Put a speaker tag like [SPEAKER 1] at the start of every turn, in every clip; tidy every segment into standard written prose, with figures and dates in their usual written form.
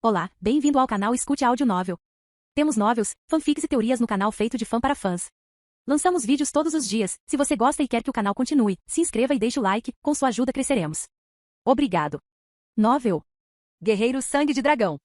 [SPEAKER 1] Olá, bem-vindo ao canal Escute Áudio Novel. Temos novels, fanfics e teorias no canal feito de fã para fãs. Lançamos vídeos todos os dias. Se você gosta e quer que o canal continue, se inscreva e deixe o like, com sua ajuda cresceremos. Obrigado. Novel. Guerreiro Sangue de Dragão.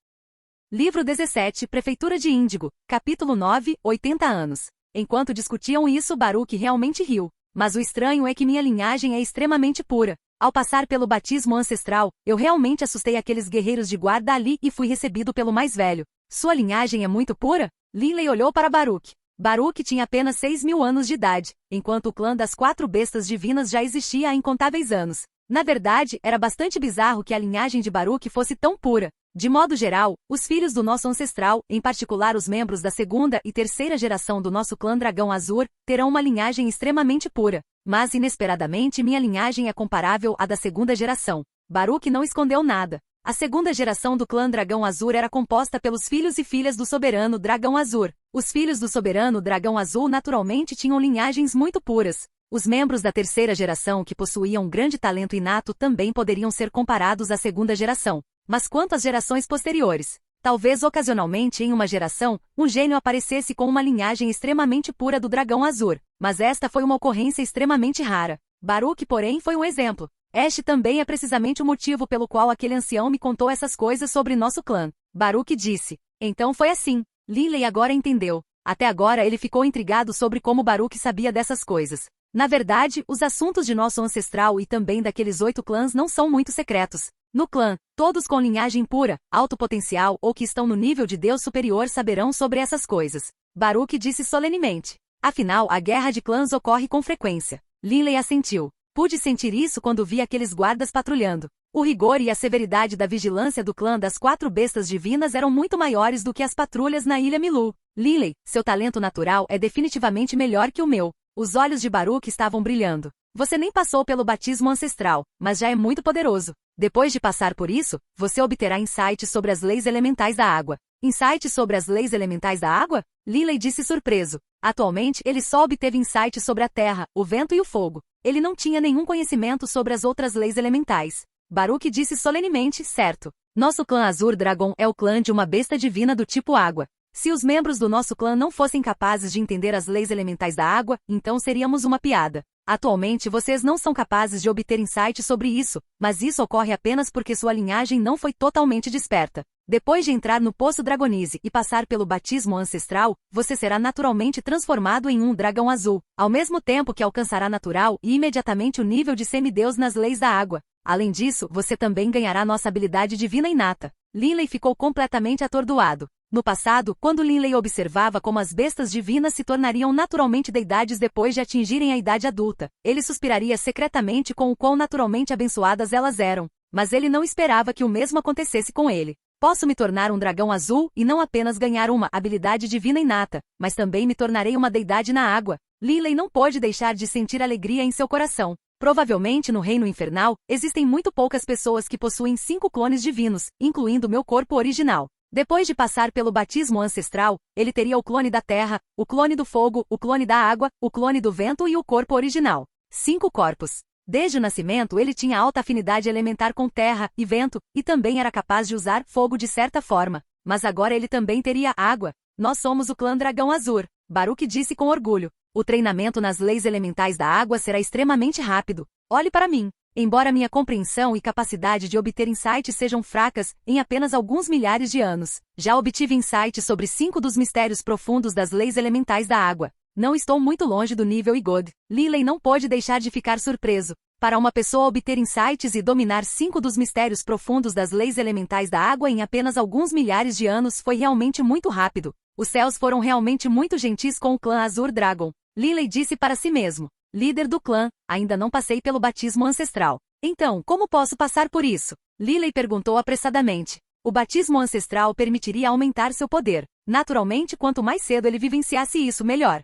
[SPEAKER 1] Livro 17, Prefeitura de Índigo, capítulo 9, 80 anos. Enquanto discutiam isso, Baruch realmente riu. Mas o estranho é que minha linhagem é extremamente pura. Ao passar pelo batismo ancestral, eu realmente assustei aqueles guerreiros de guarda ali e fui recebido pelo mais velho. Sua linhagem é muito pura? Lilei olhou para Baruch. Baruch tinha apenas 6.000 anos de idade, enquanto o clã das 4 bestas divinas já existia há incontáveis anos. Na verdade, era bastante bizarro que a linhagem de Baruch fosse tão pura. De modo geral, os filhos do nosso ancestral, em particular os membros da segunda e terceira geração do nosso clã Dragão Azur, terão uma linhagem extremamente pura. Mas, inesperadamente, minha linhagem é comparável à da segunda geração. Baruch não escondeu nada. A segunda geração do clã Dragão Azur era composta pelos filhos e filhas do soberano Dragão Azur. Os filhos do soberano Dragão Azul naturalmente tinham linhagens muito puras. Os membros da terceira geração que possuíam grande talento inato também poderiam ser comparados à segunda geração. Mas quanto às gerações posteriores? Talvez ocasionalmente em uma geração, um gênio aparecesse com uma linhagem extremamente pura do Dragão Azur, mas esta foi uma ocorrência extremamente rara. Baruch, porém, foi um exemplo. Este também é precisamente o motivo pelo qual aquele ancião me contou essas coisas sobre nosso clã. Baruch disse. Então foi assim. Lilei agora entendeu. Até agora ele ficou intrigado sobre como Baruch sabia dessas coisas. Na verdade, os assuntos de nosso ancestral e também daqueles 8 clãs não são muito secretos. No clã, todos com linhagem pura, alto potencial ou que estão no nível de Deus superior saberão sobre essas coisas. Baruch disse solenemente. Afinal, a guerra de clãs ocorre com frequência. Lilei assentiu. Pude sentir isso quando vi aqueles guardas patrulhando. O rigor e a severidade da vigilância do clã das 4 bestas divinas eram muito maiores do que as patrulhas na Ilha Milu. Lilei, seu talento natural é definitivamente melhor que o meu. Os olhos de Baruch estavam brilhando. Você nem passou pelo batismo ancestral, mas já é muito poderoso. Depois de passar por isso, você obterá insights sobre as leis elementais da água. Insights sobre as leis elementais da água? Lilei disse surpreso. Atualmente, ele só obteve insights sobre a terra, o vento e o fogo. Ele não tinha nenhum conhecimento sobre as outras leis elementais. Baruch disse solenemente, certo. Nosso clã Azur Dragon é o clã de uma besta divina do tipo água. Se os membros do nosso clã não fossem capazes de entender as leis elementais da água, então seríamos uma piada. Atualmente vocês não são capazes de obter insights sobre isso, mas isso ocorre apenas porque sua linhagem não foi totalmente desperta. Depois de entrar no Poço Dragonize e passar pelo batismo ancestral, você será naturalmente transformado em um dragão azul, ao mesmo tempo que alcançará natural e imediatamente o nível de semideus nas leis da água. Além disso, você também ganhará nossa habilidade divina inata. Lilei ficou completamente atordoado. No passado, quando Lilei observava como as bestas divinas se tornariam naturalmente deidades depois de atingirem a idade adulta, ele suspiraria secretamente com o quão naturalmente abençoadas elas eram. Mas ele não esperava que o mesmo acontecesse com ele. Posso me tornar um dragão azul e não apenas ganhar uma habilidade divina inata, mas também me tornarei uma deidade na água. Lilei não pôde deixar de sentir alegria em seu coração. Provavelmente no reino infernal, existem muito poucas pessoas que possuem 5 clones divinos, incluindo meu corpo original. Depois de passar pelo batismo ancestral, ele teria o clone da terra, o clone do fogo, o clone da água, o clone do vento e o corpo original. 5 corpos. Desde o nascimento ele tinha alta afinidade elementar com terra e vento, e também era capaz de usar fogo de certa forma. Mas agora ele também teria água. Nós somos o clã Dragão Azur, Baruch disse com orgulho. O treinamento nas leis elementais da água será extremamente rápido. Olhe para mim. Embora minha compreensão e capacidade de obter insights sejam fracas, em apenas alguns milhares de anos, já obtive insights sobre 5 dos mistérios profundos das leis elementais da água. Não estou muito longe do nível Igod. Lilei não pôde deixar de ficar surpreso. Para uma pessoa obter insights e dominar 5 dos mistérios profundos das leis elementais da água em apenas alguns milhares de anos foi realmente muito rápido. Os céus foram realmente muito gentis com o clã Azur Dragon. Lilei disse para si mesmo. Líder do clã, ainda não passei pelo batismo ancestral. Então, como posso passar por isso? Lilei perguntou apressadamente. O batismo ancestral permitiria aumentar seu poder. Naturalmente, quanto mais cedo ele vivenciasse isso, melhor.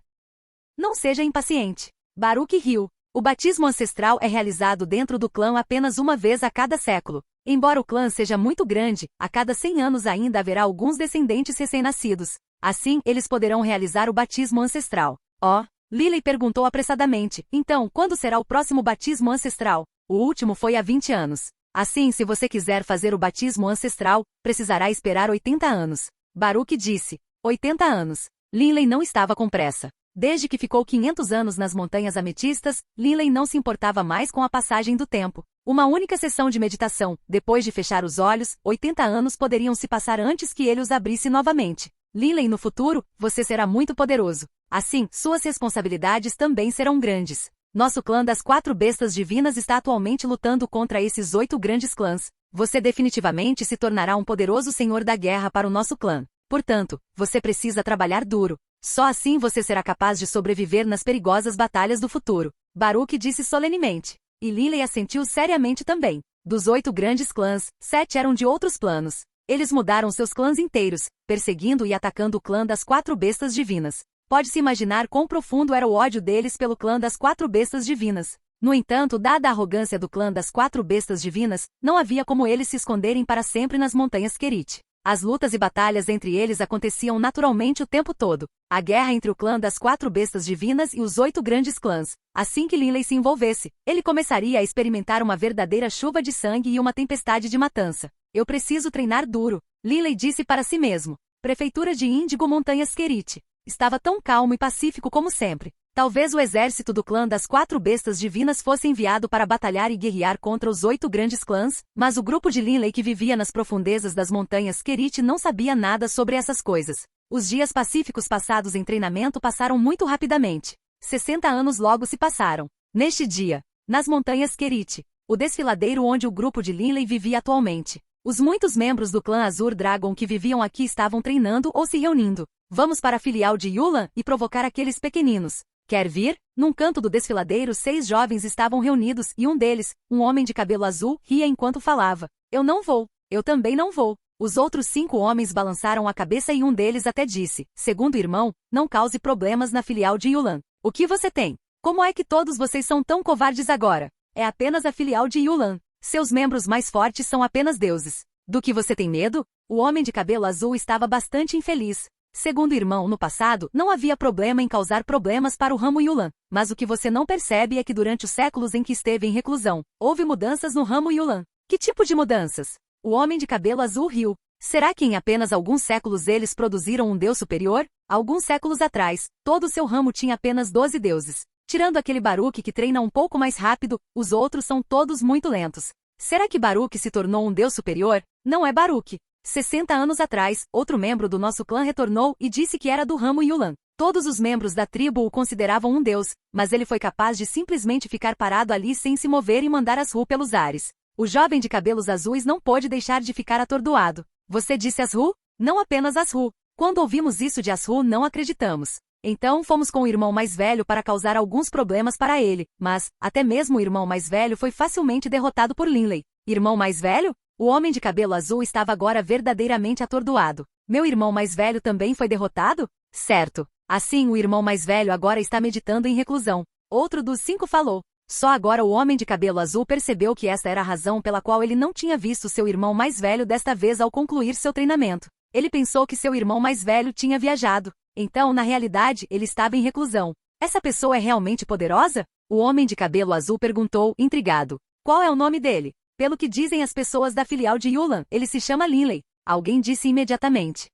[SPEAKER 1] Não seja impaciente. Baruch riu. O batismo ancestral é realizado dentro do clã apenas uma vez a cada século. Embora o clã seja muito grande, a cada 100 anos ainda haverá alguns descendentes recém-nascidos. Assim, eles poderão realizar o batismo ancestral. Lilei perguntou apressadamente. Então, quando será o próximo batismo ancestral? O último foi há 20 anos. Assim, se você quiser fazer o batismo ancestral, precisará esperar 80 anos. Baruch disse. 80 anos. Linley não estava com pressa. Desde que ficou 500 anos nas Montanhas Ametistas, Linley não se importava mais com a passagem do tempo. Uma única sessão de meditação, depois de fechar os olhos, 80 anos poderiam se passar antes que ele os abrisse novamente. Linley, no futuro, você será muito poderoso. Assim, suas responsabilidades também serão grandes. Nosso clã das 4 bestas divinas está atualmente lutando contra esses 8 grandes clãs. Você definitivamente se tornará um poderoso senhor da guerra para o nosso clã. Portanto, você precisa trabalhar duro. Só assim você será capaz de sobreviver nas perigosas batalhas do futuro. Baruch disse solenemente. E Linley assentiu seriamente também. Dos 8 grandes clãs, 7 eram de outros planos. Eles mudaram seus clãs inteiros, perseguindo e atacando o clã das 4 bestas divinas. Pode-se imaginar quão profundo era o ódio deles pelo clã das 4 bestas divinas. No entanto, dada a arrogância do clã das 4 bestas divinas, não havia como eles se esconderem para sempre nas montanhas Kerit. As lutas e batalhas entre eles aconteciam naturalmente o tempo todo. A guerra entre o clã das 4 bestas divinas e os 8 grandes clãs. Assim que Linley se envolvesse, ele começaria a experimentar uma verdadeira chuva de sangue e uma tempestade de matança. Eu preciso treinar duro, Linley disse para si mesmo. Prefeitura de Índigo Montanhas Kerit. Estava tão calmo e pacífico como sempre. Talvez o exército do clã das 4 bestas divinas fosse enviado para batalhar e guerrear contra os 8 grandes clãs, mas o grupo de Linley que vivia nas profundezas das montanhas Kerit não sabia nada sobre essas coisas. Os dias pacíficos passados em treinamento passaram muito rapidamente. 60 anos logo se passaram. Neste dia, nas montanhas Kerit, o desfiladeiro onde o grupo de Linley vivia atualmente. Os muitos membros do clã Azur Dragon que viviam aqui estavam treinando ou se reunindo. Vamos para a filial de Yulan e provocar aqueles pequeninos. Quer vir? Num canto do desfiladeiro 6 jovens estavam reunidos e um deles, um homem de cabelo azul, ria enquanto falava. Eu não vou. Eu também não vou. Os outros 5 homens balançaram a cabeça e um deles até disse, segundo irmão, não cause problemas na filial de Yulan. O que você tem? Como é que todos vocês são tão covardes agora? É apenas a filial de Yulan. Seus membros mais fortes são apenas deuses. Do que você tem medo? O homem de cabelo azul estava bastante infeliz. Segundo o irmão, no passado, não havia problema em causar problemas para o ramo Yulan, mas o que você não percebe é que durante os séculos em que esteve em reclusão, houve mudanças no ramo Yulan. Que tipo de mudanças? O homem de cabelo azul riu. Será que em apenas alguns séculos eles produziram um deus superior? Alguns séculos atrás, todo o seu ramo tinha apenas 12 deuses. Tirando aquele Baruch que treina um pouco mais rápido, os outros são todos muito lentos. Será que Baruch se tornou um deus superior? Não é Baruch. 60 anos atrás, outro membro do nosso clã retornou e disse que era do ramo Yulan. Todos os membros da tribo o consideravam um deus, mas ele foi capaz de simplesmente ficar parado ali sem se mover e mandar Asru pelos ares. O jovem de cabelos azuis não pôde deixar de ficar atordoado. Você disse Asru? Não apenas Asru. Quando ouvimos isso de Asru, não acreditamos. Então fomos com o irmão mais velho para causar alguns problemas para ele, mas, até mesmo o irmão mais velho foi facilmente derrotado por Linley. Irmão mais velho? O homem de cabelo azul estava agora verdadeiramente atordoado. Meu irmão mais velho também foi derrotado? Certo. Assim, o irmão mais velho agora está meditando em reclusão. Outro dos 5 falou. Só agora o homem de cabelo azul percebeu que esta era a razão pela qual ele não tinha visto seu irmão mais velho desta vez ao concluir seu treinamento. Ele pensou que seu irmão mais velho tinha viajado. Então, na realidade, ele estava em reclusão. Essa pessoa é realmente poderosa? O homem de cabelo azul perguntou, intrigado. Qual é o nome dele? Pelo que dizem as pessoas da filial de Yulan, ele se chama Linley. Alguém disse imediatamente.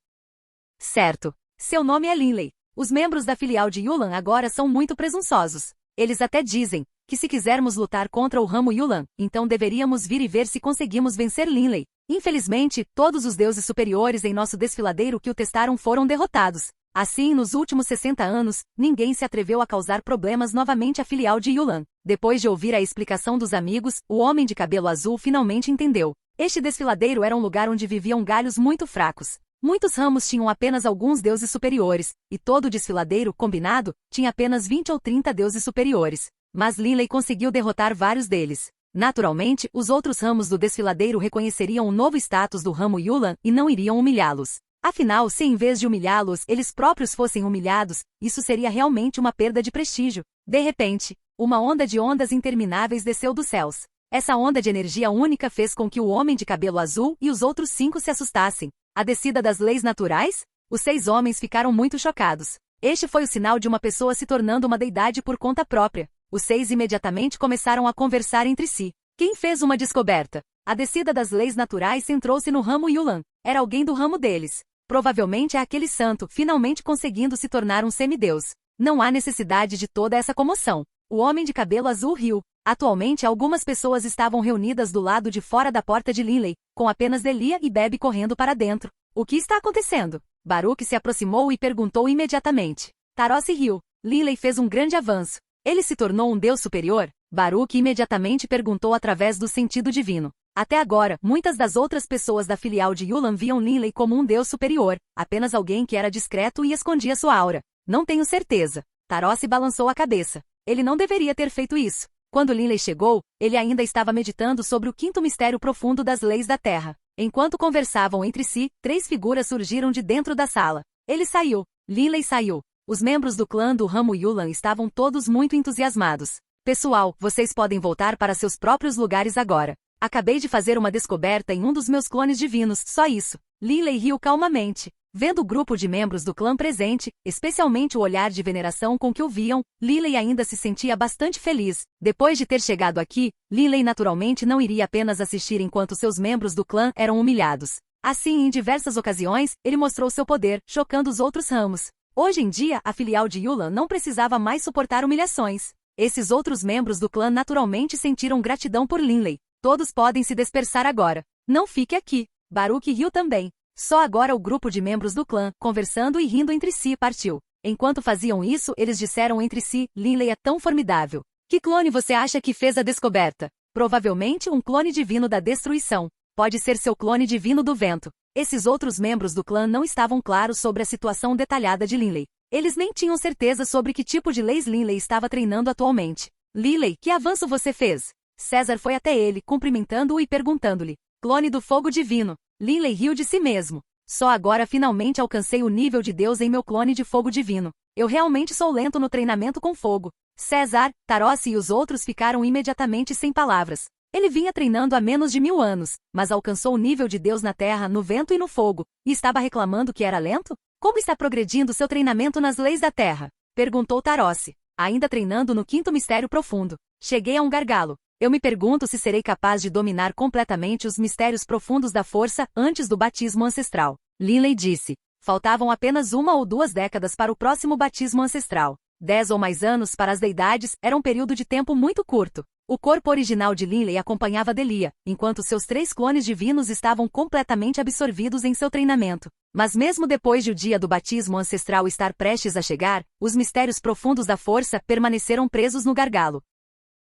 [SPEAKER 1] Certo. Seu nome é Linley. Os membros da filial de Yulan agora são muito presunçosos. Eles até dizem que se quisermos lutar contra o ramo Yulan, então deveríamos vir e ver se conseguimos vencer Linley. Infelizmente, todos os deuses superiores em nosso desfiladeiro que o testaram foram derrotados. Assim, nos últimos 60 anos, ninguém se atreveu a causar problemas novamente à filial de Yulan. Depois de ouvir a explicação dos amigos, o homem de cabelo azul finalmente entendeu. Este desfiladeiro era um lugar onde viviam galhos muito fracos. Muitos ramos tinham apenas alguns deuses superiores, e todo o desfiladeiro, combinado, tinha apenas 20 ou 30 deuses superiores. Mas Linley conseguiu derrotar vários deles. Naturalmente, os outros ramos do desfiladeiro reconheceriam o novo status do ramo Yulan e não iriam humilhá-los. Afinal, se em vez de humilhá-los, eles próprios fossem humilhados, isso seria realmente uma perda de prestígio. De repente, uma onda de ondas intermináveis desceu dos céus. Essa onda de energia única fez com que o homem de cabelo azul e os outros 5 se assustassem. A descida das leis naturais? Os 6 homens ficaram muito chocados. Este foi o sinal de uma pessoa se tornando uma deidade por conta própria. Os 6 imediatamente começaram a conversar entre si. Quem fez uma descoberta? A descida das leis naturais centrou-se no ramo Yulan. Era alguém do ramo deles. Provavelmente é aquele santo, finalmente conseguindo se tornar um semideus. Não há necessidade de toda essa comoção. O homem de cabelo azul riu. Atualmente algumas pessoas estavam reunidas do lado de fora da porta de Linley, com apenas Delia e Bebe correndo para dentro. O que está acontecendo? Baruch se aproximou e perguntou imediatamente. Tarosse riu. Linley fez um grande avanço. Ele se tornou um deus superior? Baruch imediatamente perguntou através do sentido divino. Até agora, muitas das outras pessoas da filial de Yulan viam Linley como um deus superior, apenas alguém que era discreto e escondia sua aura. Não tenho certeza. Tarosse balançou a cabeça. Ele não deveria ter feito isso. Quando Linley chegou, ele ainda estava meditando sobre o quinto mistério profundo das leis da Terra. Enquanto conversavam entre si, 3 figuras surgiram de dentro da sala. Ele saiu. Linley saiu. Os membros do clã do ramo Yulan estavam todos muito entusiasmados. Pessoal, vocês podem voltar para seus próprios lugares agora. Acabei de fazer uma descoberta em um dos meus clones divinos, só isso. Linley riu calmamente. Vendo o grupo de membros do clã presente, especialmente o olhar de veneração com que o viam, Linley ainda se sentia bastante feliz. Depois de ter chegado aqui, Linley naturalmente não iria apenas assistir enquanto seus membros do clã eram humilhados. Assim, em diversas ocasiões, ele mostrou seu poder, chocando os outros ramos. Hoje em dia, a filial de Yulan não precisava mais suportar humilhações. Esses outros membros do clã naturalmente sentiram gratidão por Linley. Todos podem se dispersar agora. Não fique aqui. Baruch riu também. Só agora o grupo de membros do clã, conversando e rindo entre si, partiu. Enquanto faziam isso, eles disseram entre si, Linley é tão formidável. Que clone você acha que fez a descoberta? Provavelmente um clone divino da destruição. Pode ser seu clone divino do vento. Esses outros membros do clã não estavam claros sobre a situação detalhada de Linley. Eles nem tinham certeza sobre que tipo de leis Linley estava treinando atualmente. Linley, que avanço você fez? César foi até ele, cumprimentando-o e perguntando-lhe. Clone do fogo divino. Linley riu de si mesmo. Só agora finalmente alcancei o nível de Deus em meu clone de fogo divino. Eu realmente sou lento no treinamento com fogo. César, Tarosse e os outros ficaram imediatamente sem palavras. Ele vinha treinando há menos de 1000 anos, mas alcançou o nível de Deus na terra, no vento e no fogo, e estava reclamando que era lento? Como está progredindo seu treinamento nas leis da terra? Perguntou Tarosse. Ainda treinando no quinto mistério profundo. Cheguei a um gargalo. Eu me pergunto se serei capaz de dominar completamente os mistérios profundos da força antes do batismo ancestral. Linley disse. Faltavam apenas 1 ou 2 décadas para o próximo batismo ancestral. 10 ou mais anos para as deidades era um período de tempo muito curto. O corpo original de Linley acompanhava Delia, enquanto seus 3 clones divinos estavam completamente absorvidos em seu treinamento. Mas mesmo depois de o dia do batismo ancestral estar prestes a chegar, os mistérios profundos da força permaneceram presos no gargalo.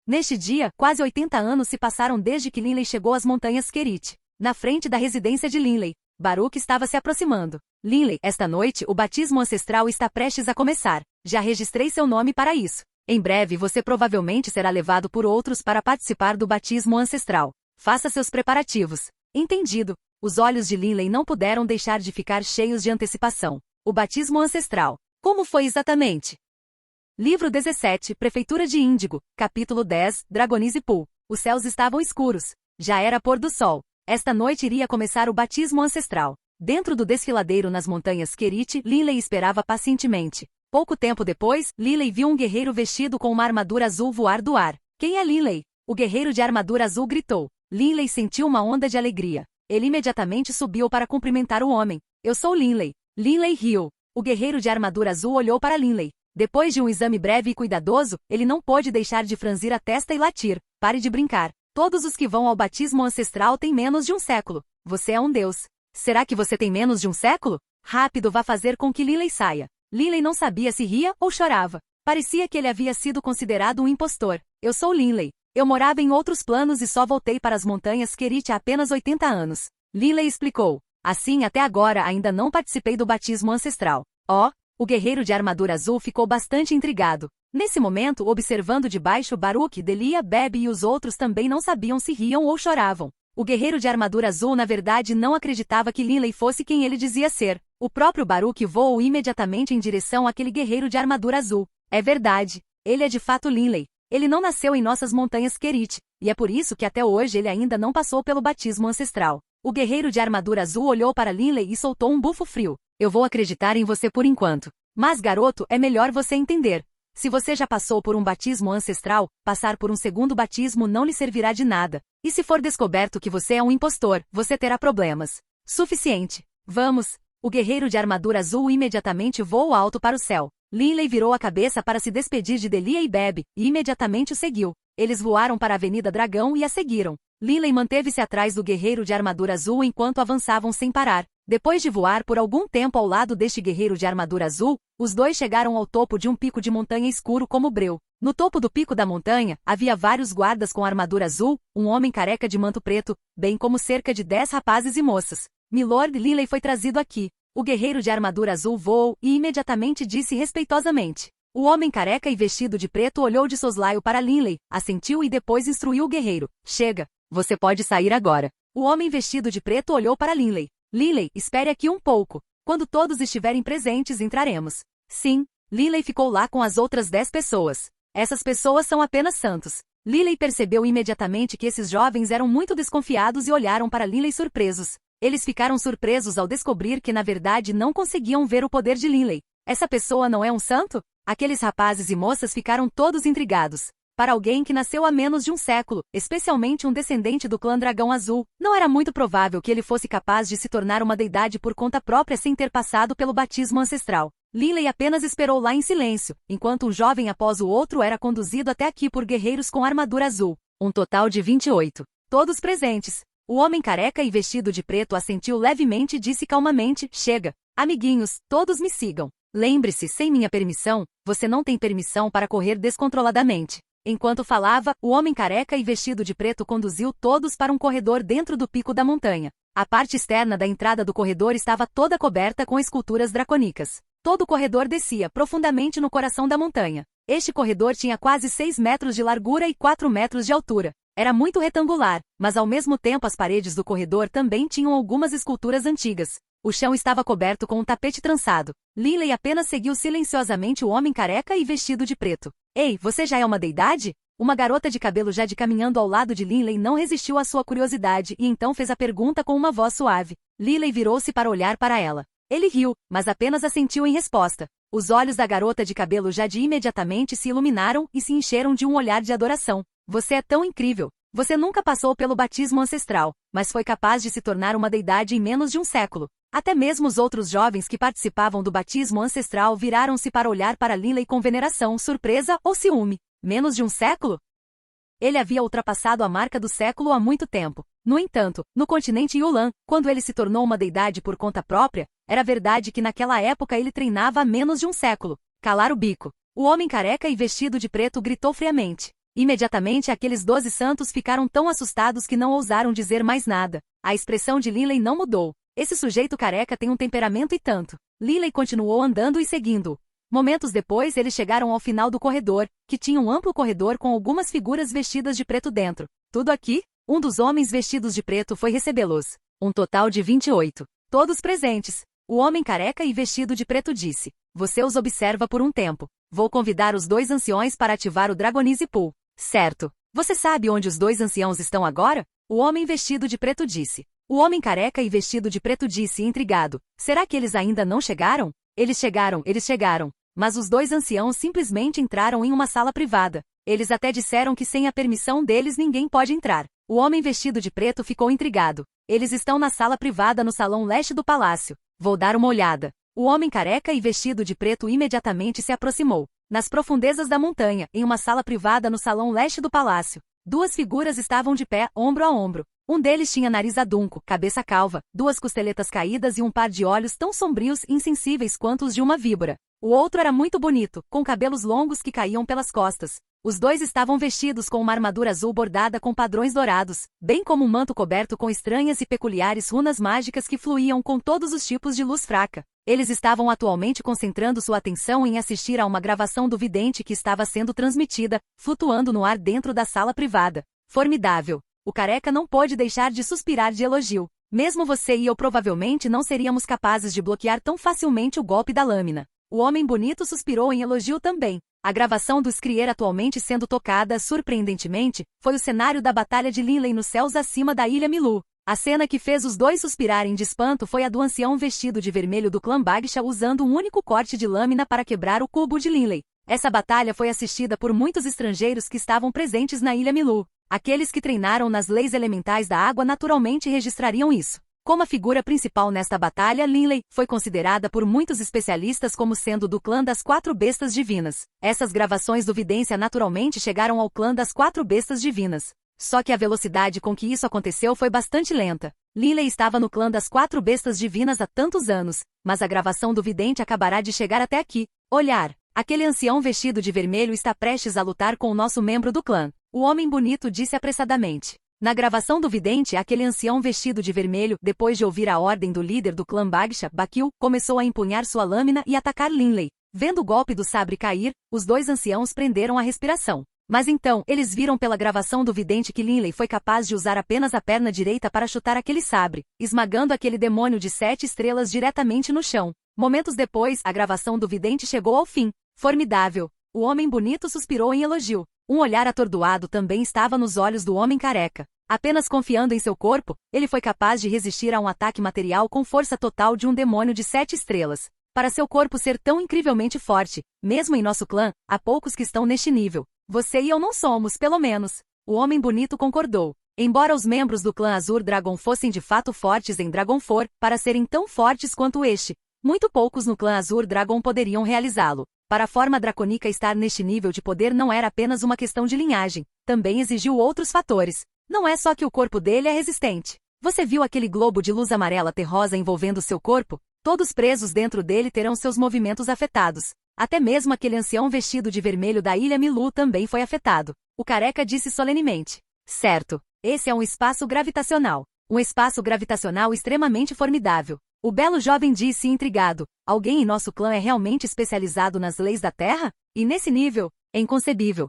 [SPEAKER 1] Neste dia, quase 80 anos se passaram desde que Linley chegou às montanhas Kerit. Na frente da residência de Linley, Baruch estava se aproximando. Linley, esta noite o batismo ancestral está prestes a começar. Já registrei seu nome para isso. Em breve você provavelmente será levado por outros para participar do batismo ancestral. Faça seus preparativos. Entendido. Os olhos de Linley não puderam deixar de ficar cheios de antecipação. O batismo ancestral. Como foi exatamente? Livro 17, Prefeitura de Índigo, capítulo 10, Dragonize Pool. Os céus estavam escuros. Já era pôr do sol. Esta noite iria começar o batismo ancestral. Dentro do desfiladeiro nas montanhas Kerit, Linley esperava pacientemente. Pouco tempo depois, Linley viu um guerreiro vestido com uma armadura azul voar do ar. Quem é Linley? O guerreiro de armadura azul gritou. Linley sentiu uma onda de alegria. Ele imediatamente subiu para cumprimentar o homem. Eu sou Linley. Linley riu. O guerreiro de armadura azul olhou para Linley. Depois de um exame breve e cuidadoso, ele não pôde deixar de franzir a testa e latir. Pare de brincar. Todos os que vão ao batismo ancestral têm menos de um século. Você é um deus. Será que você tem menos de um século? Rápido, vá fazer com que Linley saia. Linley não sabia se ria ou chorava. Parecia que ele havia sido considerado um impostor. Eu sou Linley. Eu morava em outros planos e só voltei para as montanhas Kerit há apenas 80 anos. Linley explicou. Assim, até agora ainda não participei do batismo ancestral. Oh! O guerreiro de armadura azul ficou bastante intrigado. Nesse momento, observando de baixo Baruch, Delia, Bebe e os outros também não sabiam se riam ou choravam. O guerreiro de armadura azul na verdade não acreditava que Linley fosse quem ele dizia ser. O próprio Baruch voou imediatamente em direção àquele guerreiro de armadura azul. É verdade. Ele é de fato Linley. Ele não nasceu em nossas montanhas Kerit, e é por isso que até hoje ele ainda não passou pelo batismo ancestral. O guerreiro de armadura azul olhou para Linley e soltou um bufo frio. Eu vou acreditar em você por enquanto. Mas, garoto, é melhor você entender. Se você já passou por um batismo ancestral, passar por um segundo batismo não lhe servirá de nada. E se for descoberto que você é um impostor, você terá problemas. Suficiente. Vamos. O guerreiro de armadura azul imediatamente voou alto para o céu. Linley virou a cabeça para se despedir de Delia e Bebe, e imediatamente o seguiu. Eles voaram para a Avenida Dragão e a seguiram. Linley manteve-se atrás do guerreiro de armadura azul enquanto avançavam sem parar. Depois de voar por algum tempo ao lado deste guerreiro de armadura azul, os dois chegaram ao topo de um pico de montanha escuro como breu. No topo do pico da montanha, havia vários guardas com armadura azul, um homem careca de manto preto, bem como cerca de 10 rapazes e moças. Milord Linley foi trazido aqui. O guerreiro de armadura azul voou e imediatamente disse respeitosamente. O homem careca e vestido de preto olhou de soslaio para Linley, assentiu e depois instruiu o guerreiro. Chega. Você pode sair agora. O homem vestido de preto olhou para Linley. Linley, espere aqui um pouco. Quando todos estiverem presentes, entraremos. Sim. Linley ficou lá com as outras 10 pessoas. Essas pessoas são apenas santos. Linley percebeu imediatamente que esses jovens eram muito desconfiados e olharam para Linley surpresos. Eles ficaram surpresos ao descobrir que na verdade não conseguiam ver o poder de Linley. Essa pessoa não é um santo? Aqueles rapazes e moças ficaram todos intrigados. Para alguém que nasceu há menos de um século, especialmente um descendente do clã Dragão Azul, não era muito provável que ele fosse capaz de se tornar uma deidade por conta própria sem ter passado pelo batismo ancestral. Linley apenas esperou lá em silêncio, enquanto um jovem após o outro era conduzido até aqui por guerreiros com armadura azul. Um total de 28. Todos presentes. O homem careca e vestido de preto assentiu levemente e disse calmamente, chega. Amiguinhos, todos me sigam. Lembre-se, sem minha permissão, você não tem permissão para correr descontroladamente. Enquanto falava, o homem careca e vestido de preto conduziu todos para um corredor dentro do pico da montanha. A parte externa da entrada do corredor estava toda coberta com esculturas dracônicas. Todo o corredor descia profundamente no coração da montanha. Este corredor tinha quase 6 metros de largura e 4 metros de altura. Era muito retangular, mas ao mesmo tempo as paredes do corredor também tinham algumas esculturas antigas. O chão estava coberto com um tapete trançado. Linley apenas seguiu silenciosamente o homem careca e vestido de preto. Ei, você já é uma deidade? Uma garota de cabelo jade caminhando ao lado de Linley não resistiu à sua curiosidade e então fez a pergunta com uma voz suave. Linley virou-se para olhar para ela. Ele riu, mas apenas assentiu em resposta. Os olhos da garota de cabelo jade imediatamente se iluminaram e se encheram de um olhar de adoração. Você é tão incrível. Você nunca passou pelo batismo ancestral, mas foi capaz de se tornar uma deidade em menos de um século. Até mesmo os outros jovens que participavam do batismo ancestral viraram-se para olhar para Linley com veneração, surpresa ou ciúme. Menos de um século? Ele havia ultrapassado a marca do século há muito tempo. No entanto, no continente Yulan, quando ele se tornou uma deidade por conta própria, era verdade que naquela época ele treinava há menos de um século. Calar o bico. O homem careca e vestido de preto gritou friamente. Imediatamente aqueles 12 santos ficaram tão assustados que não ousaram dizer mais nada. A expressão de Linley não mudou. Esse sujeito careca tem um temperamento e tanto. Linley continuou andando e seguindo-o. Momentos depois eles chegaram ao final do corredor, que tinha um amplo corredor com algumas figuras vestidas de preto dentro. Tudo aqui? Um dos homens vestidos de preto foi recebê-los. Um total de 28. Todos presentes. O homem careca e vestido de preto disse. Você os observa por um tempo. Vou convidar os 2 anciões para ativar o Dragonize Pool. Certo. Você sabe onde os 2 anciãos estão agora? O homem vestido de preto disse. O homem careca e vestido de preto disse intrigado. Será que eles ainda não chegaram? Eles chegaram. Mas os 2 anciãos simplesmente entraram em uma sala privada. Eles até disseram que sem a permissão deles ninguém pode entrar. O homem vestido de preto ficou intrigado. Eles estão na sala privada no salão leste do palácio. Vou dar uma olhada. O homem careca e vestido de preto imediatamente se aproximou. Nas profundezas da montanha, em uma sala privada no salão leste do palácio, 2 figuras estavam de pé, ombro a ombro. Um deles tinha nariz adunco, cabeça calva, 2 costeletas caídas e um par de olhos tão sombrios e insensíveis quanto os de uma víbora. O outro era muito bonito, com cabelos longos que caíam pelas costas. Os 2 estavam vestidos com uma armadura azul bordada com padrões dourados, bem como um manto coberto com estranhas e peculiares runas mágicas que fluíam com todos os tipos de luz fraca. Eles estavam atualmente concentrando sua atenção em assistir a uma gravação do vidente que estava sendo transmitida, flutuando no ar dentro da sala privada. Formidável! O careca não pôde deixar de suspirar de elogio. Mesmo você e eu provavelmente não seríamos capazes de bloquear tão facilmente o golpe da lâmina. O homem bonito suspirou em elogio também. A gravação do Skrier atualmente sendo tocada, surpreendentemente, foi o cenário da Batalha de Linley nos céus acima da Ilha Milu. A cena que fez os 2 suspirarem de espanto foi a do ancião vestido de vermelho do clã Bagsha usando um único corte de lâmina para quebrar o cubo de Linley. Essa batalha foi assistida por muitos estrangeiros que estavam presentes na Ilha Milu. Aqueles que treinaram nas leis elementais da água naturalmente registrariam isso. Como a figura principal nesta batalha, Linley foi considerada por muitos especialistas como sendo do clã das 4 bestas divinas. Essas gravações do Vidência naturalmente chegaram ao clã das 4 bestas divinas. Só que a velocidade com que isso aconteceu foi bastante lenta. Linley estava no clã das 4 bestas divinas há tantos anos, mas a gravação do vidente acabará de chegar até aqui. Olhar. Aquele ancião vestido de vermelho está prestes a lutar com o nosso membro do clã. O homem bonito disse apressadamente. Na gravação do vidente, aquele ancião vestido de vermelho, depois de ouvir a ordem do líder do clã Bagsha, Bakil, começou a empunhar sua lâmina e atacar Linley. Vendo o golpe do sabre cair, os 2 anciãos prenderam a respiração. Mas então, eles viram pela gravação do vidente que Linley foi capaz de usar apenas a perna direita para chutar aquele sabre, esmagando aquele demônio de 7 estrelas diretamente no chão. Momentos depois, a gravação do vidente chegou ao fim. Formidável! O homem bonito suspirou em elogio. Um olhar atordoado também estava nos olhos do homem careca. Apenas confiando em seu corpo, ele foi capaz de resistir a um ataque material com força total de um demônio de 7 estrelas. Para seu corpo ser tão incrivelmente forte, mesmo em nosso clã, há poucos que estão neste nível. Você e eu não somos, pelo menos. O homem bonito concordou. Embora os membros do clã Azur Dragon fossem de fato fortes em Dragonfor, para serem tão fortes quanto este, muito poucos no clã Azur Dragon poderiam realizá-lo. Para a forma dracônica estar neste nível de poder não era apenas uma questão de linhagem, também exigiu outros fatores. Não é só que o corpo dele é resistente. Você viu aquele globo de luz amarela terrosa envolvendo seu corpo? Todos presos dentro dele terão seus movimentos afetados. Até mesmo aquele ancião vestido de vermelho da Ilha Milu também foi afetado. O careca disse solenemente. Certo. Esse é um espaço gravitacional. Um espaço gravitacional extremamente formidável. O belo jovem disse intrigado. Alguém em nosso clã é realmente especializado nas leis da Terra? E nesse nível, é inconcebível.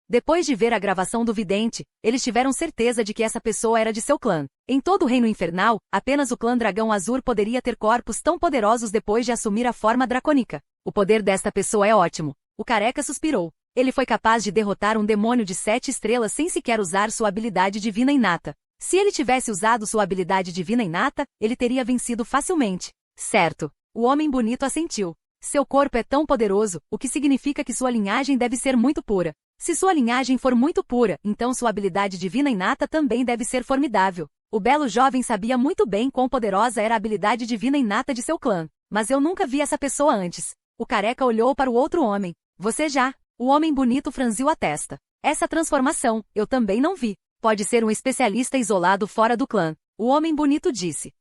[SPEAKER 1] Depois de ver a gravação do vidente, eles tiveram certeza de que essa pessoa era de seu clã. Em todo o reino infernal, apenas o clã Dragão Azur poderia ter corpos tão poderosos depois de assumir a forma dracônica. O poder desta pessoa é ótimo. O careca suspirou. Ele foi capaz de derrotar um demônio de 7 estrelas sem sequer usar sua habilidade divina inata. Se ele tivesse usado sua habilidade divina inata, ele teria vencido facilmente. Certo. O homem bonito assentiu. Seu corpo é tão poderoso, o que significa que sua linhagem deve ser muito pura. Se sua linhagem for muito pura, então sua habilidade divina inata também deve ser formidável. O belo jovem sabia muito bem quão poderosa era a habilidade divina inata de seu clã. Mas eu nunca vi essa pessoa antes. O careca olhou para o outro homem. Você já? O homem bonito franziu a testa. Essa transformação, eu também não vi. Pode ser um especialista isolado fora do clã. O homem bonito disse.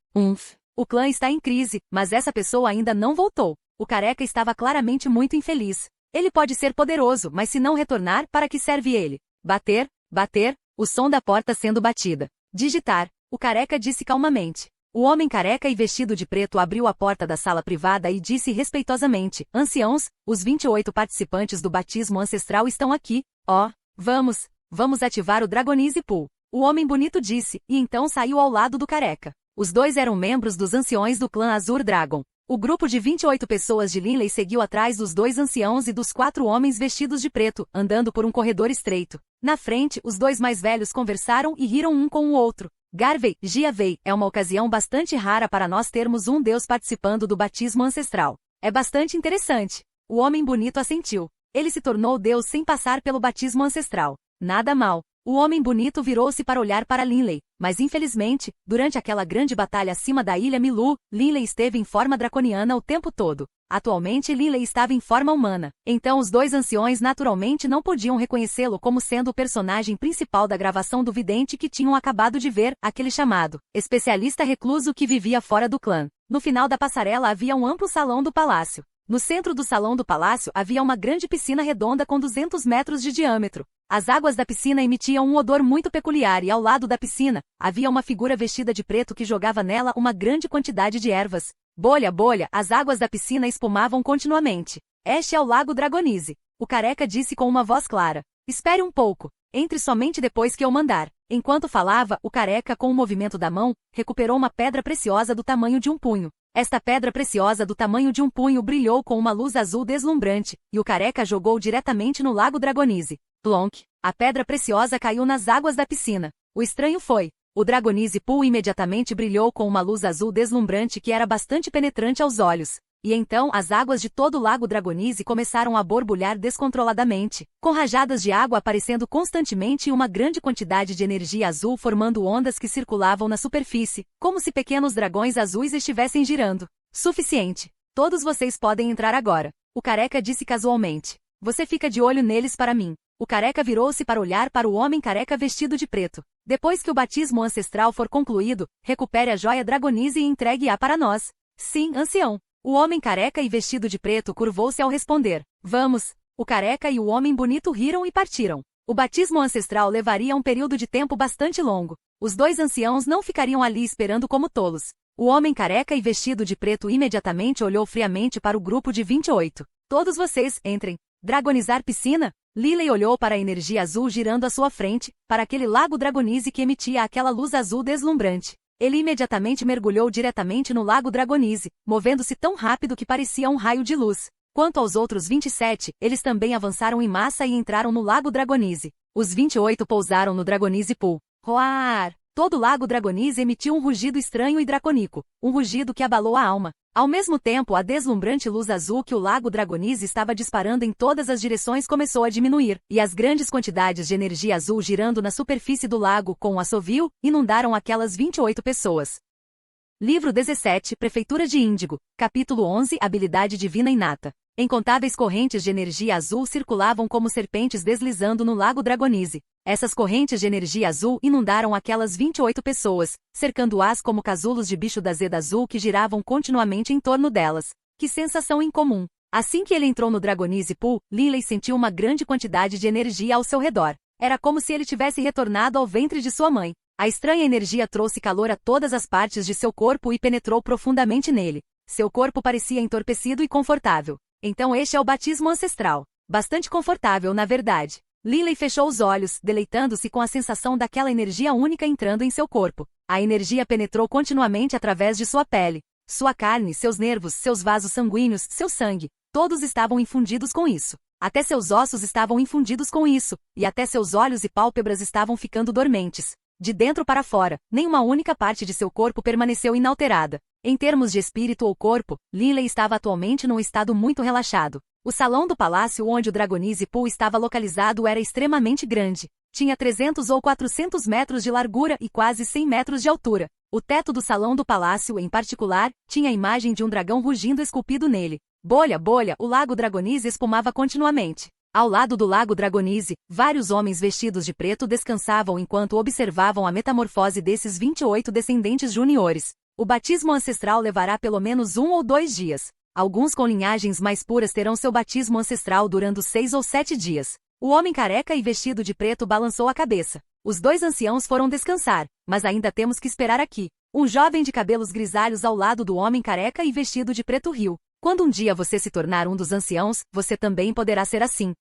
[SPEAKER 1] O clã está em crise, mas essa pessoa ainda não voltou. O careca estava claramente muito infeliz. Ele pode ser poderoso, mas se não retornar, para que serve ele? Bater, bater, o som da porta sendo batida. Digitar, o careca disse calmamente. O homem careca e vestido de preto abriu a porta da sala privada e disse respeitosamente, anciãos, os 28 participantes do batismo ancestral estão aqui. Vamos ativar o Dragonize Pool. O homem bonito disse, e então saiu ao lado do careca. Os 2 eram membros dos anciões do clã Azur Dragon. O grupo de 28 pessoas de Linley seguiu atrás dos 2 anciãos e dos 4 homens vestidos de preto, andando por um corredor estreito. Na frente, os 2 mais velhos conversaram e riram um com o outro. Garvey, Giavei, é uma ocasião bastante rara para nós termos um deus participando do batismo ancestral. É bastante interessante. O homem bonito assentiu. Ele se tornou deus sem passar pelo batismo ancestral. Nada mal. O homem bonito virou-se para olhar para Linley, mas infelizmente, durante aquela grande batalha acima da Ilha Milu, Linley esteve em forma draconiana o tempo todo. Atualmente Linley estava em forma humana, então os 2 anciões naturalmente não podiam reconhecê-lo como sendo o personagem principal da gravação do vidente que tinham acabado de ver, aquele chamado especialista recluso que vivia fora do clã. No final da passarela havia um amplo salão do palácio. No centro do salão do palácio havia uma grande piscina redonda com 200 metros de diâmetro. As águas da piscina emitiam um odor muito peculiar e ao lado da piscina, havia uma figura vestida de preto que jogava nela uma grande quantidade de ervas. Bolha, bolha, as águas da piscina espumavam continuamente. Este é o Lago Dragonize. O careca disse com uma voz clara. Espere um pouco. Entre somente depois que eu mandar. Enquanto falava, o careca, com o movimento da mão, recuperou uma pedra preciosa do tamanho de um punho. Esta pedra preciosa do tamanho de um punho brilhou com uma luz azul deslumbrante, e o careca jogou diretamente no Lago Dragonize. Plonk! A pedra preciosa caiu nas águas da piscina. O estranho foi. O Dragonize Pool imediatamente brilhou com uma luz azul deslumbrante que era bastante penetrante aos olhos. E então as águas de todo o lago Dragonise começaram a borbulhar descontroladamente, com rajadas de água aparecendo constantemente e uma grande quantidade de energia azul formando ondas que circulavam na superfície, como se pequenos dragões azuis estivessem girando. Suficiente. Todos vocês podem entrar agora. O careca disse casualmente. Você fica de olho neles para mim. O careca virou-se para olhar para o homem careca vestido de preto. Depois que o batismo ancestral for concluído, recupere a joia Dragonise e entregue-a para nós. Sim, ancião. O homem careca e vestido de preto curvou-se ao responder. Vamos. O careca e o homem bonito riram e partiram. O batismo ancestral levaria um período de tempo bastante longo. Os dois anciãos não ficariam ali esperando como tolos. O homem careca e vestido de preto imediatamente olhou friamente para o grupo de 28. Todos vocês, entrem. Dragonizar piscina? Lily olhou para a energia azul girando à sua frente, para aquele lago Dragonise que emitia aquela luz azul deslumbrante. Ele imediatamente mergulhou diretamente no lago Dragonise, movendo-se tão rápido que parecia um raio de luz. Quanto aos outros 27, eles também avançaram em massa e entraram no lago Dragonise. Os 28 pousaram no Dragonise Pool. Roar! Todo o lago Dragonise emitiu um rugido estranho e dracônico, um rugido que abalou a alma. Ao mesmo tempo, a deslumbrante luz azul que o lago Dragonise estava disparando em todas as direções começou a diminuir, e as grandes quantidades de energia azul girando na superfície do lago com um assovio, inundaram aquelas 28 pessoas. Livro 17, Prefeitura de Índigo, capítulo 11, Habilidade Divina Inata. Incontáveis correntes de energia azul circulavam como serpentes deslizando no lago Dragonise. Essas correntes de energia azul inundaram aquelas 28 pessoas, cercando-as como casulos de bicho da zeda azul que giravam continuamente em torno delas. Que sensação incomum! Assim que ele entrou no Dragonise Pool, Lily sentiu uma grande quantidade de energia ao seu redor. Era como se ele tivesse retornado ao ventre de sua mãe. A estranha energia trouxe calor a todas as partes de seu corpo e penetrou profundamente nele. Seu corpo parecia entorpecido e confortável. Então este é o batismo ancestral. Bastante confortável, na verdade. Lily fechou os olhos, deleitando-se com a sensação daquela energia única entrando em seu corpo. A energia penetrou continuamente através de sua pele. Sua carne, seus nervos, seus vasos sanguíneos, seu sangue, todos estavam infundidos com isso. Até seus ossos estavam infundidos com isso, e até seus olhos e pálpebras estavam ficando dormentes. De dentro para fora, nenhuma única parte de seu corpo permaneceu inalterada. Em termos de espírito ou corpo, Lily estava atualmente num estado muito relaxado. O salão do palácio onde o Dragonise Pool estava localizado era extremamente grande. Tinha 300 ou 400 metros de largura e quase 100 metros de altura. O teto do salão do palácio, em particular, tinha a imagem de um dragão rugindo esculpido nele. Bolha, bolha, o lago Dragonise espumava continuamente. Ao lado do lago Dragonise, vários homens vestidos de preto descansavam enquanto observavam a metamorfose desses 28 descendentes juniores. O batismo ancestral levará pelo menos 1 ou 2 dias. Alguns com linhagens mais puras terão seu batismo ancestral durando 6 ou 7 dias. O homem careca e vestido de preto balançou a cabeça. Os dois anciãos foram descansar, mas ainda temos que esperar aqui. Um jovem de cabelos grisalhos ao lado do homem careca e vestido de preto riu. Quando um dia você se tornar um dos anciãos, você também poderá ser assim.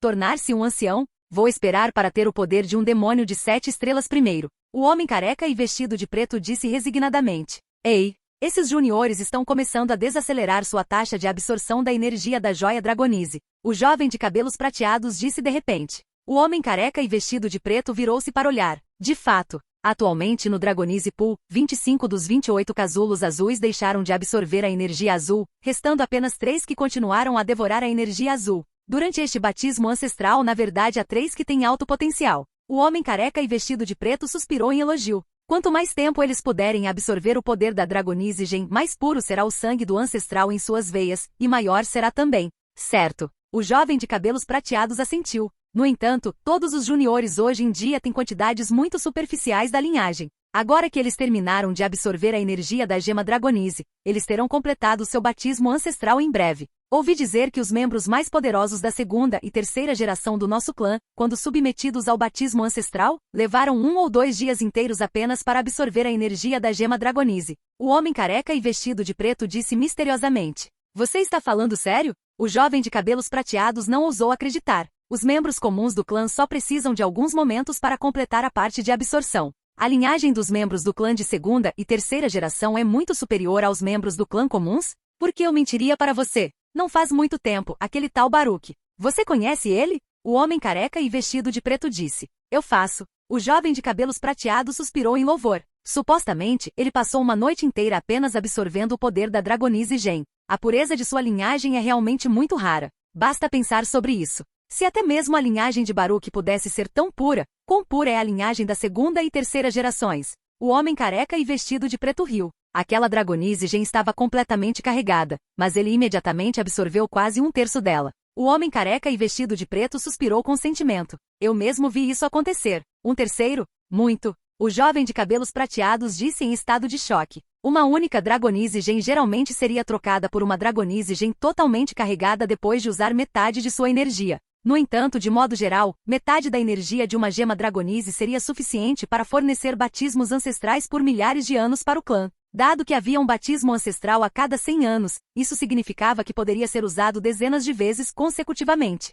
[SPEAKER 1] Tornar-se um ancião? Vou esperar para ter o poder de um demônio de 7 estrelas primeiro. O homem careca e vestido de preto disse resignadamente. Ei, esses juniores estão começando a desacelerar sua taxa de absorção da energia da joia Dragonise. O jovem de cabelos prateados disse de repente. O homem careca e vestido de preto virou-se para olhar. De fato, atualmente no Dragonise Pool, 25 dos 28 casulos azuis deixaram de absorver a energia azul, restando apenas 3 que continuaram a devorar a energia azul. Durante este batismo ancestral, na verdade, há 3 que têm alto potencial. O homem careca e vestido de preto suspirou em elogio. Quanto mais tempo eles puderem absorver o poder da Dragonise Gen, mais puro será o sangue do ancestral em suas veias, e maior será também. Certo. O jovem de cabelos prateados assentiu. No entanto, todos os juniores hoje em dia têm quantidades muito superficiais da linhagem. Agora que eles terminaram de absorver a energia da gema Dragonise, eles terão completado seu batismo ancestral em breve. Ouvi dizer que os membros mais poderosos da segunda e terceira geração do nosso clã, quando submetidos ao batismo ancestral, levaram 1 ou 2 dias inteiros apenas para absorver a energia da gema Dragonise. O homem careca e vestido de preto disse misteriosamente. Você está falando sério? O jovem de cabelos prateados não ousou acreditar. Os membros comuns do clã só precisam de alguns momentos para completar a parte de absorção. A linhagem dos membros do clã de segunda e terceira geração é muito superior aos membros do clã comuns? Por que eu mentiria para você? Não faz muito tempo, aquele tal Baruch. Você conhece ele? O homem careca e vestido de preto disse. Eu faço. O jovem de cabelos prateados suspirou em louvor. Supostamente, ele passou uma noite inteira apenas absorvendo o poder da Dragonise Gen. A pureza de sua linhagem é realmente muito rara. Basta pensar sobre isso. Se até mesmo a linhagem de Baruch pudesse ser tão pura, quão pura é a linhagem da segunda e terceira gerações? O homem careca e vestido de preto riu. Aquela Dragonise Gen estava completamente carregada, mas ele imediatamente absorveu quase um terço dela. O homem careca e vestido de preto suspirou com sentimento. Eu mesmo vi isso acontecer. Um terceiro? Muito. O jovem de cabelos prateados disse em estado de choque. Uma única Dragonise Gen geralmente seria trocada por uma Dragonise Gen totalmente carregada depois de usar metade de sua energia. No entanto, de modo geral, metade da energia de uma gema Dragonise seria suficiente para fornecer batismos ancestrais por milhares de anos para o clã. Dado que havia um batismo ancestral a cada 100 anos, isso significava que poderia ser usado dezenas de vezes consecutivamente.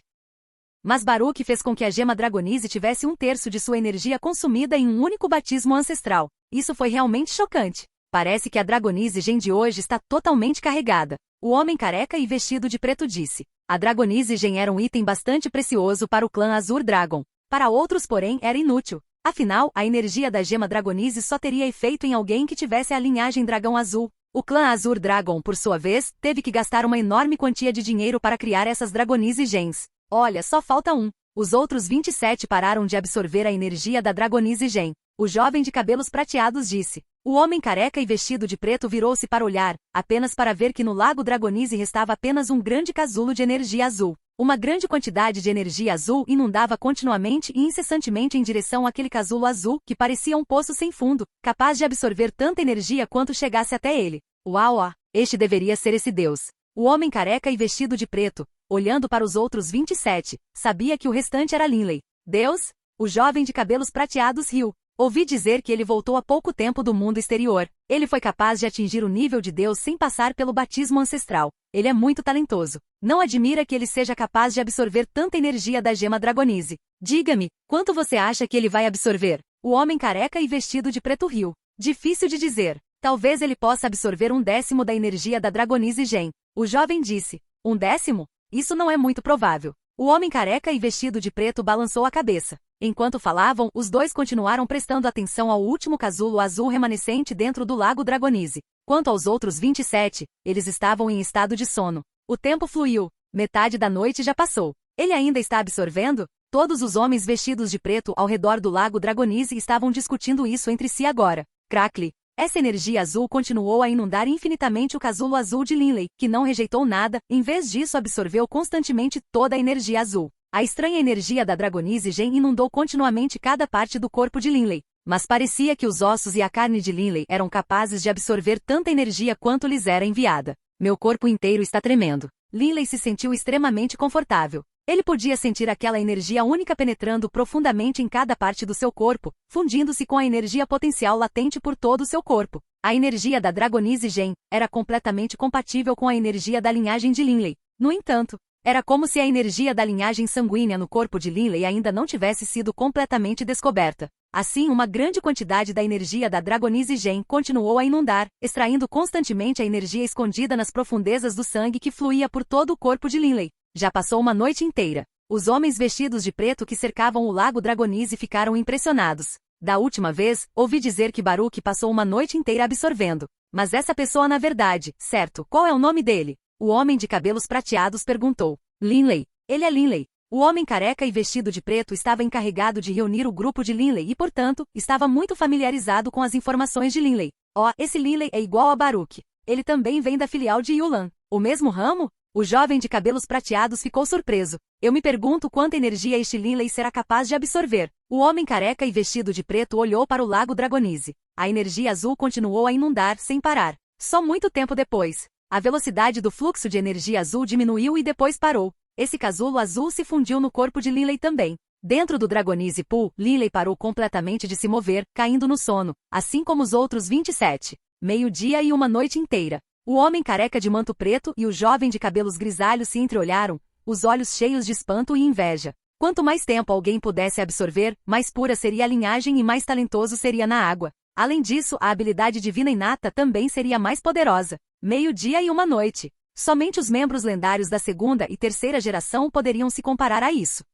[SPEAKER 1] Mas Baruch fez com que a gema Dragonise tivesse um terço de sua energia consumida em um único batismo ancestral. Isso foi realmente chocante. Parece que a Dragonise Gen de hoje está totalmente carregada. O homem careca e vestido de preto disse. A Dragonise Gen era um item bastante precioso para o clã Azur Dragon. Para outros, porém, era inútil. Afinal, a energia da gema Dragonise só teria efeito em alguém que tivesse a linhagem Dragão Azul. O clã Azur Dragon, por sua vez, teve que gastar uma enorme quantia de dinheiro para criar essas Dragonise Gens. Olha, só falta um. Os outros 27 pararam de absorver a energia da Dragonise Gen. O jovem de cabelos prateados disse. O homem careca e vestido de preto virou-se para olhar, apenas para ver que no lago Dragonise restava apenas um grande casulo de energia azul. Uma grande quantidade de energia azul inundava continuamente e incessantemente em direção àquele casulo azul, que parecia um poço sem fundo, capaz de absorver tanta energia quanto chegasse até ele. Uau! Este deveria ser esse Deus. O homem careca e vestido de preto, olhando para os outros 27, sabia que o restante era Linley. Deus? O jovem de cabelos prateados riu. Ouvi dizer que ele voltou há pouco tempo do mundo exterior. Ele foi capaz de atingir o nível de Deus sem passar pelo batismo ancestral. Ele é muito talentoso. Não admira que ele seja capaz de absorver tanta energia da gema Dragonise. Diga-me, quanto você acha que ele vai absorver? O homem careca e vestido de preto riu. Difícil de dizer. Talvez ele possa absorver 1/10 da energia da Dragonise Gen. O jovem disse. 1/10? Isso não é muito provável. O homem careca e vestido de preto balançou a cabeça. Enquanto falavam, os dois continuaram prestando atenção ao último casulo azul remanescente dentro do lago Dragonise. Quanto aos outros 27, eles estavam em estado de sono. O tempo fluiu. Metade da noite já passou. Ele ainda está absorvendo? Todos os homens vestidos de preto ao redor do lago Dragonise estavam discutindo isso entre si agora. Crackle. Essa energia azul continuou a inundar infinitamente o casulo azul de Linley, que não rejeitou nada, em vez disso absorveu constantemente toda a energia azul. A estranha energia da Dragonise Gen inundou continuamente cada parte do corpo de Linley, mas parecia que os ossos e a carne de Linley eram capazes de absorver tanta energia quanto lhes era enviada. Meu corpo inteiro está tremendo. Linley se sentiu extremamente confortável. Ele podia sentir aquela energia única penetrando profundamente em cada parte do seu corpo, fundindo-se com a energia potencial latente por todo o seu corpo. A energia da Dragonise Gen era completamente compatível com a energia da linhagem de Linley. No entanto, era como se a energia da linhagem sanguínea no corpo de Linley ainda não tivesse sido completamente descoberta. Assim, uma grande quantidade da energia da Dragonise Gen continuou a inundar, extraindo constantemente a energia escondida nas profundezas do sangue que fluía por todo o corpo de Linley. Já passou uma noite inteira. Os homens vestidos de preto que cercavam o lago Dragonise ficaram impressionados. Da última vez, ouvi dizer que Baruch passou uma noite inteira absorvendo. Mas essa pessoa na verdade, certo, qual é o nome dele? O homem de cabelos prateados perguntou. Linley. Ele é Linley. O homem careca e vestido de preto estava encarregado de reunir o grupo de Linley e, portanto, estava muito familiarizado com as informações de Linley. Esse Linley é igual a Baruch. Ele também vem da filial de Yulan. O mesmo ramo? O jovem de cabelos prateados ficou surpreso. Eu me pergunto quanta energia este Linley será capaz de absorver. O homem careca e vestido de preto olhou para o lago Dragonise. A energia azul continuou a inundar sem parar. Só muito tempo depois, a velocidade do fluxo de energia azul diminuiu e depois parou. Esse casulo azul se fundiu no corpo de Linley também. Dentro do Dragonise Pool, Linley parou completamente de se mover, caindo no sono, assim como os outros 27. Meio-dia e uma noite inteira. O homem careca de manto preto e o jovem de cabelos grisalhos se entreolharam, os olhos cheios de espanto e inveja. Quanto mais tempo alguém pudesse absorver, mais pura seria a linhagem e mais talentoso seria na água. Além disso, a habilidade divina inata também seria mais poderosa. Meio-dia e uma noite. Somente os membros lendários da segunda e terceira geração poderiam se comparar a isso.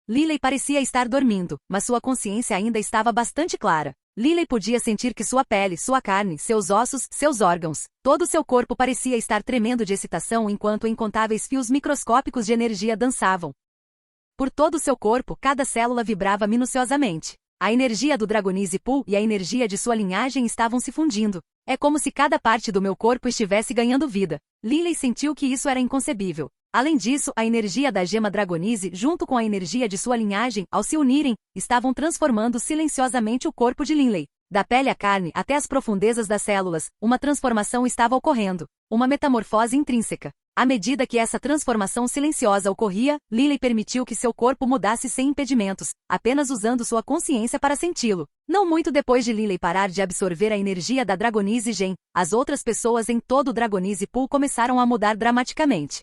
[SPEAKER 1] Linley parecia estar dormindo, mas sua consciência ainda estava bastante clara. Lily podia sentir que sua pele, sua carne, seus ossos, seus órgãos, todo seu corpo parecia estar tremendo de excitação enquanto incontáveis fios microscópicos de energia dançavam. Por todo o seu corpo, cada célula vibrava minuciosamente. A energia do Dragonese Pool e a energia de sua linhagem estavam se fundindo. É como se cada parte do meu corpo estivesse ganhando vida. Lily sentiu que isso era inconcebível. Além disso, a energia da gema Dragonese, junto com a energia de sua linhagem, ao se unirem, estavam transformando silenciosamente o corpo de Lily. Da pele à carne até as profundezas das células, uma transformação estava ocorrendo. Uma metamorfose intrínseca. À medida que essa transformação silenciosa ocorria, Lily permitiu que seu corpo mudasse sem impedimentos, apenas usando sua consciência para senti-lo. Não muito depois de Lily parar de absorver a energia da Dragonese Gen, as outras pessoas em todo o Dragonese Pool começaram a mudar dramaticamente.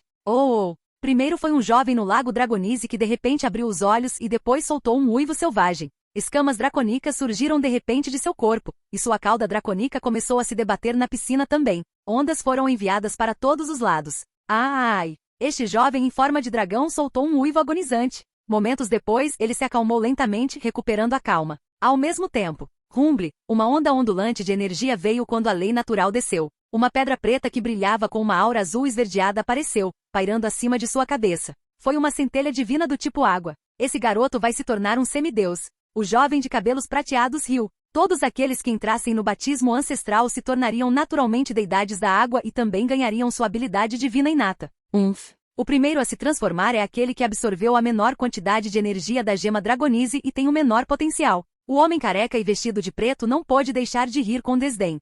[SPEAKER 1] Primeiro foi um jovem no lago Dragonese que de repente abriu os olhos e depois soltou um uivo selvagem. Escamas dracônicas surgiram de repente de seu corpo, e sua cauda dracônica começou a se debater na piscina também. Ondas foram enviadas para todos os lados. Ai! Este jovem em forma de dragão soltou um uivo agonizante. Momentos depois, ele se acalmou lentamente, recuperando a calma. Ao mesmo tempo, rumble, uma onda ondulante de energia veio quando a lei natural desceu. Uma pedra preta que brilhava com uma aura azul esverdeada apareceu, pairando acima de sua cabeça. Foi uma centelha divina do tipo água. Esse garoto vai se tornar um semideus. O jovem de cabelos prateados riu. Todos aqueles que entrassem no batismo ancestral se tornariam naturalmente deidades da água e também ganhariam sua habilidade divina inata. O primeiro a se transformar é aquele que absorveu a menor quantidade de energia da gema Dragonese e tem o menor potencial. O homem careca e vestido de preto não pôde deixar de rir com desdém.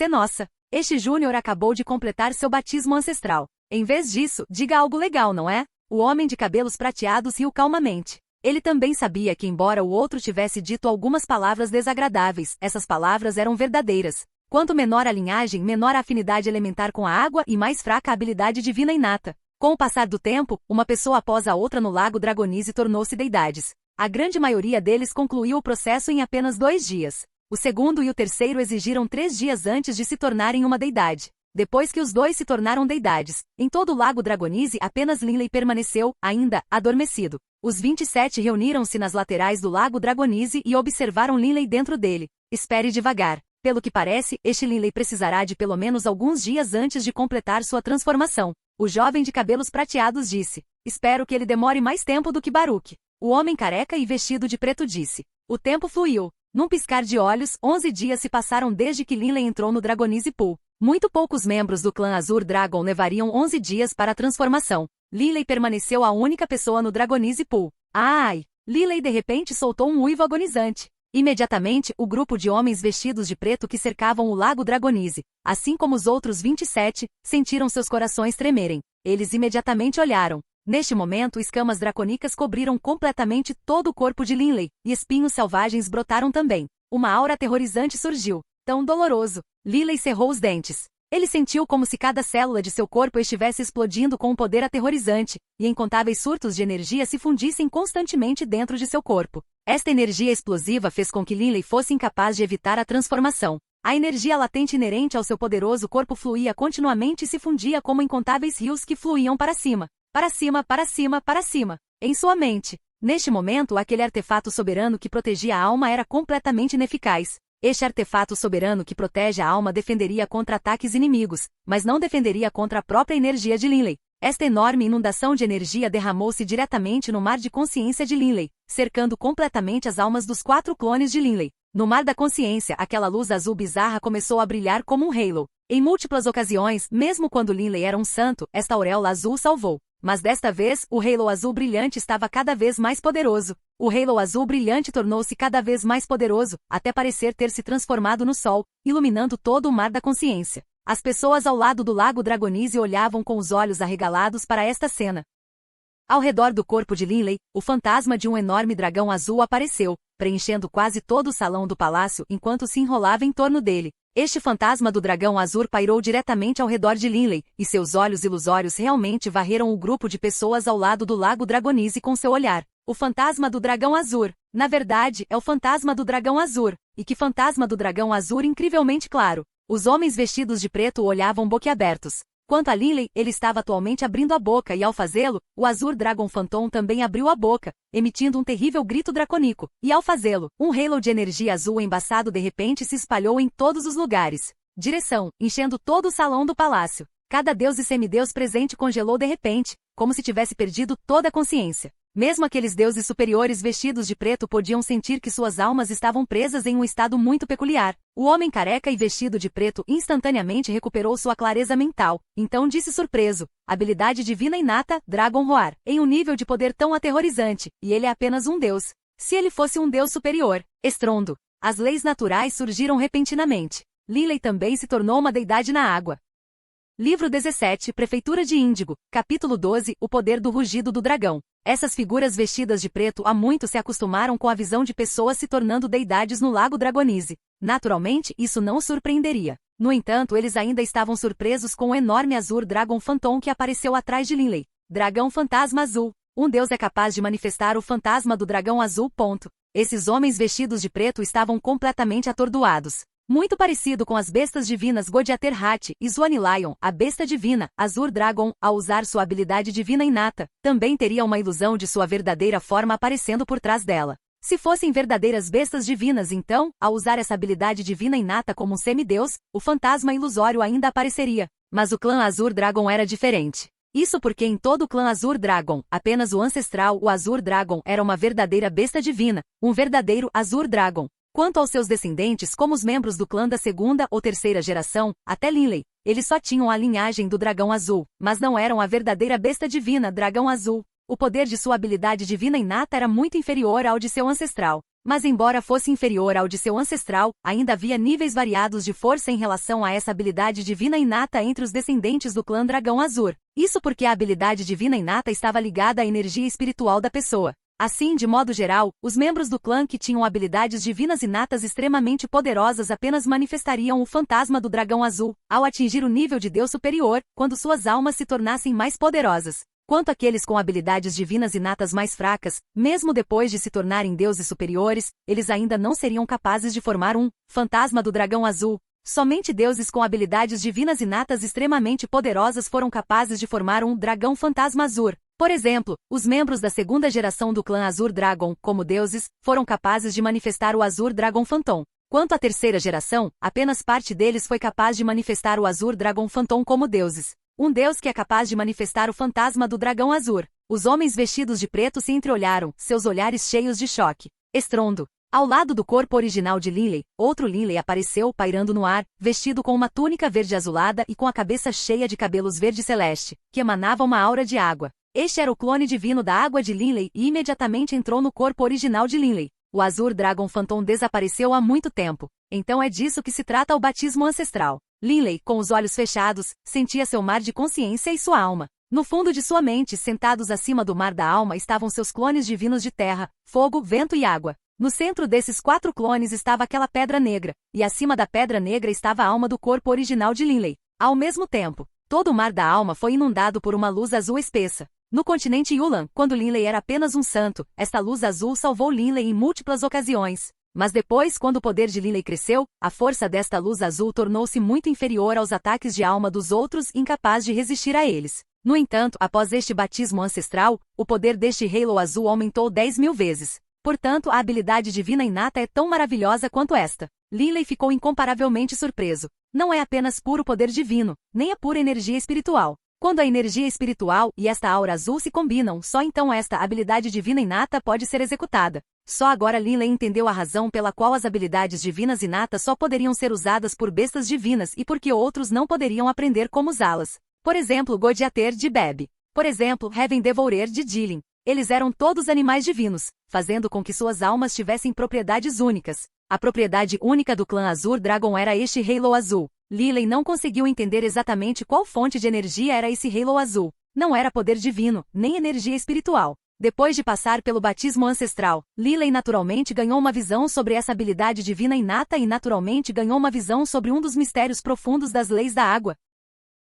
[SPEAKER 1] Nossa! Este Júnior acabou de completar seu batismo ancestral. Em vez disso, diga algo legal, não é? O homem de cabelos prateados riu calmamente. Ele também sabia que embora o outro tivesse dito algumas palavras desagradáveis, essas palavras eram verdadeiras. Quanto menor a linhagem, menor a afinidade elementar com a água e mais fraca a habilidade divina inata. Com o passar do tempo, uma pessoa após a outra no lago Dragonese tornou-se deidades. A grande maioria deles concluiu o processo em apenas 2 dias. O segundo e o terceiro exigiram 3 dias antes de se tornarem uma deidade. Depois que os dois se tornaram deidades, em todo o lago Dragonese apenas Lily permaneceu, ainda, adormecido. Os 27 reuniram-se nas laterais do lago Dragonese e observaram Lily dentro dele. Espere devagar. Pelo que parece, este Lily precisará de pelo menos alguns dias antes de completar sua transformação. O jovem de cabelos prateados disse. Espero que ele demore mais tempo do que Baruch. O homem careca e vestido de preto disse. O tempo fluiu. Num piscar de olhos, 11 dias se passaram desde que Lily entrou no Dragonese Pool. Muito poucos membros do clã Azur Dragon levariam 11 dias para a transformação. Lily permaneceu a única pessoa no Dragonese Pool. Ai! Lily de repente soltou um uivo agonizante. Imediatamente, o grupo de homens vestidos de preto que cercavam o lago Dragonese, assim como os outros 27, sentiram seus corações tremerem. Eles imediatamente olharam. Neste momento, escamas dracônicas cobriram completamente todo o corpo de Lily, e espinhos selvagens brotaram também. Uma aura aterrorizante surgiu. Tão doloroso. Lily cerrou os dentes. Ele sentiu como se cada célula de seu corpo estivesse explodindo com um poder aterrorizante, e incontáveis surtos de energia se fundissem constantemente dentro de seu corpo. Esta energia explosiva fez com que Lily fosse incapaz de evitar a transformação. A energia latente inerente ao seu poderoso corpo fluía continuamente e se fundia como incontáveis rios que fluíam para cima. Para cima, para cima, para cima. Em sua mente. Neste momento, aquele artefato soberano que protegia a alma era completamente ineficaz. Este artefato soberano que protege a alma defenderia contra ataques inimigos, mas não defenderia contra a própria energia de Lily. Esta enorme inundação de energia derramou-se diretamente no mar de consciência de Lily, cercando completamente as almas dos 4 clones de Lily. No mar da consciência, aquela luz azul bizarra começou a brilhar como um halo. Em múltiplas ocasiões, mesmo quando Lily era um santo, esta auréola azul salvou. Mas desta vez, o halo azul brilhante estava cada vez mais poderoso. O halo azul brilhante tornou-se cada vez mais poderoso, até parecer ter se transformado no sol, iluminando todo o mar da consciência. As pessoas ao lado do lago Dragonese olhavam com os olhos arregalados para esta cena. Ao redor do corpo de Lily, o fantasma de um enorme dragão azul apareceu, preenchendo quase todo o salão do palácio enquanto se enrolava em torno dele. Este fantasma do dragão azul pairou diretamente ao redor de Lily, e seus olhos ilusórios realmente varreram o grupo de pessoas ao lado do lago Dragonese com seu olhar. O fantasma do dragão azul. Na verdade, é o fantasma do dragão azul. E que fantasma do dragão azul incrivelmente claro. Os homens vestidos de preto olhavam boquiabertos. Quanto a Linley, ele estava atualmente abrindo a boca e ao fazê-lo, o Azure Dragon Phantom também abriu a boca, emitindo um terrível grito dracônico, e ao fazê-lo, um halo de energia azul embaçado de repente se espalhou em todos os lugares. Direção, enchendo todo o salão do palácio. Cada deus e semideus presente congelou de repente, como se tivesse perdido toda a consciência. Mesmo aqueles deuses superiores vestidos de preto podiam sentir que suas almas estavam presas em um estado muito peculiar. O homem careca e vestido de preto instantaneamente recuperou sua clareza mental, então disse surpreso, habilidade divina inata, Dragon Roar, em um nível de poder tão aterrorizante, e ele é apenas um deus. Se ele fosse um deus superior, estrondo. As leis naturais surgiram repentinamente. Linley também se tornou uma deidade na água. Livro 17, Prefeitura de Índigo, capítulo 12, O poder do rugido do dragão. Essas figuras vestidas de preto há muito se acostumaram com a visão de pessoas se tornando deidades no Lago Dragonise. Naturalmente, isso não os surpreenderia. No entanto, eles ainda estavam surpresos com o enorme Azure Dragon Phantom que apareceu atrás de Linley. Dragão Fantasma Azul. Um deus é capaz de manifestar o fantasma do dragão azul. Esses homens vestidos de preto estavam completamente atordoados. Muito parecido com as bestas divinas Godiater Hat e Swan Lion, a besta divina, Azure Dragon, ao usar sua habilidade divina inata, também teria uma ilusão de sua verdadeira forma aparecendo por trás dela. Se fossem verdadeiras bestas divinas então, ao usar essa habilidade divina inata como um semideus, o fantasma ilusório ainda apareceria. Mas o clã Azure Dragon era diferente. Isso porque em todo o clã Azure Dragon, apenas o ancestral, o Azure Dragon, era uma verdadeira besta divina, um verdadeiro Azure Dragon. Quanto aos seus descendentes como os membros do clã da segunda ou terceira geração, até Linley, eles só tinham a linhagem do dragão azul, mas não eram a verdadeira besta divina dragão azul. O poder de sua habilidade divina inata era muito inferior ao de seu ancestral. Mas embora fosse inferior ao de seu ancestral, ainda havia níveis variados de força em relação a essa habilidade divina inata entre os descendentes do clã dragão azul. Isso porque a habilidade divina inata estava ligada à energia espiritual da pessoa. Assim, de modo geral, os membros do clã que tinham habilidades divinas inatas extremamente poderosas apenas manifestariam o fantasma do dragão azul, ao atingir o nível de Deus superior, quando suas almas se tornassem mais poderosas. Quanto àqueles com habilidades divinas inatas mais fracas, mesmo depois de se tornarem deuses superiores, eles ainda não seriam capazes de formar um fantasma do dragão azul. Somente deuses com habilidades divinas inatas extremamente poderosas foram capazes de formar um dragão fantasma azul. Por exemplo, os membros da segunda geração do clã Azure Dragon, como deuses, foram capazes de manifestar o Azure Dragon Phantom. Quanto à terceira geração, apenas parte deles foi capaz de manifestar o Azure Dragon Phantom como deuses. Um deus que é capaz de manifestar o fantasma do dragão Azure. Os homens vestidos de preto se entreolharam, seus olhares cheios de choque. Estrondo. Ao lado do corpo original de Linley, outro Linley apareceu pairando no ar, vestido com uma túnica verde azulada e com a cabeça cheia de cabelos verde celeste, que emanava uma aura de água. Este era o clone divino da água de Linley e imediatamente entrou no corpo original de Linley. O Azure Dragon Phantom desapareceu há muito tempo. Então é disso que se trata o batismo ancestral. Linley, com os olhos fechados, sentia seu mar de consciência e sua alma. No fundo de sua mente, sentados acima do mar da alma, estavam seus clones divinos de terra, fogo, vento e água. No centro desses 4 clones estava aquela pedra negra, e acima da pedra negra estava a alma do corpo original de Linley. Ao mesmo tempo, todo o mar da alma foi inundado por uma luz azul espessa. No continente Yulan, quando Linley era apenas um santo, esta luz azul salvou Linley em múltiplas ocasiões. Mas depois, quando o poder de Linley cresceu, a força desta luz azul tornou-se muito inferior aos ataques de alma dos outros, incapaz de resistir a eles. No entanto, após este batismo ancestral, o poder deste halo azul aumentou 10.000 vezes. Portanto, a habilidade divina inata é tão maravilhosa quanto esta. Linley ficou incomparavelmente surpreso. Não é apenas puro poder divino, nem a pura energia espiritual. Quando a energia espiritual e esta aura azul se combinam, só então esta habilidade divina inata pode ser executada. Só agora Linley entendeu a razão pela qual as habilidades divinas inatas só poderiam ser usadas por bestas divinas e porque outros não poderiam aprender como usá-las. Por exemplo, Godiater de Beb. Por exemplo, Heaven Devourer de Jilin. Eles eram todos animais divinos, fazendo com que suas almas tivessem propriedades únicas. A propriedade única do clã Azure Dragon era este halo azul. Linley não conseguiu entender exatamente qual fonte de energia era esse halo azul. Não era poder divino, nem energia espiritual. Depois de passar pelo batismo ancestral, Linley naturalmente ganhou uma visão sobre essa habilidade divina inata e naturalmente ganhou uma visão sobre um dos mistérios profundos das leis da água.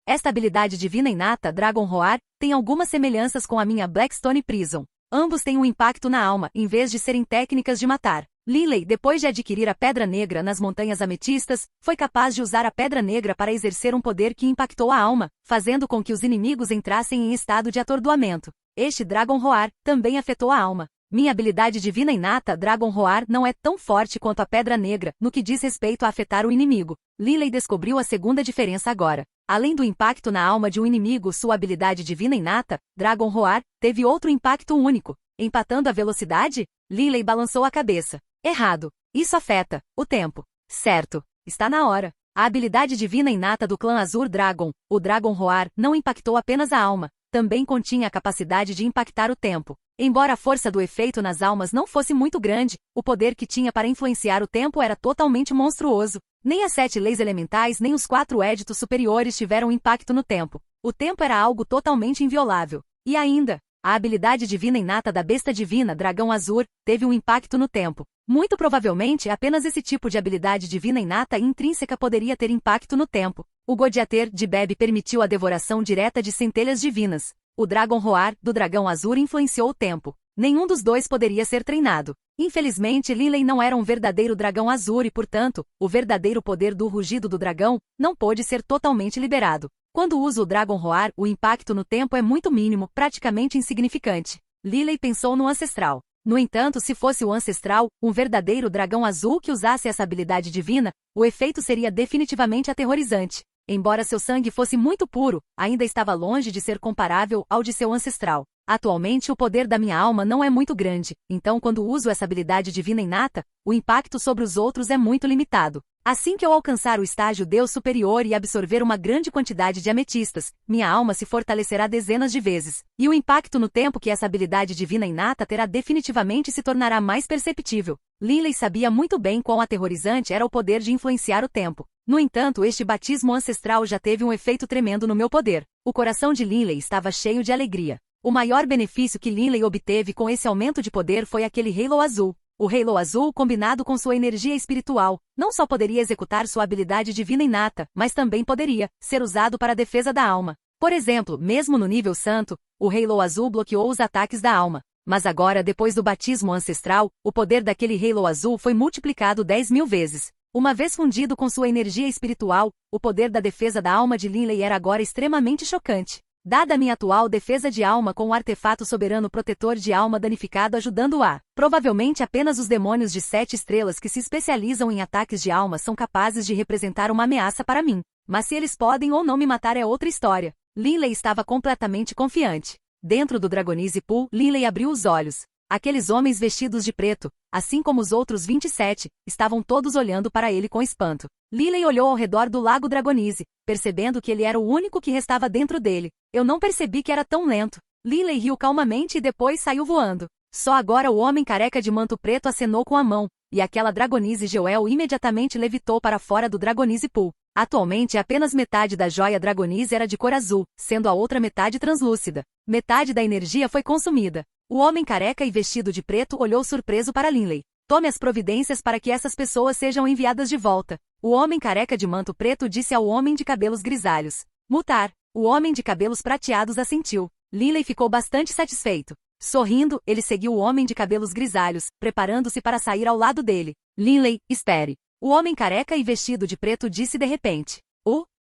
[SPEAKER 1] Esta habilidade divina inata, Dragon Roar, tem algumas semelhanças com a minha Blackstone Prison. Ambos têm um impacto na alma, em vez de serem técnicas de matar. Linley, depois de adquirir a Pedra Negra nas Montanhas Ametistas, foi capaz de usar a Pedra Negra para exercer um poder que impactou a alma, fazendo com que os inimigos entrassem em estado de atordoamento. Este Dragon Roar também afetou a alma. Minha habilidade divina inata Dragon Roar não é tão forte quanto a Pedra Negra no que diz respeito a afetar o inimigo. Linley descobriu a segunda diferença agora. Além do impacto na alma de um inimigo, sua habilidade divina inata, Dragon Roar, teve outro impacto único. Empatando a velocidade? Linley balançou a cabeça. Errado. Isso afeta o tempo. Certo. Está na hora. A habilidade divina inata do clã Azur Dragon, o Dragon Roar, não impactou apenas a alma, também continha a capacidade de impactar o tempo. Embora a força do efeito nas almas não fosse muito grande, o poder que tinha para influenciar o tempo era totalmente monstruoso. Nem as 7 leis elementais nem os 4 éditos superiores tiveram impacto no tempo. O tempo era algo totalmente inviolável. E ainda, a habilidade divina inata da besta divina Dragão Azur teve um impacto no tempo. Muito provavelmente, apenas esse tipo de habilidade divina inata e intrínseca poderia ter impacto no tempo. O Godiater de Bebe permitiu a devoração direta de centelhas divinas. O Dragon Roar, do Dragão Azur, influenciou o tempo. Nenhum dos dois poderia ser treinado. Infelizmente, Linley não era um verdadeiro Dragão Azur e, portanto, o verdadeiro poder do rugido do dragão não pôde ser totalmente liberado. Quando uso o Dragon Roar, o impacto no tempo é muito mínimo, praticamente insignificante. Linley pensou no Ancestral. No entanto, se fosse o Ancestral, um verdadeiro dragão azul que usasse essa habilidade divina, o efeito seria definitivamente aterrorizante. Embora seu sangue fosse muito puro, ainda estava longe de ser comparável ao de seu Ancestral. Atualmente o poder da minha alma não é muito grande, então quando uso essa habilidade divina inata, o impacto sobre os outros é muito limitado. Assim que eu alcançar o estágio Deus superior e absorver uma grande quantidade de ametistas, minha alma se fortalecerá dezenas de vezes, e o impacto no tempo que essa habilidade divina inata terá definitivamente se tornará mais perceptível. Linley sabia muito bem quão aterrorizante era o poder de influenciar o tempo. No entanto, este batismo ancestral já teve um efeito tremendo no meu poder. O coração de Linley estava cheio de alegria. O maior benefício que Linley obteve com esse aumento de poder foi aquele Halo Azul. O Halo Azul, combinado com sua energia espiritual, não só poderia executar sua habilidade divina inata, mas também poderia ser usado para a defesa da alma. Por exemplo, mesmo no nível santo, o Halo Azul bloqueou os ataques da alma. Mas agora, depois do batismo ancestral, o poder daquele Halo Azul foi multiplicado 10.000 vezes. Uma vez fundido com sua energia espiritual, o poder da defesa da alma de Linley era agora extremamente chocante. Dada a minha atual defesa de alma com o artefato soberano protetor de alma danificado ajudando-a, provavelmente apenas os demônios de 7 estrelas que se especializam em ataques de alma são capazes de representar uma ameaça para mim. Mas se eles podem ou não me matar é outra história. Linley estava completamente confiante. Dentro do Dragonize Pool, Linley abriu os olhos. Aqueles homens vestidos de preto, assim como os outros 27, estavam todos olhando para ele com espanto. Linley olhou ao redor do lago Dragonize, percebendo que ele era o único que restava dentro dele. Eu não percebi que era tão lento. Linley riu calmamente e depois saiu voando. Só agora o homem careca de manto preto acenou com a mão, e aquela Dragonize Joel imediatamente levitou para fora do Dragonize Pool. Atualmente apenas metade da joia Dragonize era de cor azul, sendo a outra metade translúcida. Metade da energia foi consumida. O homem careca e vestido de preto olhou surpreso para Linley. Tome as providências para que essas pessoas sejam enviadas de volta. O homem careca de manto preto disse ao homem de cabelos grisalhos. Mutar. O homem de cabelos prateados assentiu. Linley ficou bastante satisfeito. Sorrindo, ele seguiu o homem de cabelos grisalhos, preparando-se para sair ao lado dele. Linley, espere. O homem careca e vestido de preto disse de repente.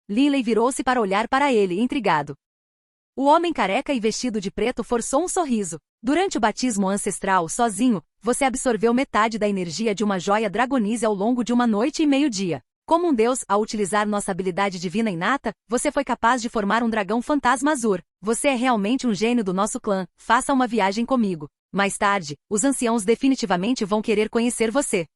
[SPEAKER 1] Linley virou-se para olhar para ele, intrigado. O homem careca e vestido de preto forçou um sorriso. Durante o batismo ancestral sozinho, você absorveu metade da energia de uma joia Dragonize ao longo de uma noite e meio-dia. Como um deus, ao utilizar nossa habilidade divina inata, você foi capaz de formar um dragão fantasma azul. Você é realmente um gênio do nosso clã. Faça uma viagem comigo. Mais tarde, os anciãos definitivamente vão querer conhecer você.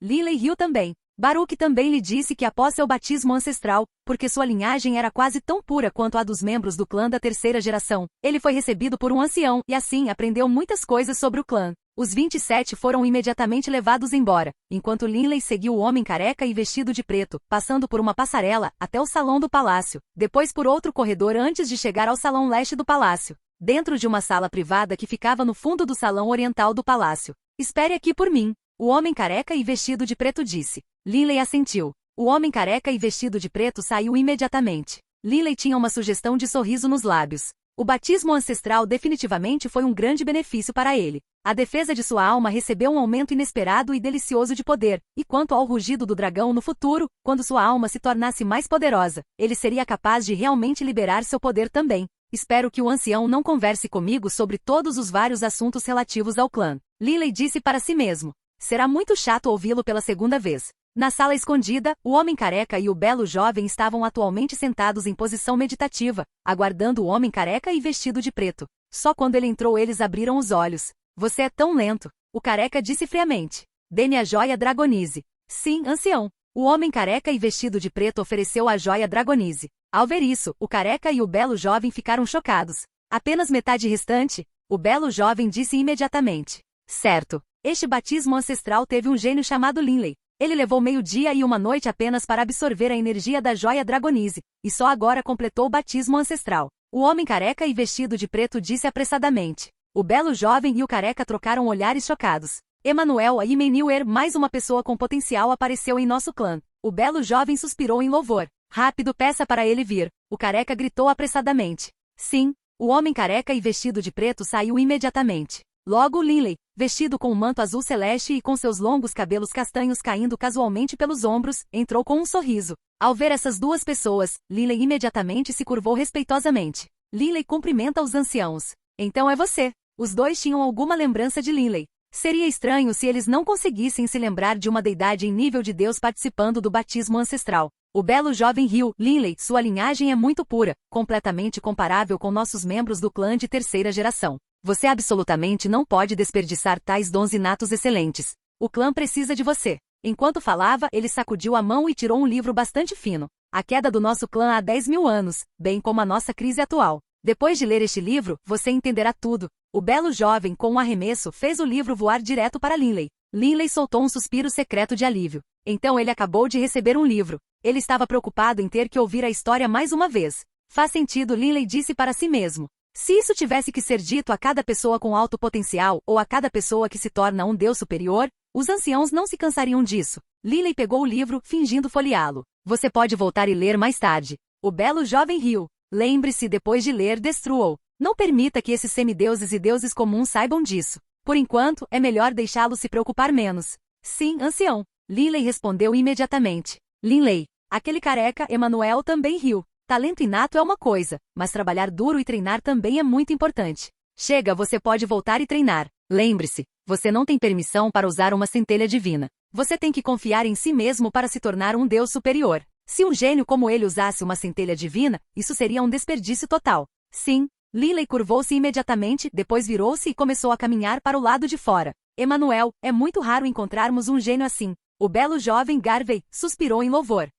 [SPEAKER 1] Linley riu também. Baruch também lhe disse que após seu batismo ancestral, porque sua linhagem era quase tão pura quanto a dos membros do clã da terceira geração, ele foi recebido por um ancião e assim aprendeu muitas coisas sobre o clã. Os 27 foram imediatamente levados embora, enquanto Linley seguiu o homem careca e vestido de preto, passando por uma passarela, até o salão do palácio, depois por outro corredor antes de chegar ao salão leste do palácio, dentro de uma sala privada que ficava no fundo do salão oriental do palácio. Espere aqui por mim, o homem careca e vestido de preto disse. Linley assentiu. O homem careca e vestido de preto saiu imediatamente. Linley tinha uma sugestão de sorriso nos lábios. O batismo ancestral definitivamente foi um grande benefício para ele. A defesa de sua alma recebeu um aumento inesperado e delicioso de poder, e quanto ao rugido do dragão no futuro, quando sua alma se tornasse mais poderosa, ele seria capaz de realmente liberar seu poder também. Espero que o ancião não converse comigo sobre todos os vários assuntos relativos ao clã. Linley disse para si mesmo. Será muito chato ouvi-lo pela segunda vez. Na sala escondida, o homem careca e o belo jovem estavam atualmente sentados em posição meditativa, aguardando o homem careca e vestido de preto. Só quando ele entrou eles abriram os olhos. Você é tão lento, o careca disse friamente. Dê-me a joia Dragonise. Sim, ancião. O homem careca e vestido de preto ofereceu a joia Dragonise. Ao ver isso, o careca e o belo jovem ficaram chocados. Apenas metade restante? O belo jovem disse imediatamente. Certo. Este batismo ancestral teve um gênio chamado Linley. Ele levou meio-dia e uma noite apenas para absorver a energia da joia Dragonise, e só agora completou o batismo ancestral. O homem careca e vestido de preto disse apressadamente. O belo jovem e o careca trocaram olhares chocados. Emanuel e Menilher, mais uma pessoa com potencial apareceu em nosso clã. O belo jovem suspirou em louvor. Rápido, peça para ele vir. O careca gritou apressadamente. Sim. O homem careca e vestido de preto saiu imediatamente. Logo Linley, vestido com um manto azul celeste e com seus longos cabelos castanhos caindo casualmente pelos ombros, entrou com um sorriso. Ao ver essas duas pessoas, Linley imediatamente se curvou respeitosamente. Linley cumprimenta os anciãos. Então é você. Os dois tinham alguma lembrança de Linley. Seria estranho se eles não conseguissem se lembrar de uma deidade em nível de Deus participando do batismo ancestral. O belo jovem riu. Linley, sua linhagem é muito pura, completamente comparável com nossos membros do clã de terceira geração. Você absolutamente não pode desperdiçar tais dons inatos excelentes. O clã precisa de você. Enquanto falava, ele sacudiu a mão e tirou um livro bastante fino. A queda do nosso clã há 10.000 anos, bem como a nossa crise atual. Depois de ler este livro, você entenderá tudo. O belo jovem, com um arremesso, fez o livro voar direto para Linley. Linley soltou um suspiro secreto de alívio. Então ele acabou de receber um livro. Ele estava preocupado em ter que ouvir a história mais uma vez. Faz sentido, Linley disse para si mesmo. Se isso tivesse que ser dito a cada pessoa com alto potencial ou a cada pessoa que se torna um deus superior, os anciãos não se cansariam disso. Linley pegou o livro, fingindo folheá-lo. Você pode voltar e ler mais tarde. O belo jovem riu. Lembre-se, depois de ler, destrua-o. Não permita que esses semideuses e deuses comuns saibam disso. Por enquanto, é melhor deixá-lo se preocupar menos. Sim, ancião. Linley respondeu imediatamente. Linley. Aquele careca, Emanuel, também riu. Talento inato é uma coisa, mas trabalhar duro e treinar também é muito importante. Chega, você pode voltar e treinar. Lembre-se, você não tem permissão para usar uma centelha divina. Você tem que confiar em si mesmo para se tornar um deus superior. Se um gênio como ele usasse uma centelha divina, isso seria um desperdício total. Sim. Linley curvou-se imediatamente, depois virou-se e começou a caminhar para o lado de fora. Emanuel, é muito raro encontrarmos um gênio assim. O belo jovem Garvey suspirou em louvor.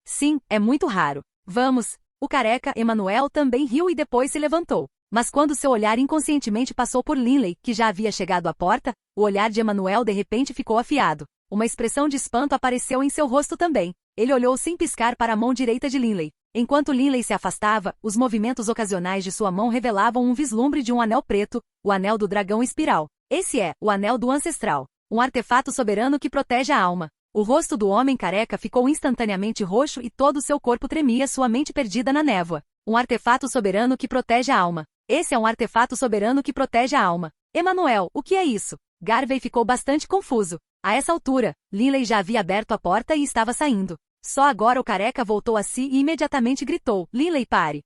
[SPEAKER 1] Sim, é muito raro. Vamos. O careca Emanuel também riu e depois se levantou. Mas quando seu olhar inconscientemente passou por Linley, que já havia chegado à porta, o olhar de Emanuel de repente ficou afiado. Uma expressão de espanto apareceu em seu rosto também. Ele olhou sem piscar para a mão direita de Linley. Enquanto Linley se afastava, os movimentos ocasionais de sua mão revelavam um vislumbre de um anel preto, o anel do dragão espiral. Esse é o anel do ancestral, um artefato soberano que protege a alma. O rosto do homem careca ficou instantaneamente roxo e todo o seu corpo tremia, sua mente perdida na névoa. Um artefato soberano que protege a alma. Esse é um artefato soberano que protege a alma. Emanuel, o que é isso? Garvey ficou bastante confuso. A essa altura, Linley já havia aberto a porta e estava saindo. Só agora o careca voltou a si e imediatamente gritou, Linley, pare.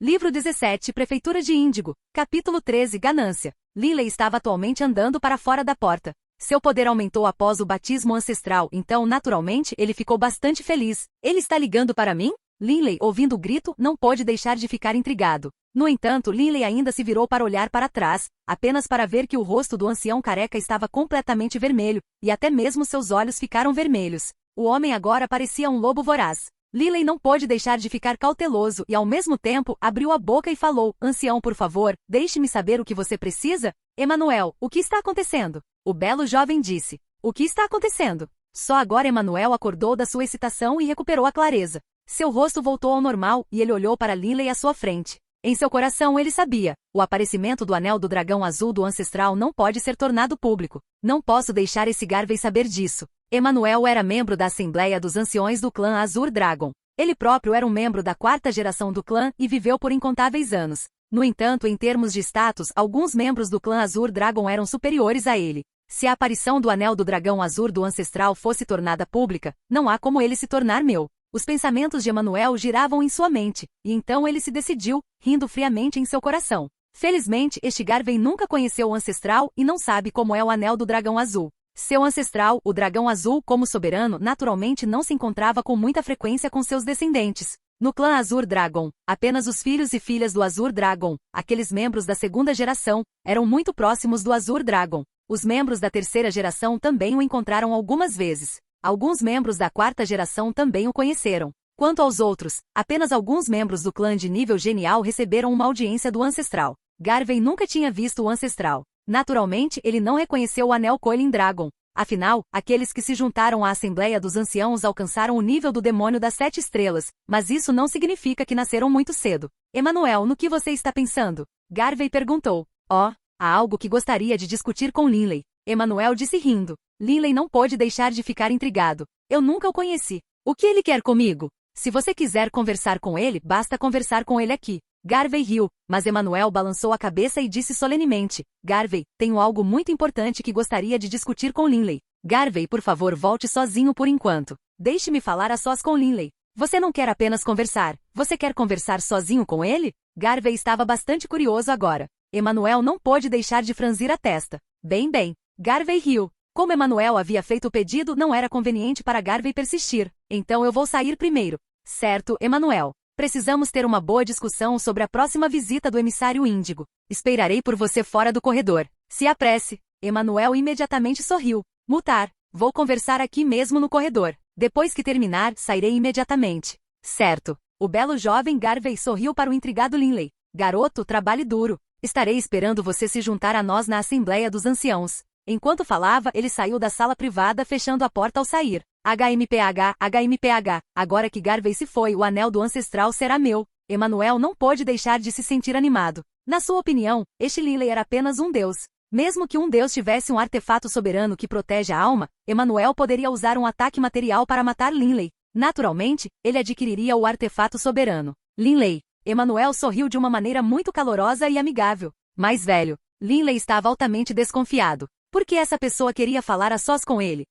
[SPEAKER 1] Livro 17, Prefeitura de Índigo, capítulo 13, Ganância. Linley estava atualmente andando para fora da porta. Seu poder aumentou após o batismo ancestral, então, naturalmente, ele ficou bastante feliz. Ele está ligando para mim? Linley, ouvindo o grito, não pôde deixar de ficar intrigado. No entanto, Linley ainda se virou para olhar para trás, apenas para ver que o rosto do ancião careca estava completamente vermelho, e até mesmo seus olhos ficaram vermelhos. O homem agora parecia um lobo voraz. Linley não pôde deixar de ficar cauteloso e, ao mesmo tempo, abriu a boca e falou, Ancião, por favor, deixe-me saber o que você precisa? Emanuel, o que está acontecendo? O belo jovem disse. O que está acontecendo? Só agora Emanuel acordou da sua excitação e recuperou a clareza. Seu rosto voltou ao normal e ele olhou para Linley à sua frente. Em seu coração ele sabia, o aparecimento do anel do dragão azul do ancestral não pode ser tornado público. Não posso deixar esse Garvey saber disso. Emanuel era membro da Assembleia dos Anciões do clã Azur Dragon. Ele próprio era um membro da quarta geração do clã e viveu por incontáveis anos. No entanto, em termos de status, alguns membros do clã Azur Dragon eram superiores a ele. Se a aparição do Anel do Dragão Azur do Ancestral fosse tornada pública, não há como ele se tornar meu. Os pensamentos de Emanuel giravam em sua mente, e então ele se decidiu, rindo friamente em seu coração. Felizmente, este Garvey nunca conheceu o Ancestral e não sabe como é o Anel do Dragão Azul. Seu ancestral, o Dragão Azul, como soberano, naturalmente não se encontrava com muita frequência com seus descendentes. No clã Azur Dragon, apenas os filhos e filhas do Azur Dragon, aqueles membros da segunda geração, eram muito próximos do Azur Dragon. Os membros da terceira geração também o encontraram algumas vezes. Alguns membros da quarta geração também o conheceram. Quanto aos outros, apenas alguns membros do clã de nível genial receberam uma audiência do Ancestral. Garvey nunca tinha visto o Ancestral. Naturalmente, ele não reconheceu o Anel Coiling Dragon. Afinal, aqueles que se juntaram à Assembleia dos Anciãos alcançaram o nível do Demônio das 7 Estrelas, mas isso não significa que nasceram muito cedo. Emanuel, no que você está pensando? Garvey perguntou. Há algo que gostaria de discutir com Linley. Emanuel disse rindo. Linley não pôde deixar de ficar intrigado. Eu nunca o conheci. O que ele quer comigo? Se você quiser conversar com ele, basta conversar com ele aqui. Garvey riu, mas Emanuel balançou a cabeça e disse solenemente. Garvey, tenho algo muito importante que gostaria de discutir com Linley. Garvey, por favor, volte sozinho por enquanto. Deixe-me falar a sós com Linley. Você não quer apenas conversar, você quer conversar sozinho com ele? Garvey estava bastante curioso agora. Emanuel não pôde deixar de franzir a testa. Bem. Garvey riu. Como Emanuel havia feito o pedido, não era conveniente para Garvey persistir. Então eu vou sair primeiro. Certo, Emanuel. Precisamos ter uma boa discussão sobre a próxima visita do emissário Índigo. Esperarei por você fora do corredor. Se apresse. Emanuel imediatamente sorriu. Mutar. Vou conversar aqui mesmo no corredor. Depois que terminar, sairei imediatamente. Certo. O belo jovem Garvey sorriu para o intrigado Linley. Garoto, trabalhe duro. Estarei esperando você se juntar a nós na Assembleia dos Anciãos. Enquanto falava, ele saiu da sala privada fechando a porta ao sair. HMPH, agora que Garvey se foi, o Anel do Ancestral será meu. Emanuel não pôde deixar de se sentir animado. Na sua opinião, este Linley era apenas um deus. Mesmo que um deus tivesse um artefato soberano que protege a alma, Emanuel poderia usar um ataque material para matar Linley. Naturalmente, ele adquiriria o artefato soberano. Linley. Emanuel sorriu de uma maneira muito calorosa e amigável. Mais velho. Linley estava altamente desconfiado. Por que essa pessoa queria falar a sós com ele?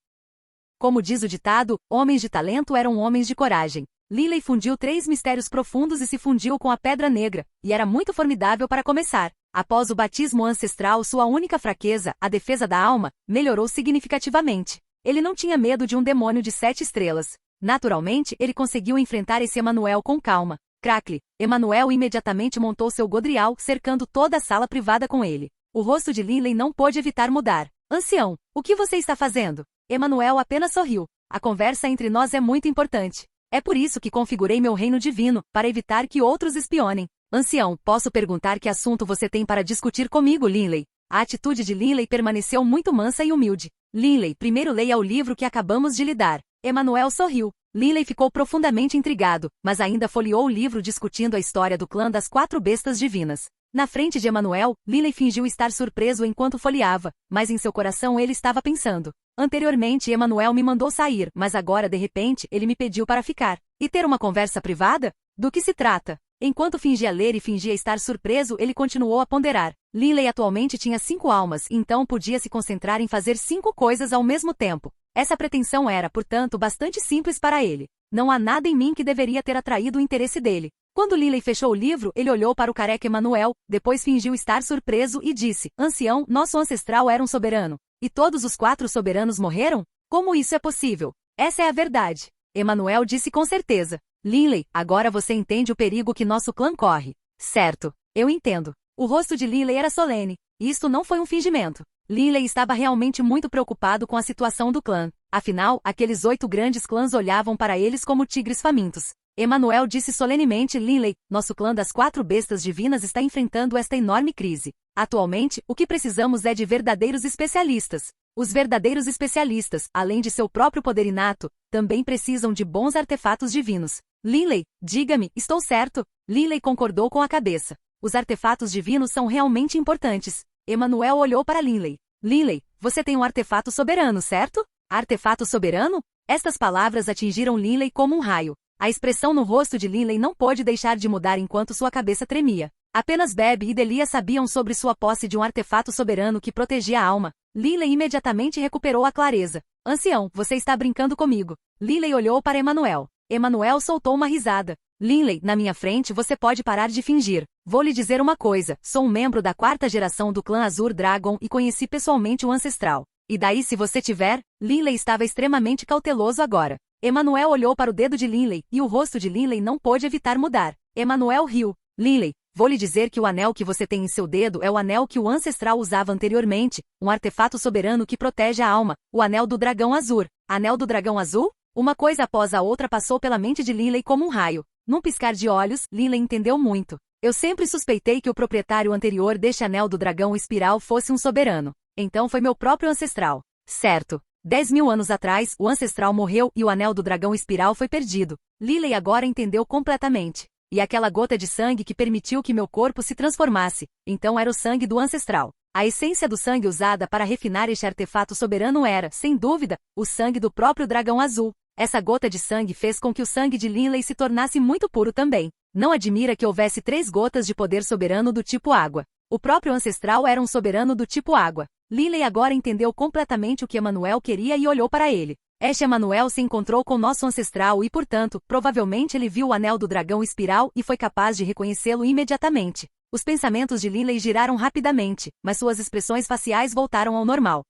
[SPEAKER 1] Como diz o ditado, homens de talento eram homens de coragem. Linley fundiu 3 mistérios profundos e se fundiu com a Pedra Negra, e era muito formidável para começar. Após o batismo ancestral, sua única fraqueza, a defesa da alma, melhorou significativamente. Ele não tinha medo de um demônio de 7 estrelas. Naturalmente, ele conseguiu enfrentar esse Emanuel com calma. Crackle. Emanuel imediatamente montou seu godrial, cercando toda a sala privada com ele. O rosto de Linley não pôde evitar mudar. Ancião, o que você está fazendo? Emanuel apenas sorriu. A conversa entre nós é muito importante. É por isso que configurei meu reino divino, para evitar que outros espionem. Ancião, posso perguntar que assunto você tem para discutir comigo, Linley? A atitude de Linley permaneceu muito mansa e humilde. Linley, primeiro leia o livro que acabamos de lhe dar. Emanuel sorriu. Linley ficou profundamente intrigado, mas ainda folheou o livro discutindo a história do clã das 4 bestas divinas. Na frente de Emanuel, Linley fingiu estar surpreso enquanto folheava, mas em seu coração ele estava pensando. Anteriormente Emanuel me mandou sair, mas agora de repente ele me pediu para ficar. E ter uma conversa privada? Do que se trata? Enquanto fingia ler e fingia estar surpreso, ele continuou a ponderar. Linley atualmente tinha 5 almas, então podia se concentrar em fazer 5 coisas ao mesmo tempo. Essa pretensão era, portanto, bastante simples para ele. Não há nada em mim que deveria ter atraído o interesse dele. Quando Linley fechou o livro, ele olhou para o careca Emanuel, depois fingiu estar surpreso e disse, Ancião, nosso ancestral era um soberano. E todos os 4 soberanos morreram? Como isso é possível? Essa é a verdade. Emanuel disse com certeza. Linley, agora você entende o perigo que nosso clã corre. Certo, eu entendo. O rosto de Linley era solene. Isto não foi um fingimento. Linley estava realmente muito preocupado com a situação do clã. Afinal, aqueles 8 grandes clãs olhavam para eles como tigres famintos. Emanuel disse solenemente, Linley, nosso clã das 4 bestas divinas está enfrentando esta enorme crise. Atualmente, o que precisamos é de verdadeiros especialistas. Os verdadeiros especialistas, além de seu próprio poder inato, também precisam de bons artefatos divinos. Linley, diga-me, estou certo? Linley concordou com a cabeça. Os artefatos divinos são realmente importantes. Emanuel olhou para Linley. Linley, você tem um artefato soberano, certo? Artefato soberano? Estas palavras atingiram Linley como um raio. A expressão no rosto de Linley não pôde deixar de mudar enquanto sua cabeça tremia. Apenas Bebe e Delia sabiam sobre sua posse de um artefato soberano que protegia a alma. Linley imediatamente recuperou a clareza. Ancião, você está brincando comigo. Linley olhou para Emanuel. Emanuel soltou uma risada. Linley, na minha frente você pode parar de fingir. Vou lhe dizer uma coisa, sou um membro da 4ª geração do clã Azur Dragon e conheci pessoalmente o ancestral. E daí se você tiver? Linley estava extremamente cauteloso agora. Emanuel olhou para o dedo de Linley, e o rosto de Linley não pôde evitar mudar. Emanuel riu. Linley, vou lhe dizer que o anel que você tem em seu dedo é o anel que o ancestral usava anteriormente, um artefato soberano que protege a alma, o anel do dragão azul. Anel do dragão azul? Uma coisa após a outra passou pela mente de Linley como um raio. Num piscar de olhos, Linley entendeu muito. Eu sempre suspeitei que o proprietário anterior deste anel do dragão espiral fosse um soberano. Então foi meu próprio ancestral. Certo. 10.000 anos atrás, o ancestral morreu e o anel do dragão espiral foi perdido. Linley agora entendeu completamente. E aquela gota de sangue que permitiu que meu corpo se transformasse, então era o sangue do ancestral. A essência do sangue usada para refinar este artefato soberano era, sem dúvida, o sangue do próprio dragão azul. Essa gota de sangue fez com que o sangue de Linley se tornasse muito puro também. Não admira que houvesse 3 gotas de poder soberano do tipo água. O próprio ancestral era um soberano do tipo água. Linley agora entendeu completamente o que Emanuel queria e olhou para ele. Este Emanuel se encontrou com nosso ancestral e, portanto, provavelmente ele viu o anel do dragão espiral e foi capaz de reconhecê-lo imediatamente. Os pensamentos de Linley giraram rapidamente, mas suas expressões faciais voltaram ao normal.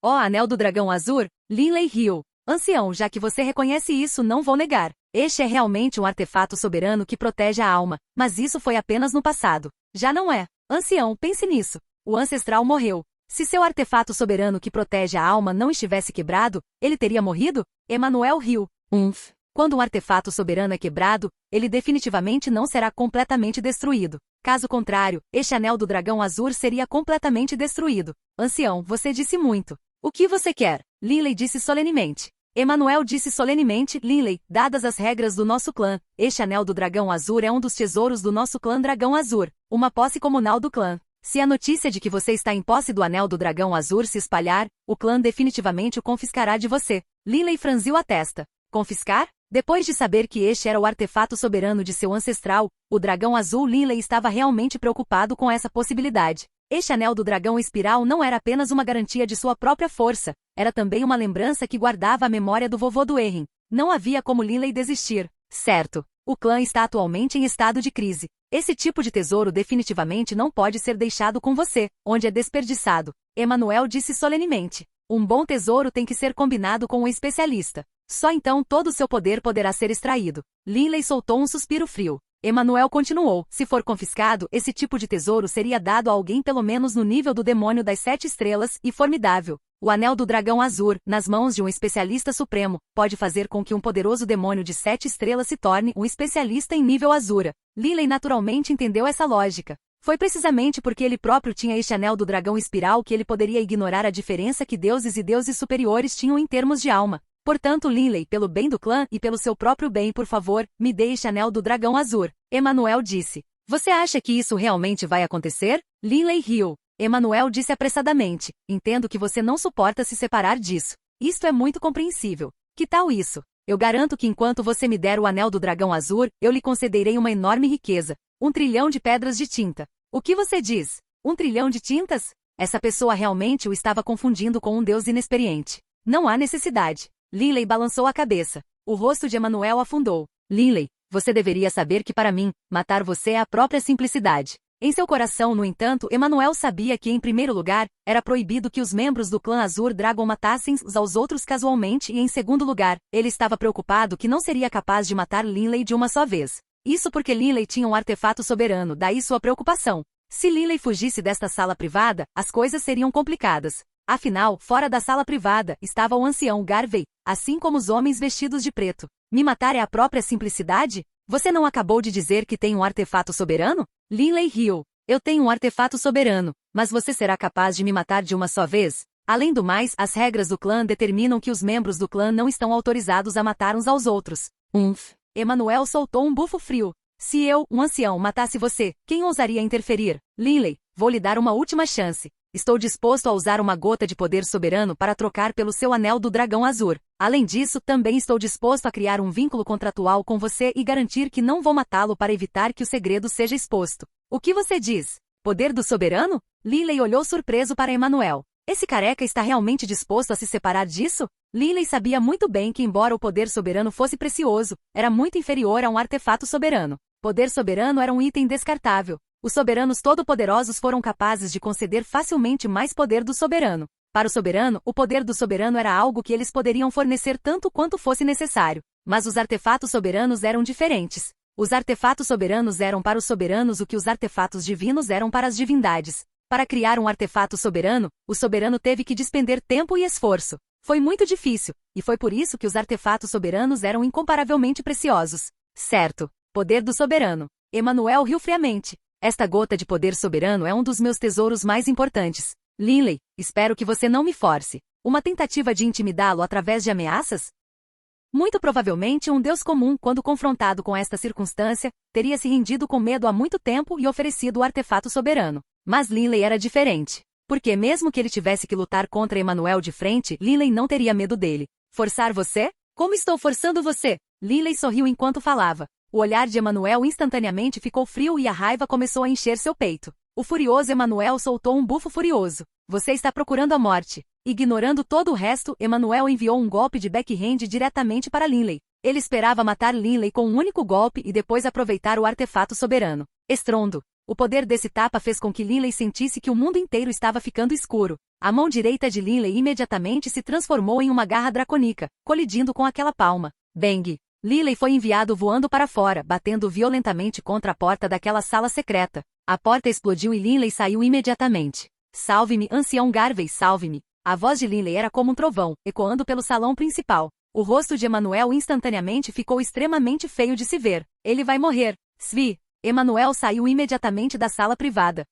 [SPEAKER 1] Ó, anel do dragão azul? Linley riu. Ancião, já que você reconhece isso, não vou negar. Este é realmente um artefato soberano que protege a alma, mas isso foi apenas no passado. Já não é. Ancião, pense nisso. O ancestral morreu. Se seu artefato soberano que protege a alma não estivesse quebrado, ele teria morrido? Emanuel riu. Quando um artefato soberano é quebrado, ele definitivamente não será completamente destruído. Caso contrário, este anel do dragão azul seria completamente destruído. Ancião, você disse muito. O que você quer? Linley disse solenemente. Emanuel disse solenemente, Linley, dadas as regras do nosso clã, este anel do dragão azul é um dos tesouros do nosso clã dragão azul, uma posse comunal do clã. Se a notícia de que você está em posse do anel do dragão azul se espalhar, o clã definitivamente o confiscará de você. Linley franziu a testa. Confiscar? Depois de saber que este era o artefato soberano de seu ancestral, o dragão azul, Linley estava realmente preocupado com essa possibilidade. Este anel do dragão espiral não era apenas uma garantia de sua própria força, era também uma lembrança que guardava a memória do vovô do Erin. Não havia como Linley desistir. Certo. O clã está atualmente em estado de crise. Esse tipo de tesouro definitivamente não pode ser deixado com você, onde é desperdiçado. Emanuel disse solenemente. Um bom tesouro tem que ser combinado com um especialista. Só então todo o seu poder poderá ser extraído. Linley soltou um suspiro frio. Emanuel continuou, se for confiscado, esse tipo de tesouro seria dado a alguém pelo menos no nível do demônio das 7 estrelas, e formidável. O anel do dragão azul, nas mãos de um especialista supremo, pode fazer com que um poderoso demônio de 7 estrelas se torne um especialista em nível azura. Linley naturalmente entendeu essa lógica. Foi precisamente porque ele próprio tinha este anel do dragão espiral que ele poderia ignorar a diferença que deuses e deuses superiores tinham em termos de alma. Portanto, Linley, pelo bem do clã e pelo seu próprio bem, por favor, me dê este anel do dragão azul. Emanuel disse. Você acha que isso realmente vai acontecer? Linley riu. Emanuel disse apressadamente. Entendo que você não suporta se separar disso. Isto é muito compreensível. Que tal isso? Eu garanto que enquanto você me der o anel do dragão azul, eu lhe concederei uma enorme riqueza. 1 trilhão de pedras de tinta. O que você diz? 1 trilhão de tintas? Essa pessoa realmente o estava confundindo com um deus inexperiente. Não há necessidade. Linley balançou a cabeça. O rosto de Emanuel afundou. Linley, você deveria saber que para mim, matar você é a própria simplicidade. Em seu coração, no entanto, Emanuel sabia que, em primeiro lugar, era proibido que os membros do clã Azur Dragon matassem uns aos outros casualmente e, em segundo lugar, ele estava preocupado que não seria capaz de matar Linley de uma só vez. Isso porque Linley tinha um artefato soberano, daí sua preocupação. Se Linley fugisse desta sala privada, as coisas seriam complicadas. Afinal, fora da sala privada, estava o ancião Garvey, assim como os homens vestidos de preto. Me matar é a própria simplicidade? Você não acabou de dizer que tem um artefato soberano? Linley riu. Eu tenho um artefato soberano, mas você será capaz de me matar de uma só vez? Além do mais, as regras do clã determinam que os membros do clã não estão autorizados a matar uns aos outros. Emanuel soltou um bufo frio. Se eu, um ancião, matasse você, quem ousaria interferir? Linley, vou lhe dar uma última chance. Estou disposto a usar uma gota de poder soberano para trocar pelo seu anel do dragão azul. Além disso, também estou disposto a criar um vínculo contratual com você e garantir que não vou matá-lo para evitar que o segredo seja exposto. O que você diz? Poder do soberano? Lily olhou surpreso para Emanuel. Esse careca está realmente disposto a se separar disso? Lily sabia muito bem que, embora o poder soberano fosse precioso, era muito inferior a um artefato soberano. Poder soberano era um item descartável. Os soberanos todo-poderosos foram capazes de conceder facilmente mais poder do soberano. Para o soberano, o poder do soberano era algo que eles poderiam fornecer tanto quanto fosse necessário. Mas os artefatos soberanos eram diferentes. Os artefatos soberanos eram para os soberanos o que os artefatos divinos eram para as divindades. Para criar um artefato soberano, o soberano teve que despender tempo e esforço. Foi muito difícil, e foi por isso que os artefatos soberanos eram incomparavelmente preciosos. Certo. Poder do soberano. Emanuel riu friamente. Esta gota de poder soberano é um dos meus tesouros mais importantes. Lily, espero que você não me force. Uma tentativa de intimidá-lo através de ameaças? Muito provavelmente um deus comum, quando confrontado com esta circunstância, teria se rendido com medo há muito tempo e oferecido o artefato soberano. Mas Lily era diferente. Porque mesmo que ele tivesse que lutar contra Emanuel de frente, Lily não teria medo dele. Forçar você? Como estou forçando você? Lily sorriu enquanto falava. O olhar de Emanuel instantaneamente ficou frio e a raiva começou a encher seu peito. O furioso Emanuel soltou um bufo furioso. Você está procurando a morte. Ignorando todo o resto, Emanuel enviou um golpe de backhand diretamente para Lily. Ele esperava matar Lily com um único golpe e depois aproveitar o artefato soberano. Estrondo. O poder desse tapa fez com que Lily sentisse que o mundo inteiro estava ficando escuro. A mão direita de Lily imediatamente se transformou em uma garra dracônica, colidindo com aquela palma. Bang! Lily foi enviado voando para fora, batendo violentamente contra a porta daquela sala secreta. A porta explodiu e Lily saiu imediatamente. Salve-me, ancião Garvey, salve-me. A voz de Lily era como um trovão, ecoando pelo salão principal. O rosto de Emanuel instantaneamente ficou extremamente feio de se ver. Ele vai morrer. Svi. Emanuel saiu imediatamente da sala privada.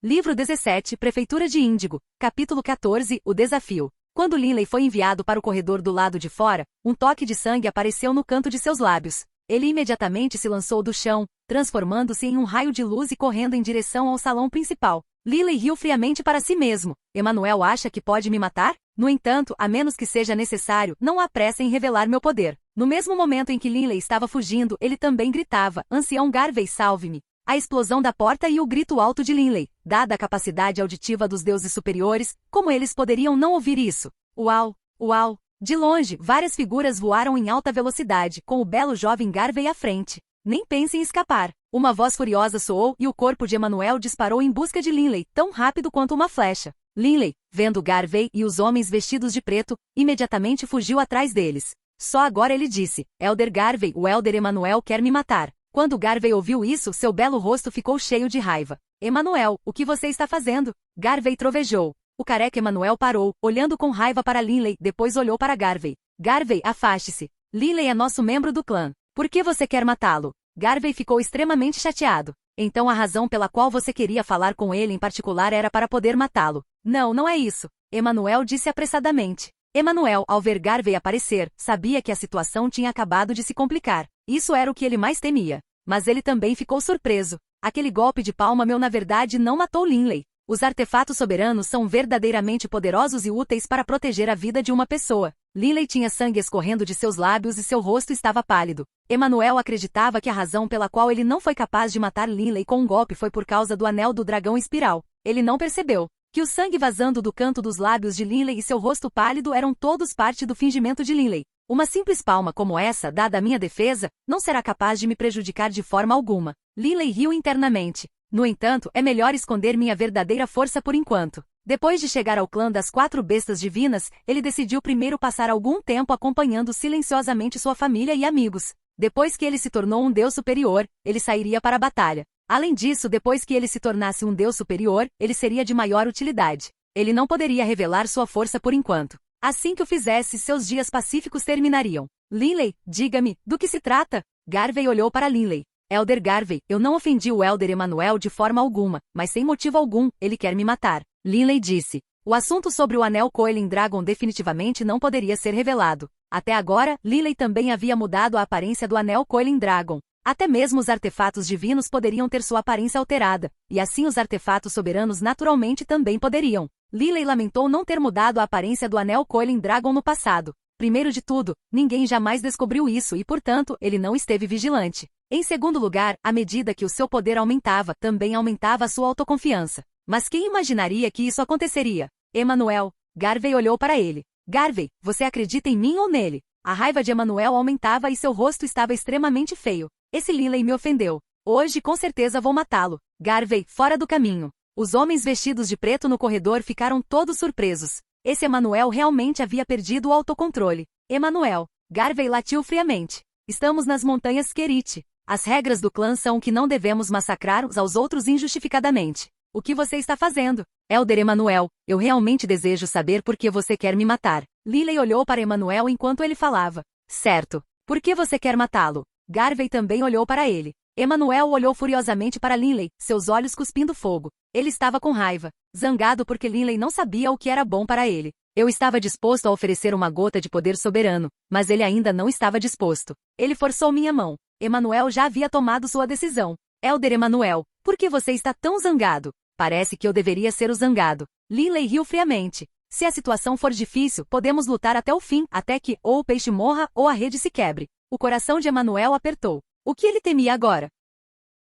[SPEAKER 1] Livro 17, Prefeitura de Índigo, capítulo 14, O Desafio. Quando Lily foi enviado para o corredor do lado de fora, um toque de sangue apareceu no canto de seus lábios. Ele imediatamente se lançou do chão, transformando-se em um raio de luz e correndo em direção ao salão principal. Lily riu friamente para si mesmo. Emanuel acha que pode me matar? No entanto, a menos que seja necessário, não há pressa em revelar meu poder. No mesmo momento em que Lily estava fugindo, ele também gritava, Ancião Garvey, salve-me. A explosão da porta e o grito alto de Lily. Dada a capacidade auditiva dos deuses superiores, como eles poderiam não ouvir isso? Uau! Uau! De longe, várias figuras voaram em alta velocidade, com o belo jovem Garvey à frente. Nem pense em escapar. Uma voz furiosa soou e o corpo de Emanuel disparou em busca de Lily, tão rápido quanto uma flecha. Lily, vendo Garvey e os homens vestidos de preto, imediatamente fugiu atrás deles. Só agora ele disse, Elder Garvey, o Elder Emanuel quer me matar. Quando Garvey ouviu isso, seu belo rosto ficou cheio de raiva. Emanuel, o que você está fazendo? Garvey trovejou. O careca Emanuel parou, olhando com raiva para Lily, depois olhou para Garvey. Garvey, afaste-se. Lily é nosso membro do clã. Por que você quer matá-lo? Garvey ficou extremamente chateado. Então a razão pela qual você queria falar com ele em particular era para poder matá-lo. Não, não é isso. Emanuel disse apressadamente. Emanuel, ao ver Garvey aparecer, sabia que a situação tinha acabado de se complicar. Isso era o que ele mais temia. Mas ele também ficou surpreso. Aquele golpe de palma meu na verdade não matou Lily. Os artefatos soberanos são verdadeiramente poderosos e úteis para proteger a vida de uma pessoa. Lily tinha sangue escorrendo de seus lábios e seu rosto estava pálido. Emanuel acreditava que a razão pela qual ele não foi capaz de matar Lily com um golpe foi por causa do anel do dragão espiral. Ele não percebeu que o sangue vazando do canto dos lábios de Lily e seu rosto pálido eram todos parte do fingimento de Lily. Uma simples palma como essa, dada a minha defesa, não será capaz de me prejudicar de forma alguma. Lily riu internamente. No entanto, é melhor esconder minha verdadeira força por enquanto. Depois de chegar ao clã das 4 bestas divinas, ele decidiu primeiro passar algum tempo acompanhando silenciosamente sua família e amigos. Depois que ele se tornou um deus superior, ele sairia para a batalha. Além disso, depois que ele se tornasse um deus superior, ele seria de maior utilidade. Ele não poderia revelar sua força por enquanto. Assim que o fizesse, seus dias pacíficos terminariam. Lily, diga-me, do que se trata? Garvey olhou para Lily. Elder Garvey, eu não ofendi o Elder Emanuel de forma alguma, mas sem motivo algum, ele quer me matar. Lily disse. O assunto sobre o anel Coiling Dragon definitivamente não poderia ser revelado. Até agora, Lily também havia mudado a aparência do anel Coiling Dragon. Até mesmo os artefatos divinos poderiam ter sua aparência alterada, e assim os artefatos soberanos naturalmente também poderiam. Lily lamentou não ter mudado a aparência do anel Coiling Dragon no passado. Primeiro de tudo, ninguém jamais descobriu isso e, portanto, ele não esteve vigilante. Em segundo lugar, à medida que o seu poder aumentava, também aumentava a sua autoconfiança. Mas quem imaginaria que isso aconteceria? Emanuel. Garvey olhou para ele. Garvey, você acredita em mim ou nele? A raiva de Emanuel aumentava e seu rosto estava extremamente feio. Esse Linley me ofendeu. Hoje com certeza vou matá-lo. Garvey, fora do caminho. Os homens vestidos de preto no corredor ficaram todos surpresos. Esse Emanuel realmente havia perdido o autocontrole. Emanuel. Garvey latiu friamente. Estamos nas montanhas Kerit. As regras do clã são que não devemos massacrar uns aos outros injustificadamente. O que você está fazendo? Elder Emanuel, eu realmente desejo saber por que você quer me matar. Linley olhou para Emanuel enquanto ele falava. Certo. Por que você quer matá-lo? Garvey também olhou para ele. Emanuel olhou furiosamente para Linley, seus olhos cuspindo fogo. Ele estava com raiva, zangado porque Linley não sabia o que era bom para ele. Eu estava disposto a oferecer uma gota de poder soberano, mas ele ainda não estava disposto. Ele forçou minha mão. Emanuel já havia tomado sua decisão. Elder Emanuel, por que você está tão zangado? Parece que eu deveria ser o zangado. Linley riu friamente. Se a situação for difícil, podemos lutar até o fim, até que ou o peixe morra ou a rede se quebre. O coração de Emanuel apertou. O que ele temia agora?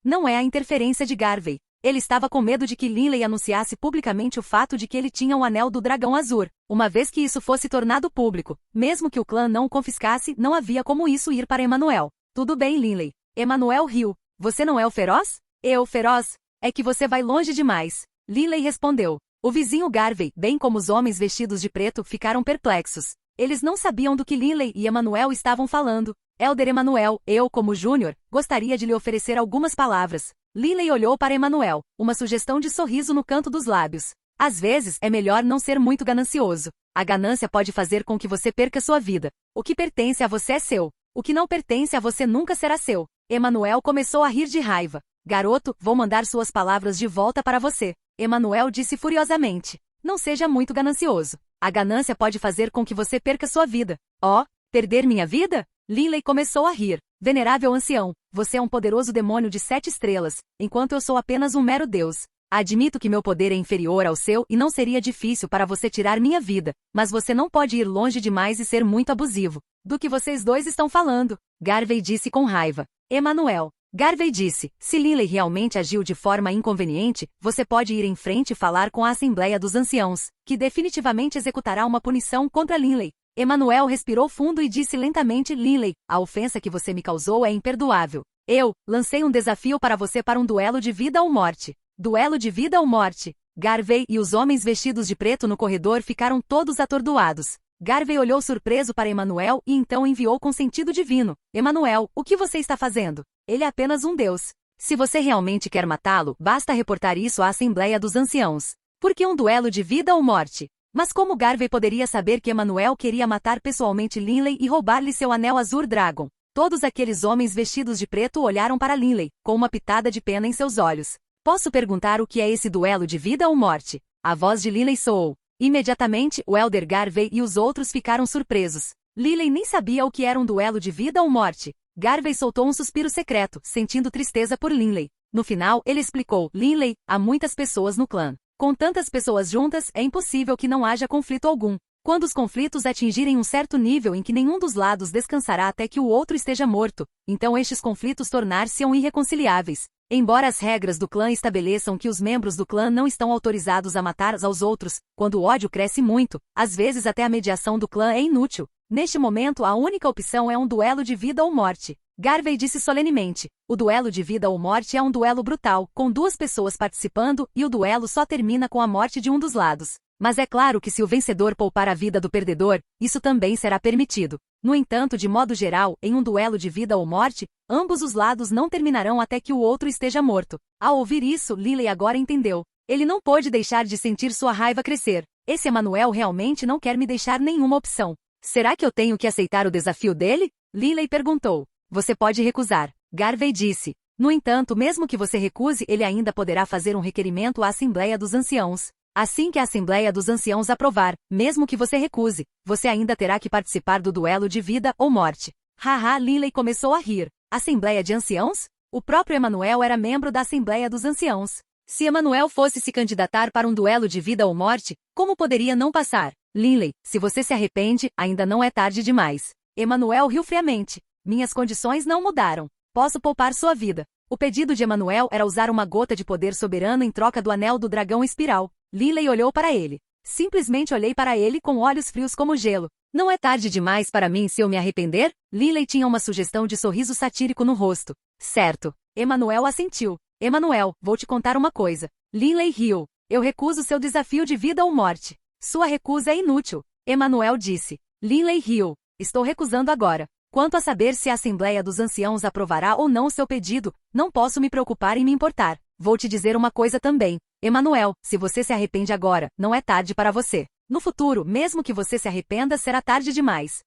[SPEAKER 1] Não é a interferência de Garvey. Ele estava com medo de que Linley anunciasse publicamente o fato de que ele tinha o anel do dragão azul. Uma vez que isso fosse tornado público, mesmo que o clã não o confiscasse, não havia como isso ir para Emanuel. Tudo bem, Linley. Emanuel riu. Você não é o feroz? Eu, feroz? É que você vai longe demais. Linley respondeu. O vizinho Garvey, bem como os homens vestidos de preto, ficaram perplexos. Eles não sabiam do que Linley e Emanuel estavam falando. Elder Emanuel, eu, como Júnior, gostaria de lhe oferecer algumas palavras. Linley olhou para Emanuel, uma sugestão de sorriso no canto dos lábios. Às vezes, é melhor não ser muito ganancioso. A ganância pode fazer com que você perca sua vida. O que pertence a você é seu. O que não pertence a você nunca será seu. Emanuel começou a rir de raiva. Garoto, vou mandar suas palavras de volta para você. Emanuel disse furiosamente. Não seja muito ganancioso. A ganância pode fazer com que você perca sua vida. Oh, perder minha vida? Linley começou a rir. Venerável ancião, você é um poderoso demônio de 7 estrelas, enquanto eu sou apenas um mero deus. Admito que meu poder é inferior ao seu e não seria difícil para você tirar minha vida, mas você não pode ir longe demais e ser muito abusivo. Do que vocês dois estão falando? Garvey disse com raiva. Emanuel. Garvey disse, se Linley realmente agiu de forma inconveniente, você pode ir em frente e falar com a Assembleia dos Anciãos, que definitivamente executará uma punição contra Linley. Emanuel respirou fundo e disse lentamente, Linley, a ofensa que você me causou é imperdoável. Eu lancei um desafio para você para um duelo de vida ou morte. Duelo de vida ou morte. Garvey e os homens vestidos de preto no corredor ficaram todos atordoados. Garvey olhou surpreso para Emanuel e então enviou com sentido divino. Emanuel, o que você está fazendo? Ele é apenas um deus. Se você realmente quer matá-lo, basta reportar isso à Assembleia dos Anciãos. Por que um duelo de vida ou morte? Mas como Garvey poderia saber que Emanuel queria matar pessoalmente Linley e roubar-lhe seu anel Azur Dragon? Todos aqueles homens vestidos de preto olharam para Linley, com uma pitada de pena em seus olhos. Posso perguntar o que é esse duelo de vida ou morte? A voz de Linley soou. Imediatamente, o Elder Garvey e os outros ficaram surpresos. Linley nem sabia o que era um duelo de vida ou morte. Garvey soltou um suspiro secreto, sentindo tristeza por Linley. No final, ele explicou, Linley, há muitas pessoas no clã. Com tantas pessoas juntas, é impossível que não haja conflito algum. Quando os conflitos atingirem um certo nível em que nenhum dos lados descansará até que o outro esteja morto, então estes conflitos tornar-se-ão irreconciliáveis. Embora as regras do clã estabeleçam que os membros do clã não estão autorizados a matar uns aos outros, quando o ódio cresce muito, às vezes até a mediação do clã é inútil. Neste momento, a única opção é um duelo de vida ou morte. Garvey disse solenemente, o duelo de vida ou morte é um duelo brutal, com 2 pessoas participando, e o duelo só termina com a morte de um dos lados. Mas é claro que se o vencedor poupar a vida do perdedor, isso também será permitido. No entanto, de modo geral, em um duelo de vida ou morte, ambos os lados não terminarão até que o outro esteja morto. Ao ouvir isso, Linley agora entendeu. Ele não pôde deixar de sentir sua raiva crescer. Esse Emanuel realmente não quer me deixar nenhuma opção. Será que eu tenho que aceitar o desafio dele? Linley perguntou. Você pode recusar. Garvey disse. No entanto, mesmo que você recuse, ele ainda poderá fazer um requerimento à Assembleia dos Anciãos. Assim que a Assembleia dos Anciãos aprovar, mesmo que você recuse, você ainda terá que participar do duelo de vida ou morte. Haha, Linley começou a rir. Assembleia de Anciãos? O próprio Emanuel era membro da Assembleia dos Anciãos. Se Emanuel fosse se candidatar para um duelo de vida ou morte, como poderia não passar? Linley, se você se arrepende, ainda não é tarde demais. Emanuel riu friamente. Minhas condições não mudaram. Posso poupar sua vida. O pedido de Emanuel era usar uma gota de poder soberano em troca do anel do dragão espiral. Linley olhou para ele. Simplesmente olhei para ele com olhos frios como gelo. Não é tarde demais para mim se eu me arrepender? Linley tinha uma sugestão de sorriso satírico no rosto. Certo. Emanuel assentiu. Emanuel, vou te contar uma coisa. Linley riu. Eu recuso seu desafio de vida ou morte. Sua recusa é inútil. Emanuel disse. Linley riu. Estou recusando agora. Quanto a saber se a Assembleia dos Anciãos aprovará ou não o seu pedido, não posso me preocupar em me importar. Vou te dizer uma coisa também. Emanuel, se você se arrepende agora, não é tarde para você. No futuro, mesmo que você se arrependa, será tarde demais.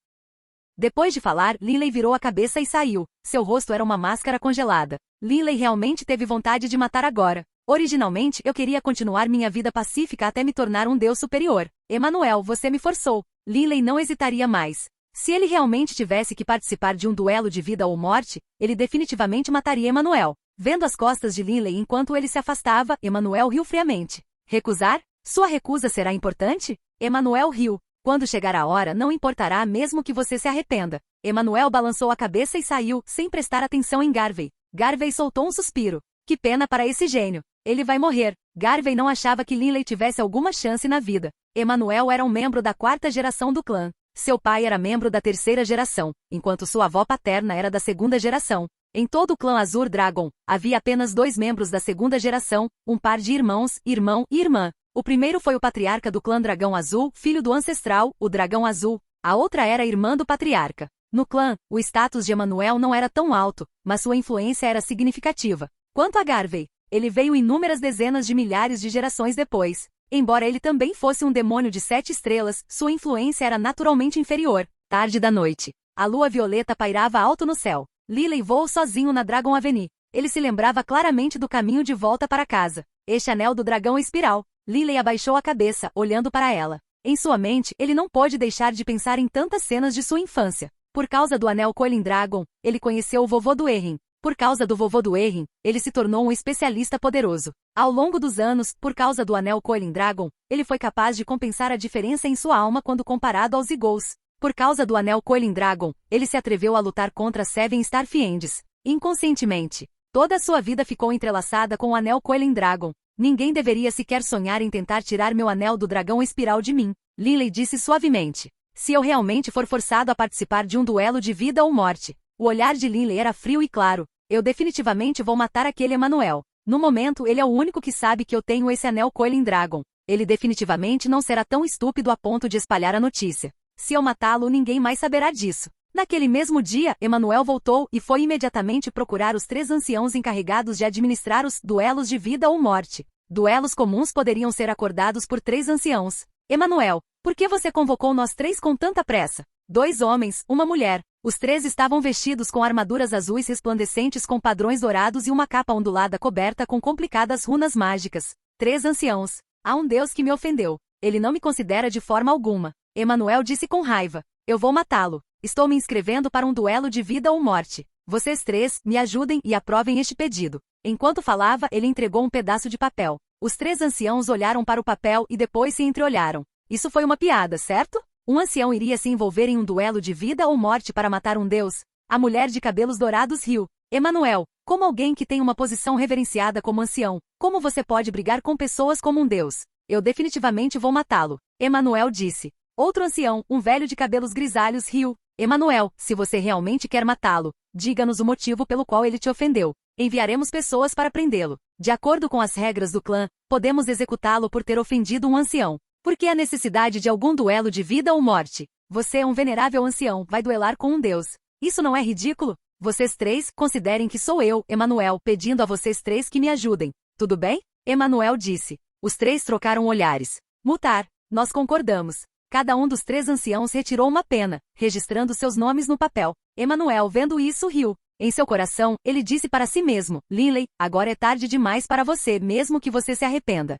[SPEAKER 1] Depois de falar, Linley virou a cabeça e saiu. Seu rosto era uma máscara congelada. Linley realmente teve vontade de matar agora. Originalmente, eu queria continuar minha vida pacífica até me tornar um deus superior. Emanuel, você me forçou. Linley não hesitaria mais. Se ele realmente tivesse que participar de um duelo de vida ou morte, ele definitivamente mataria Emanuel. Vendo as costas de Linley enquanto ele se afastava, Emanuel riu friamente. Recusar? Sua recusa será importante? Emanuel riu. Quando chegar a hora, não importará mesmo que você se arrependa. Emanuel balançou a cabeça e saiu, sem prestar atenção em Garvey. Garvey soltou um suspiro. Que pena para esse gênio. Ele vai morrer. Garvey não achava que Linley tivesse alguma chance na vida. Emanuel era um membro da 4ª geração do clã. Seu pai era membro da 3ª geração, enquanto sua avó paterna era da 2ª geração. Em todo o clã Azur Dragon, havia apenas 2 membros da 2ª geração, um par de irmãos, irmão e irmã. O primeiro foi o patriarca do clã Dragão Azul, filho do ancestral, o Dragão Azul. A outra era a irmã do patriarca. No clã, o status de Emanuel não era tão alto, mas sua influência era significativa. Quanto a Garvey, ele veio inúmeras dezenas de milhares de gerações depois. Embora ele também fosse um demônio de 7 estrelas, sua influência era naturalmente inferior. Tarde da noite. A lua violeta pairava alto no céu. Linley voou sozinho na Dragon Avenue. Ele se lembrava claramente do caminho de volta para casa. Este anel do dragão espiral. Linley abaixou a cabeça, olhando para ela. Em sua mente, ele não pôde deixar de pensar em tantas cenas de sua infância. Por causa do anel Coiling Dragon, ele conheceu o vovô do Erin. Por causa do vovô do Erin, ele se tornou um especialista poderoso. Ao longo dos anos, por causa do anel Coiling Dragon, ele foi capaz de compensar a diferença em sua alma quando comparado aos Eagles. Por causa do anel Coiling Dragon, ele se atreveu a lutar contra Seven Star Fiends. Inconscientemente, toda a sua vida ficou entrelaçada com o anel Coiling Dragon. Ninguém deveria sequer sonhar em tentar tirar meu anel do dragão espiral de mim. Linley disse suavemente. Se eu realmente for forçado a participar de um duelo de vida ou morte. O olhar de Linley era frio e claro. Eu definitivamente vou matar aquele Emanuel. No momento, ele é o único que sabe que eu tenho esse anel Coiling Dragon. Ele definitivamente não será tão estúpido a ponto de espalhar a notícia. Se eu matá-lo, ninguém mais saberá disso. Naquele mesmo dia, Emanuel voltou e foi imediatamente procurar os 3 anciãos encarregados de administrar os duelos de vida ou morte. Duelos comuns poderiam ser acordados por 3 anciãos. Emanuel, por que você convocou nós 3 com tanta pressa? 2 homens, uma mulher. Os 3 estavam vestidos com armaduras azuis resplandecentes com padrões dourados e uma capa ondulada coberta com complicadas runas mágicas. 3 anciãos. Há um Deus que me ofendeu. Ele não me considera de forma alguma. Emanuel disse com raiva. Eu vou matá-lo. Estou me inscrevendo para um duelo de vida ou morte. Vocês 3, me ajudem e aprovem este pedido. Enquanto falava, ele entregou um pedaço de papel. Os 3 anciãos olharam para o papel e depois se entreolharam. Isso foi uma piada, certo? Um ancião iria se envolver em um duelo de vida ou morte para matar um deus? A mulher de cabelos dourados riu. Emanuel, como alguém que tem uma posição reverenciada como ancião, como você pode brigar com pessoas como um deus? Eu definitivamente vou matá-lo. Emanuel disse. Outro ancião, um velho de cabelos grisalhos, riu. Emanuel, se você realmente quer matá-lo, diga-nos o motivo pelo qual ele te ofendeu. Enviaremos pessoas para prendê-lo. De acordo com as regras do clã, podemos executá-lo por ter ofendido um ancião. Por que a necessidade de algum duelo de vida ou morte? Você é um venerável ancião, vai duelar com um deus. Isso não é ridículo? Vocês 3, considerem que sou eu, Emanuel, pedindo a vocês 3 que me ajudem. Tudo bem? Emanuel disse. Os 3 trocaram olhares. Mutar. Nós concordamos. Cada um dos 3 anciãos retirou uma pena, registrando seus nomes no papel. Emanuel, vendo isso, riu. Em seu coração, ele disse para si mesmo, Linley, agora é tarde demais para você, mesmo que você se arrependa.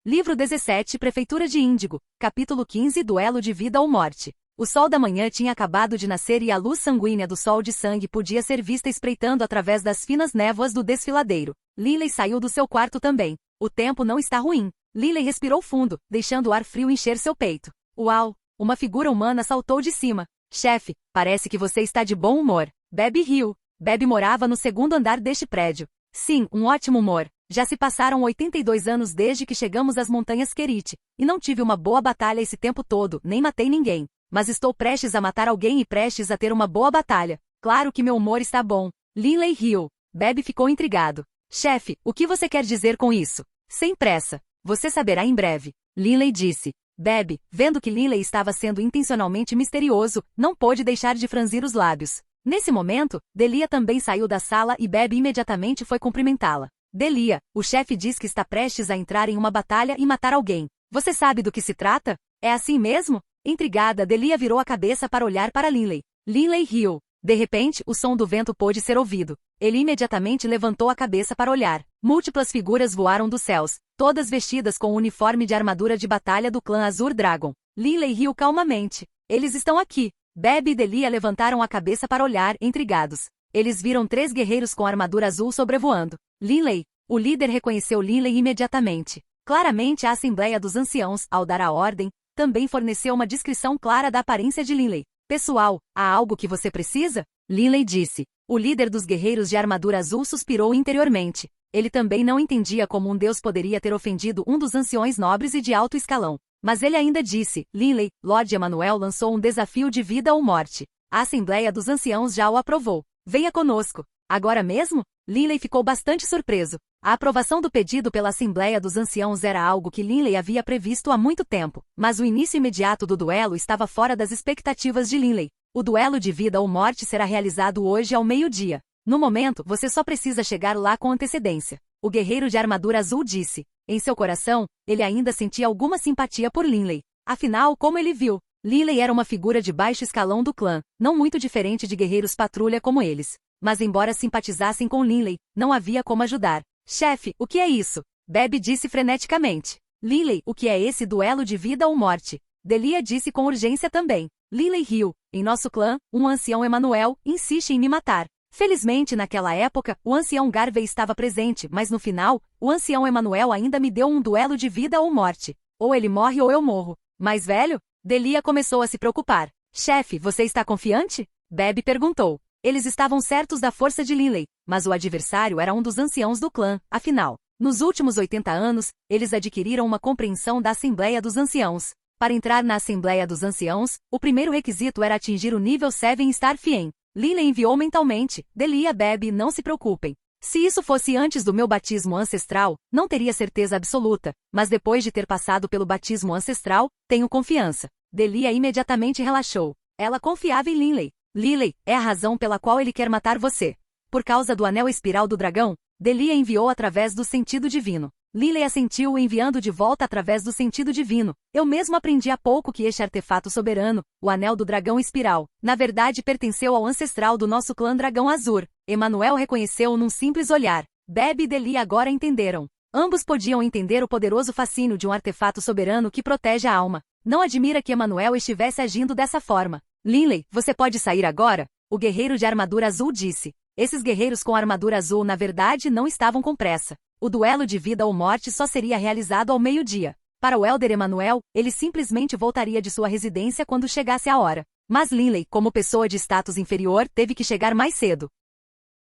[SPEAKER 1] Livro 17, Prefeitura de Índigo, capítulo 15, Duelo de vida ou morte. O sol da manhã tinha acabado de nascer e a luz sanguínea do sol de sangue podia ser vista espreitando através das finas névoas do desfiladeiro. Linley saiu do seu quarto também. O tempo não está ruim. Linley respirou fundo, deixando o ar frio encher seu peito. Uau! Uma figura humana saltou de cima. Chefe, parece que você está de bom humor. Bebe riu. Bebe morava no segundo andar deste prédio. Sim, um ótimo humor. Já se passaram 82 anos desde que chegamos às montanhas Kerit, e não tive uma boa batalha esse tempo todo, nem matei ninguém. Mas estou prestes a matar alguém e prestes a ter uma boa batalha. Claro que meu humor está bom. Linley riu. Bebe ficou intrigado. Chefe, o que você quer dizer com isso? Sem pressa. Você saberá em breve. Linley disse. Bebe, vendo que Linley estava sendo intencionalmente misterioso, não pôde deixar de franzir os lábios. Nesse momento, Delia também saiu da sala e Bebe imediatamente foi cumprimentá-la. Delia, o chefe diz que está prestes a entrar em uma batalha e matar alguém. Você sabe do que se trata? É assim mesmo? Intrigada, Delia virou a cabeça para olhar para Linley. Linley riu. De repente, o som do vento pôde ser ouvido. Ele imediatamente levantou a cabeça para olhar. Múltiplas figuras voaram dos céus, todas vestidas com o uniforme de armadura de batalha do clã Azur Dragon. Linley riu calmamente. Eles estão aqui. Bebe e Delia levantaram a cabeça para olhar, intrigados. Eles viram 3 guerreiros com armadura azul sobrevoando. Linley, o líder reconheceu Linley imediatamente. Claramente a Assembleia dos Anciãos, ao dar a ordem, também forneceu uma descrição clara da aparência de Linley. Pessoal, há algo que você precisa? Linley disse. O líder dos guerreiros de armadura azul suspirou interiormente. Ele também não entendia como um deus poderia ter ofendido um dos anciões nobres e de alto escalão. Mas ele ainda disse, Linley, Lord Emanuel lançou um desafio de vida ou morte. A Assembleia dos Anciãos já o aprovou. Venha conosco. Agora mesmo? Linley ficou bastante surpreso. A aprovação do pedido pela Assembleia dos Anciãos era algo que Linley havia previsto há muito tempo, mas o início imediato do duelo estava fora das expectativas de Linley. O duelo de vida ou morte será realizado hoje ao meio-dia. No momento, você só precisa chegar lá com antecedência. O guerreiro de armadura azul disse. Em seu coração, ele ainda sentia alguma simpatia por Linley. Afinal, como ele viu, Linley era uma figura de baixo escalão do clã, não muito diferente de guerreiros patrulha como eles. Mas embora simpatizassem com Linley, não havia como ajudar. Chefe, o que é isso? Bebe disse freneticamente. Linley, o que é esse duelo de vida ou morte? Delia disse com urgência também. Linley riu. Em nosso clã, um ancião Emanuel insiste em me matar. Felizmente naquela época, o ancião Garvey estava presente, mas no final, o ancião Emanuel ainda me deu um duelo de vida ou morte. Ou ele morre ou eu morro. Mais velho? Delia começou a se preocupar. Chefe, você está confiante? Bebe perguntou. Eles estavam certos da força de Linley, mas o adversário era um dos anciãos do clã, afinal. Nos últimos 80 anos, eles adquiriram uma compreensão da Assembleia dos Anciãos. Para entrar na Assembleia dos Anciãos, o primeiro requisito era atingir o nível 7 Star Fien. Linley enviou mentalmente, Delia Bebe, não se preocupem. Se isso fosse antes do meu batismo ancestral, não teria certeza absoluta, mas depois de ter passado pelo batismo ancestral, tenho confiança. Delia imediatamente relaxou. Ela confiava em Linley. Linley, é a razão pela qual ele quer matar você. Por causa do anel espiral do dragão, Delia enviou através do sentido divino. Linley assentiu enviando de volta através do sentido divino. Eu mesmo aprendi há pouco que este artefato soberano, o anel do dragão espiral, na verdade pertenceu ao ancestral do nosso clã Dragão Azur. Emanuel reconheceu num simples olhar. Bebe e Delia agora entenderam. Ambos podiam entender o poderoso fascínio de um artefato soberano que protege a alma. Não admira que Emanuel estivesse agindo dessa forma. Linley, você pode sair agora? O guerreiro de armadura azul disse. Esses guerreiros com armadura azul na verdade não estavam com pressa. O duelo de vida ou morte só seria realizado ao meio-dia. Para o Elder Emanuel, ele simplesmente voltaria de sua residência quando chegasse a hora. Mas Linley, como pessoa de status inferior, teve que chegar mais cedo.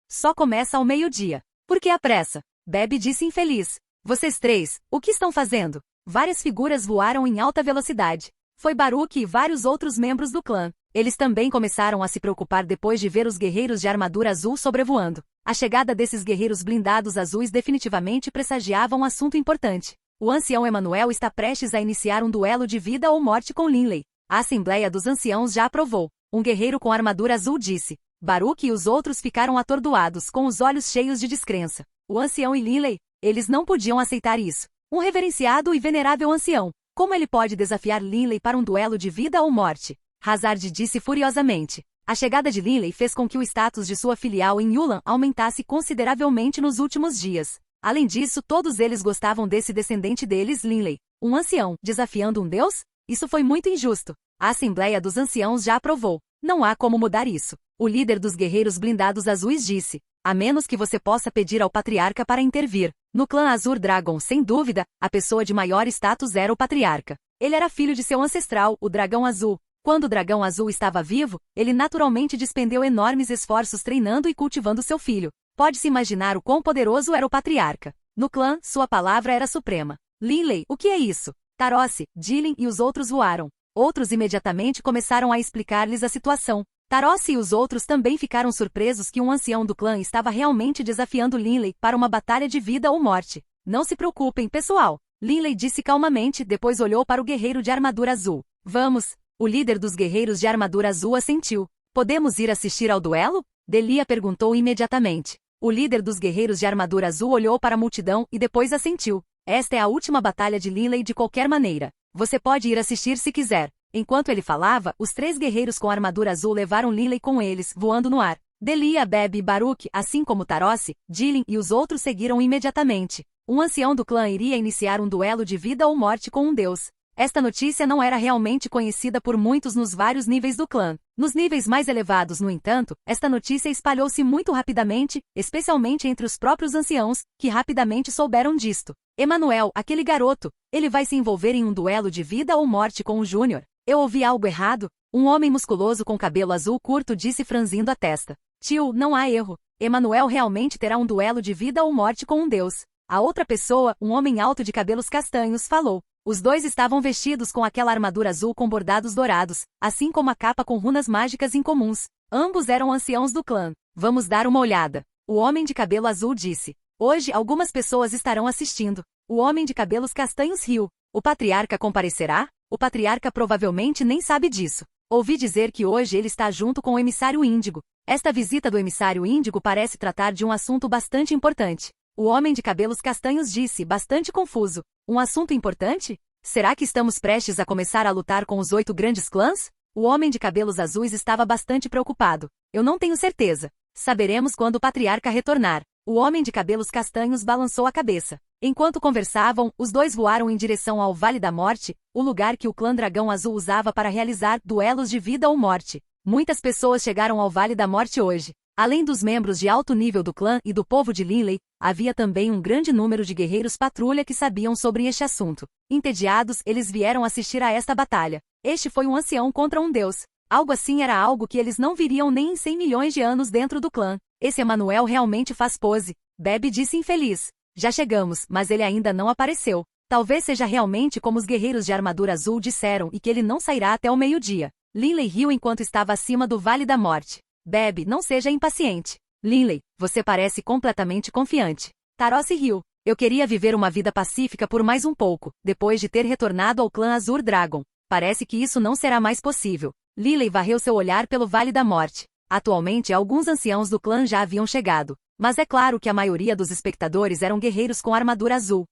[SPEAKER 1] Só começa ao meio-dia. Por que a pressa? Bebe disse infeliz. Vocês 3, o que estão fazendo? Várias figuras voaram em alta velocidade. Foi Baruch e vários outros membros do clã. Eles também começaram a se preocupar depois de ver os guerreiros de armadura azul sobrevoando. A chegada desses guerreiros blindados azuis definitivamente pressagiava um assunto importante. O ancião Emanuel está prestes a iniciar um duelo de vida ou morte com Linley. A Assembleia dos Anciãos já aprovou. Um guerreiro com armadura azul disse. Baruch e os outros ficaram atordoados, com os olhos cheios de descrença. O ancião e Linley, eles não podiam aceitar isso. Um reverenciado e venerável ancião. Como ele pode desafiar Linley para um duelo de vida ou morte? Hazard disse furiosamente. A chegada de Linley fez com que o status de sua filial em Yulan aumentasse consideravelmente nos últimos dias. Além disso, todos eles gostavam desse descendente deles, Linley. Um ancião, desafiando um deus? Isso foi muito injusto. A Assembleia dos Anciãos já aprovou. Não há como mudar isso. O líder dos guerreiros blindados azuis disse. A menos que você possa pedir ao patriarca para intervir. No clã Azur Dragon, sem dúvida, a pessoa de maior status era o patriarca. Ele era filho de seu ancestral, o Dragão Azul. Quando o Dragão Azul estava vivo, ele naturalmente despendeu enormes esforços treinando e cultivando seu filho. Pode-se imaginar o quão poderoso era o patriarca. No clã, sua palavra era suprema. Linley, o que é isso? Tarosse, Dylan e os outros voaram. Outros imediatamente começaram a explicar-lhes a situação. Tarosse e os outros também ficaram surpresos que um ancião do clã estava realmente desafiando Linley para uma batalha de vida ou morte. Não se preocupem, pessoal. Linley disse calmamente, depois olhou para o guerreiro de armadura azul. Vamos. O líder dos guerreiros de armadura azul assentiu. Podemos ir assistir ao duelo? Delia perguntou imediatamente. O líder dos guerreiros de armadura azul olhou para a multidão e depois assentiu. Esta é a última batalha de Linley de qualquer maneira. Você pode ir assistir se quiser. Enquanto ele falava, os 3 guerreiros com armadura azul levaram Linley com eles, voando no ar. Delia, Beb e Baruch, assim como Tarosse, Dylan e os outros seguiram imediatamente. Um ancião do clã iria iniciar um duelo de vida ou morte com um deus. Esta notícia não era realmente conhecida por muitos nos vários níveis do clã. Nos níveis mais elevados, no entanto, esta notícia espalhou-se muito rapidamente, especialmente entre os próprios anciãos, que rapidamente souberam disto. Emanuel, aquele garoto, ele vai se envolver em um duelo de vida ou morte com o Júnior. Eu ouvi algo errado? Um homem musculoso com cabelo azul curto disse franzindo a testa. Tio, não há erro. Emanuel realmente terá um duelo de vida ou morte com um deus. A outra pessoa, um homem alto de cabelos castanhos, falou. Os 2 estavam vestidos com aquela armadura azul com bordados dourados, assim como a capa com runas mágicas incomuns. Ambos eram anciãos do clã. Vamos dar uma olhada. O homem de cabelo azul disse. Hoje algumas pessoas estarão assistindo. O homem de cabelos castanhos riu. O patriarca comparecerá? O patriarca provavelmente nem sabe disso. Ouvi dizer que hoje ele está junto com o emissário Índigo. Esta visita do emissário Índigo parece tratar de um assunto bastante importante. O homem de cabelos castanhos disse, bastante confuso. Um assunto importante? Será que estamos prestes a começar a lutar com os 8 grandes clãs? O homem de cabelos azuis estava bastante preocupado. Eu não tenho certeza. Saberemos quando o patriarca retornar. O homem de cabelos castanhos balançou a cabeça. Enquanto conversavam, os 2 voaram em direção ao Vale da Morte, o lugar que o clã Dragão Azul usava para realizar duelos de vida ou morte. Muitas pessoas chegaram ao Vale da Morte hoje. Além dos membros de alto nível do clã e do povo de Linley, havia também um grande número de guerreiros patrulha que sabiam sobre este assunto. Entediados, eles vieram assistir a esta batalha. Este foi um ancião contra um deus. Algo assim era algo que eles não viriam nem em 100 milhões de anos dentro do clã. Esse Emanuel realmente faz pose. Bebe disse infeliz. Já chegamos, mas ele ainda não apareceu. Talvez seja realmente como os guerreiros de armadura azul disseram e que ele não sairá até o meio-dia. Linley riu enquanto estava acima do Vale da Morte. Bebe, não seja impaciente. Linley, você parece completamente confiante. Tarosse riu. Eu queria viver uma vida pacífica por mais um pouco, depois de ter retornado ao clã Azur Dragon. Parece que isso não será mais possível. Linley varreu seu olhar pelo Vale da Morte. Atualmente, alguns anciãos do clã já haviam chegado. Mas é claro que a maioria dos espectadores eram guerreiros com armadura azul.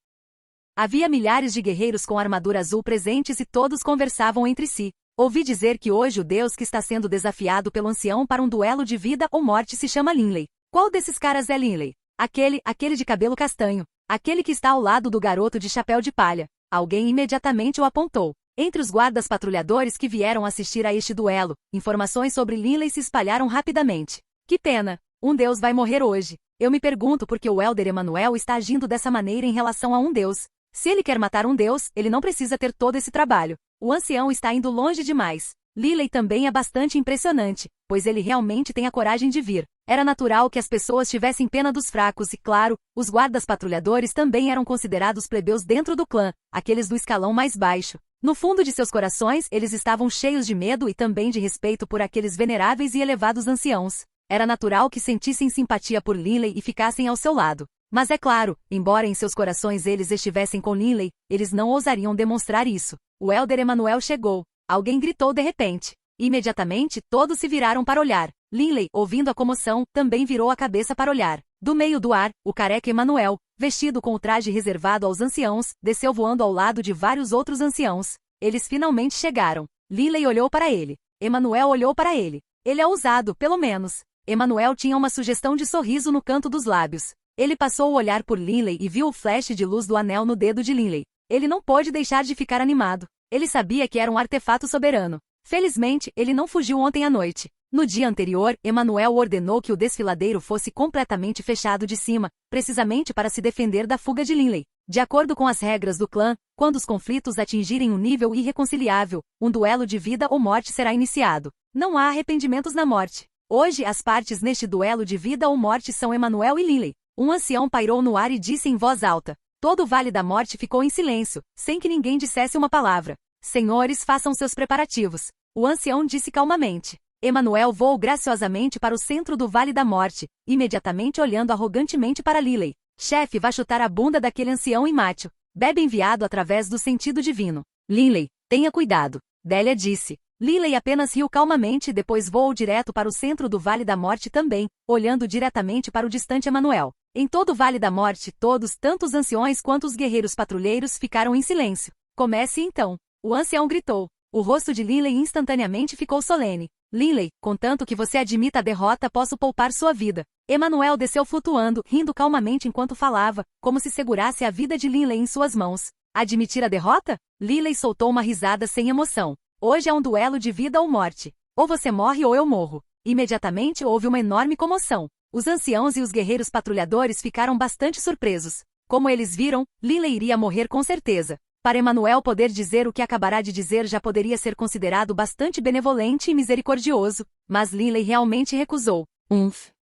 [SPEAKER 1] Havia milhares de guerreiros com armadura azul presentes e todos conversavam entre si. Ouvi dizer que hoje o deus que está sendo desafiado pelo ancião para um duelo de vida ou morte se chama Linley. Qual desses caras é Linley? Aquele de cabelo castanho. Aquele que está ao lado do garoto de chapéu de palha. Alguém imediatamente o apontou. Entre os guardas patrulhadores que vieram assistir a este duelo, informações sobre Linley se espalharam rapidamente. Que pena! Um deus vai morrer hoje. Eu me pergunto por que o Elder Emanuel está agindo dessa maneira em relação a um deus. Se ele quer matar um deus, ele não precisa ter todo esse trabalho. O ancião está indo longe demais. Linley também é bastante impressionante, pois ele realmente tem a coragem de vir. Era natural que as pessoas tivessem pena dos fracos e, claro, os guardas patrulhadores também eram considerados plebeus dentro do clã, aqueles do escalão mais baixo. No fundo de seus corações, eles estavam cheios de medo e também de respeito por aqueles veneráveis e elevados anciãos. Era natural que sentissem simpatia por Linley e ficassem ao seu lado. Mas é claro, embora em seus corações eles estivessem com Linley, eles não ousariam demonstrar isso. O Elder Emanuel chegou. Alguém gritou de repente. Imediatamente, todos se viraram para olhar. Linley, ouvindo a comoção, também virou a cabeça para olhar. Do meio do ar, o careca Emanuel, vestido com o traje reservado aos anciãos, desceu voando ao lado de vários outros anciãos. Eles finalmente chegaram. Linley olhou para ele. Emanuel olhou para ele. Ele é ousado, pelo menos. Emanuel tinha uma sugestão de sorriso no canto dos lábios. Ele passou o olhar por Linley e viu o flash de luz do anel no dedo de Linley. Ele não pôde deixar de ficar animado. Ele sabia que era um artefato soberano. Felizmente, ele não fugiu ontem à noite. No dia anterior, Emanuel ordenou que o desfiladeiro fosse completamente fechado de cima, precisamente para se defender da fuga de Linley. De acordo com as regras do clã, Quando os conflitos atingirem um nível irreconciliável, um duelo de vida ou morte será iniciado. Não há arrependimentos na morte. Hoje, as partes neste duelo de vida ou morte são Emanuel e Linley. Um ancião pairou no ar e disse em voz alta. Todo o Vale da Morte ficou em silêncio, sem que ninguém dissesse uma palavra. Senhores, façam seus preparativos. O ancião disse calmamente. Emanuel voou graciosamente para o centro do Vale da Morte, imediatamente olhando arrogantemente para Linley. Chefe, vá chutar a bunda daquele ancião e mate-o. Bebe enviado através do sentido divino. Linley, tenha cuidado. Délia disse. Linley apenas riu calmamente e depois voou direto para o centro do Vale da Morte também, olhando diretamente para o distante Emanuel. Em todo o Vale da Morte, todos, tanto os anciões quanto os guerreiros patrulheiros, ficaram em silêncio. Comece então. O ancião gritou. O rosto de Linley instantaneamente ficou solene. Linley, contanto que você admita a derrota, posso poupar sua vida. Emanuel desceu flutuando, rindo calmamente enquanto falava, como se segurasse a vida de Linley em suas mãos. Admitir a derrota? Linley soltou uma risada sem emoção. Hoje é um duelo de vida ou morte. Ou você morre ou eu morro. Imediatamente houve uma enorme comoção. Os anciãos e os guerreiros patrulhadores ficaram bastante surpresos. Como eles viram, Linley iria morrer com certeza. Para Emanuel poder dizer o que acabará de dizer já poderia ser considerado bastante benevolente e misericordioso, mas Linley realmente recusou.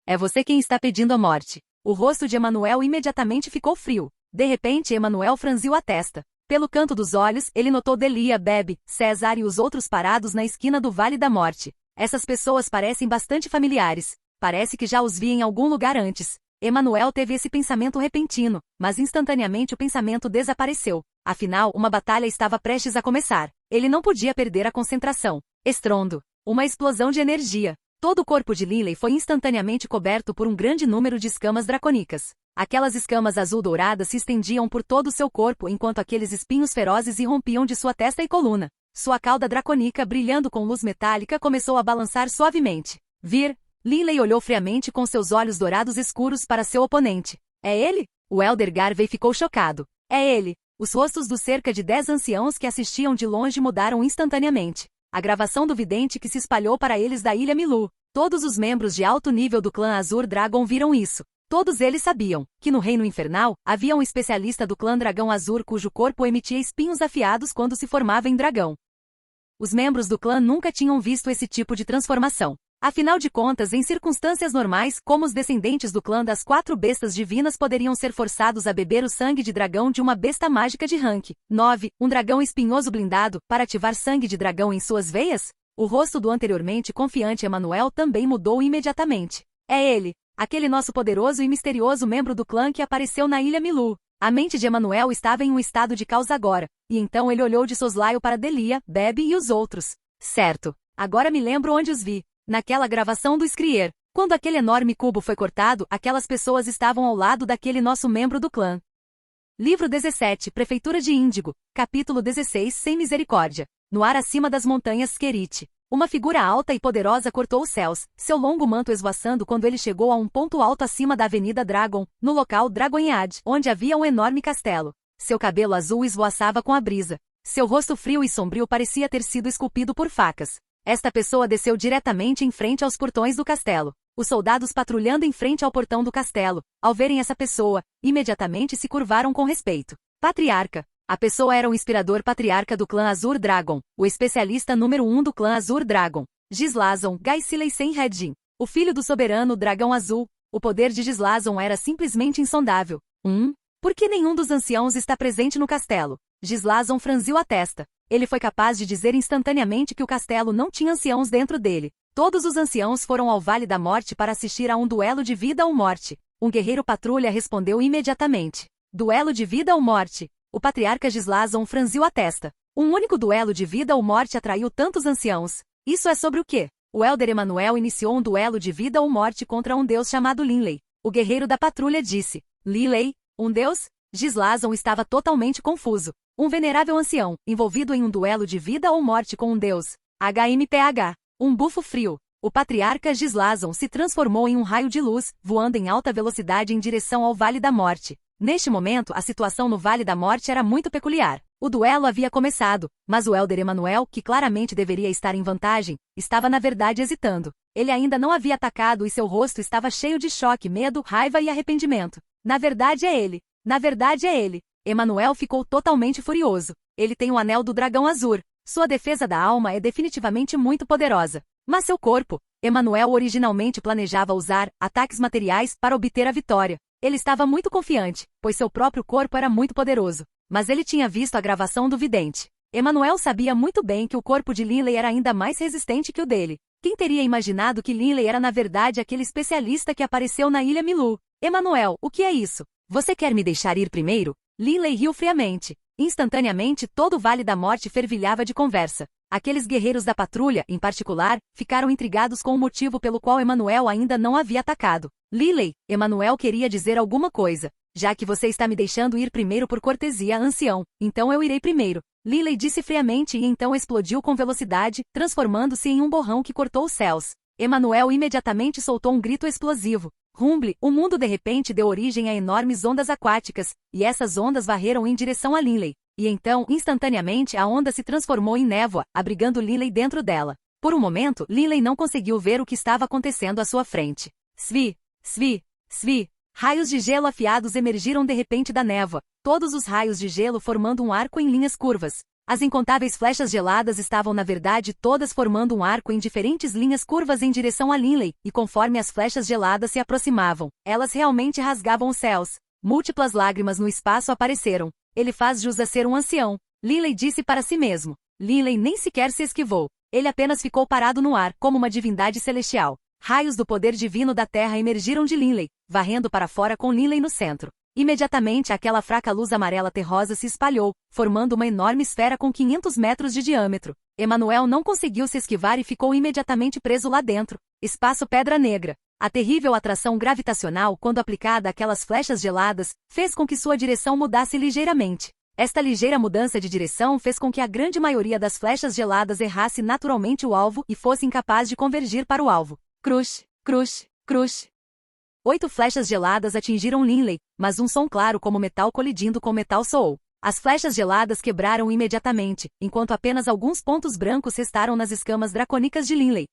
[SPEAKER 1] É você quem está pedindo a morte. O rosto de Emanuel imediatamente ficou frio. De repente Emanuel franziu a testa. Pelo canto dos olhos, ele notou Delia, Bebe, César e os outros parados na esquina do Vale da Morte. Essas pessoas parecem bastante familiares. Parece que já os vi em algum lugar antes. Emanuel teve esse pensamento repentino, mas instantaneamente o pensamento desapareceu. Afinal, uma batalha estava prestes a começar. Ele não podia perder a concentração. Estrondo. Uma explosão de energia. Todo o corpo de Linley foi instantaneamente coberto por um grande número de escamas dracônicas. Aquelas escamas azul-douradas se estendiam por todo o seu corpo enquanto aqueles espinhos ferozes irrompiam de sua testa e coluna. Sua cauda dracônica, brilhando com luz metálica, começou a balançar suavemente. Linley olhou friamente com seus olhos dourados escuros para seu oponente. É ele? O Elder Garvey ficou chocado. É ele. Os rostos dos cerca de 10 anciãos que assistiam de longe mudaram instantaneamente. A gravação do vidente que se espalhou para eles da Ilha Milu. Todos os membros de alto nível do clã Azur Dragon viram isso. Todos eles sabiam que no Reino Infernal havia um especialista do clã Dragão Azur cujo corpo emitia espinhos afiados quando se formava em dragão. Os membros do clã nunca tinham visto esse tipo de transformação. Afinal de contas, em circunstâncias normais, como os descendentes do clã das 4 bestas divinas poderiam ser forçados a beber o sangue de dragão de uma besta mágica de rank 9, um dragão espinhoso blindado, para ativar sangue de dragão em suas veias? O rosto do anteriormente confiante Emanuel também mudou imediatamente. É ele, aquele nosso poderoso e misterioso membro do clã que apareceu na Ilha Milu. A mente de Emanuel estava em um estado de caos agora, e então ele olhou de soslaio para Delia, Bebe e os outros. Certo, agora me lembro onde os vi. Naquela gravação do Skrier, quando aquele enorme cubo foi cortado, aquelas pessoas estavam ao lado daquele nosso membro do clã. Livro 17, Prefeitura de Índigo, capítulo 16, Sem Misericórdia. No ar acima das montanhas Kerit, uma figura alta e poderosa cortou os céus, seu longo manto esvoaçando quando ele chegou a um ponto alto acima da Avenida Dragon, no local Dragonhead, onde havia um enorme castelo. Seu cabelo azul esvoaçava com a brisa. Seu rosto frio e sombrio parecia ter sido esculpido por facas. Esta pessoa desceu diretamente em frente aos portões do castelo. Os soldados patrulhando em frente ao portão do castelo, ao verem essa pessoa, imediatamente se curvaram com respeito. Patriarca. A pessoa era o inspirador patriarca do clã Azur Dragon, o especialista número 1 do clã Azur Dragon. Gislazon Gaisilei Senredin, o filho do soberano Dragão Azul. O poder de Gislazon era simplesmente insondável. Por que nenhum dos anciãos está presente no castelo? Gislazon franziu a testa. Ele foi capaz de dizer instantaneamente que o castelo não tinha anciãos dentro dele. Todos os anciãos foram ao Vale da Morte para assistir a um duelo de vida ou morte. Um guerreiro patrulha respondeu imediatamente. Duelo de vida ou morte? O patriarca Gislazon franziu a testa. Um único duelo de vida ou morte atraiu tantos anciãos. Isso é sobre o quê? O Elder Emanuel iniciou um duelo de vida ou morte contra um deus chamado Linley. O guerreiro da patrulha disse. Linley? Um deus? Gislazon estava totalmente confuso. Um venerável ancião, envolvido em um duelo de vida ou morte com um deus. HMPH. Um bufo frio. O patriarca Gislazon se transformou em um raio de luz, voando em alta velocidade em direção ao Vale da Morte. Neste momento, a situação no Vale da Morte era muito peculiar. O duelo havia começado, mas o Elder Emanuel, que claramente deveria estar em vantagem, estava na verdade hesitando. Ele ainda não havia atacado e seu rosto estava cheio de choque, medo, raiva e arrependimento. Na verdade é ele. Na verdade é ele. Emanuel ficou totalmente furioso. Ele tem o anel do dragão azul. Sua defesa da alma é definitivamente muito poderosa. Mas seu corpo, Emanuel originalmente planejava usar ataques materiais para obter a vitória. Ele estava muito confiante, pois seu próprio corpo era muito poderoso. Mas ele tinha visto a gravação do vidente. Emanuel sabia muito bem que o corpo de Linley era ainda mais resistente que o dele. Quem teria imaginado que Linley era na verdade aquele especialista que apareceu na Ilha Milu? Emanuel, o que é isso? Você quer me deixar ir primeiro? Linley riu friamente. Instantaneamente todo o Vale da Morte fervilhava de conversa. Aqueles guerreiros da patrulha, em particular, ficaram intrigados com o motivo pelo qual Emanuel ainda não havia atacado. Linley, Emanuel queria dizer alguma coisa. Já que você está me deixando ir primeiro por cortesia, ancião, então eu irei primeiro. Linley disse friamente e então explodiu com velocidade, transformando-se em um borrão que cortou os céus. Emanuel imediatamente soltou um grito explosivo. Rumble, o mundo de repente deu origem a enormes ondas aquáticas, e essas ondas varreram em direção a Linley. E então, instantaneamente, a onda se transformou em névoa, abrigando Linley dentro dela. Por um momento, Linley não conseguiu ver o que estava acontecendo à sua frente. Svi, svi, svi. Raios de gelo afiados emergiram de repente da névoa, todos os raios de gelo formando um arco em linhas curvas. As incontáveis flechas geladas estavam na verdade todas formando um arco em diferentes linhas curvas em direção a Linley, e conforme as flechas geladas se aproximavam, elas realmente rasgavam os céus. Múltiplas lágrimas no espaço apareceram. Ele faz jus a ser um ancião, Linley disse para si mesmo. Linley nem sequer se esquivou. Ele apenas ficou parado no ar, como uma divindade celestial. Raios do poder divino da terra emergiram de Linley, varrendo para fora com Linley no centro. Imediatamente aquela fraca luz amarela terrosa se espalhou, formando uma enorme esfera com 500 metros de diâmetro. Emanuel não conseguiu se esquivar e ficou imediatamente preso lá dentro. Espaço Pedra Negra. A terrível atração gravitacional, quando aplicada àquelas flechas geladas, fez com que sua direção mudasse ligeiramente. Esta ligeira mudança de direção fez com que a grande maioria das flechas geladas errasse naturalmente o alvo e fosse incapaz de convergir para o alvo. Crush, crush, crush. 8 flechas geladas atingiram Linley, mas um som claro como metal colidindo com metal soou. As flechas geladas quebraram imediatamente, enquanto apenas alguns pontos brancos restaram nas escamas dracônicas de Linley.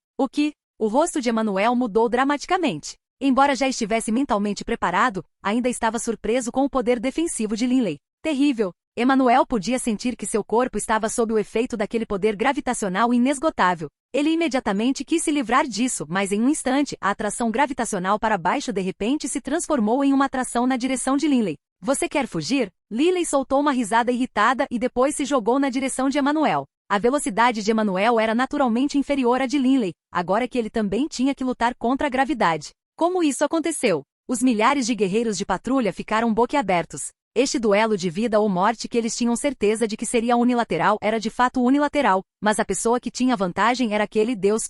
[SPEAKER 1] O rosto de Emanuel mudou dramaticamente. Embora já estivesse mentalmente preparado, ainda estava surpreso com o poder defensivo de Linley. Terrível! Emanuel podia sentir que seu corpo estava sob o efeito daquele poder gravitacional inesgotável. Ele imediatamente quis se livrar disso, mas em um instante, a atração gravitacional para baixo de repente se transformou em uma atração na direção de Linley. Você quer fugir? Linley soltou uma risada irritada e depois se jogou na direção de Emanuel. A velocidade de Emanuel era naturalmente inferior à de Linley, agora que ele também tinha que lutar contra a gravidade. Como isso aconteceu? Os milhares de guerreiros de patrulha ficaram boquiabertos. Este duelo de vida ou morte que eles tinham certeza de que seria unilateral era de fato unilateral, mas a pessoa que tinha vantagem era aquele Deus.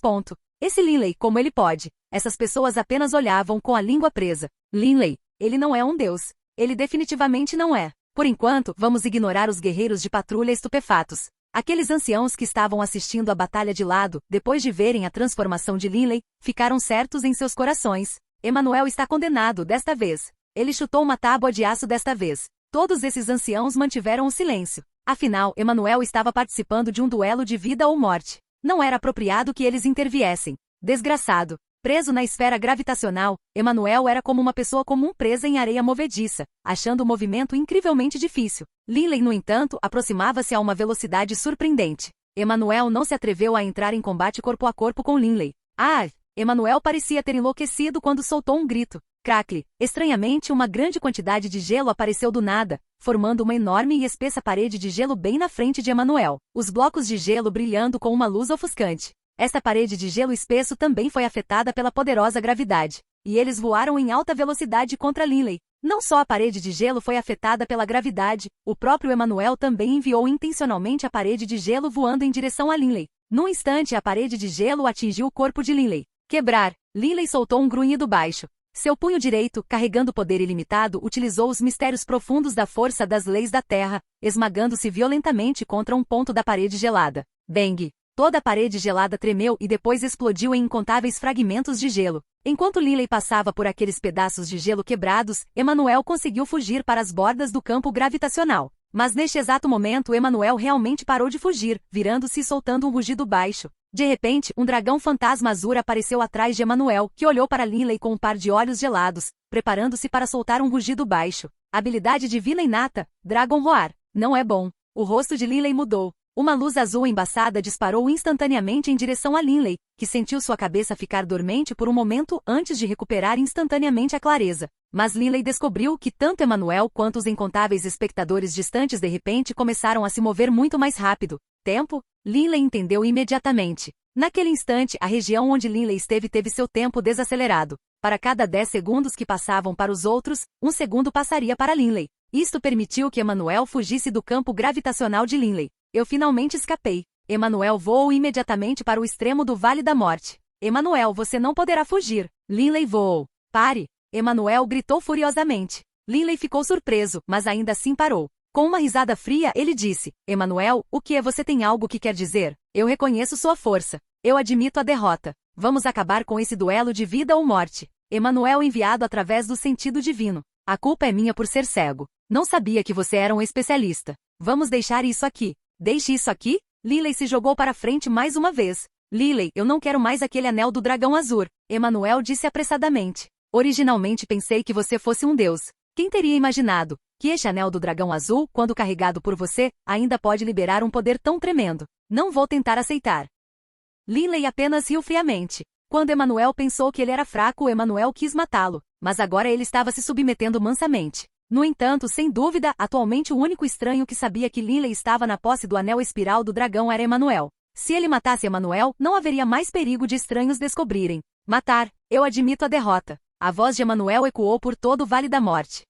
[SPEAKER 1] Esse Linley, como ele pode? Essas pessoas apenas olhavam com a língua presa. Linley, ele não é um Deus. Ele definitivamente não é. Por enquanto, vamos ignorar os guerreiros de patrulha estupefatos. Aqueles anciãos que estavam assistindo a batalha de lado, depois de verem a transformação de Linley, ficaram certos em seus corações. Emanuel está condenado desta vez. Ele chutou uma tábua de aço desta vez. Todos esses anciãos mantiveram o silêncio. Afinal, Emanuel estava participando de um duelo de vida ou morte. Não era apropriado que eles interviessem. Desgraçado. Preso na esfera gravitacional, Emanuel era como uma pessoa comum presa em areia movediça, achando o movimento incrivelmente difícil. Linley, no entanto, aproximava-se a uma velocidade surpreendente. Emanuel não se atreveu a entrar em combate corpo a corpo com Linley. Emanuel parecia ter enlouquecido quando soltou um grito. Crackle! Estranhamente, uma grande quantidade de gelo apareceu do nada, formando uma enorme e espessa parede de gelo bem na frente de Emanuel. Os blocos de gelo brilhando com uma luz ofuscante. Esta parede de gelo espesso também foi afetada pela poderosa gravidade. E eles voaram em alta velocidade contra Linley. Não só a parede de gelo foi afetada pela gravidade, o próprio Emanuel também enviou intencionalmente a parede de gelo voando em direção a Linley. Num instante, a parede de gelo atingiu o corpo de Linley. Quebrar! Linley soltou um grunhido baixo. Seu punho direito, carregando poder ilimitado, utilizou os mistérios profundos da força das leis da Terra, esmagando-se violentamente contra um ponto da parede gelada. Bang! Toda a parede gelada tremeu e depois explodiu em incontáveis fragmentos de gelo. Enquanto Linley passava por aqueles pedaços de gelo quebrados, Emanuel conseguiu fugir para as bordas do campo gravitacional. Mas neste exato momento Emanuel realmente parou de fugir, virando-se e soltando um rugido baixo. De repente, um dragão fantasma azul apareceu atrás de Emanuel, que olhou para Linley com um par de olhos gelados, preparando-se para soltar um rugido baixo. Habilidade divina inata, Dragon Roar. Não é bom. O rosto de Linley mudou. Uma luz azul embaçada disparou instantaneamente em direção a Linley, que sentiu sua cabeça ficar dormente por um momento antes de recuperar instantaneamente a clareza. Mas Linley descobriu que tanto Emanuel quanto os incontáveis espectadores distantes de repente começaram a se mover muito mais rápido. Tempo? Linley entendeu imediatamente. Naquele instante, a região onde Linley esteve teve seu tempo desacelerado. Para cada 10 segundos que passavam para os outros, 1 segundo passaria para Linley. Isto permitiu que Emanuel fugisse do campo gravitacional de Linley. Eu finalmente escapei. Emanuel voou imediatamente para o extremo do Vale da Morte. Emanuel, você não poderá fugir. Linley voou. Pare! Emanuel gritou furiosamente. Linley ficou surpreso, mas ainda assim parou. Com uma risada fria, ele disse: Emanuel, o que é? Você tem algo que quer dizer? Eu reconheço sua força. Eu admito a derrota. Vamos acabar com esse duelo de vida ou morte. Emanuel enviado através do sentido divino. A culpa é minha por ser cego. Não sabia que você era um especialista. Vamos deixar isso aqui. Deixe isso aqui? Linley se jogou para frente mais uma vez. Linley, eu não quero mais aquele anel do dragão azul. Emanuel disse apressadamente. Originalmente pensei que você fosse um deus. Quem teria imaginado que este anel do dragão azul, quando carregado por você, ainda pode liberar um poder tão tremendo? Não vou tentar aceitar. Linley apenas riu friamente. Quando Emanuel pensou que ele era fraco, Emanuel quis matá-lo, mas agora ele estava se submetendo mansamente. No entanto, sem dúvida, atualmente o único estranho que sabia que Linley estava na posse do anel espiral do dragão era Emanuel. Se ele matasse Emanuel, não haveria mais perigo de estranhos descobrirem. Matar, eu admito a derrota. A voz de Emanuel ecoou por todo o Vale da Morte.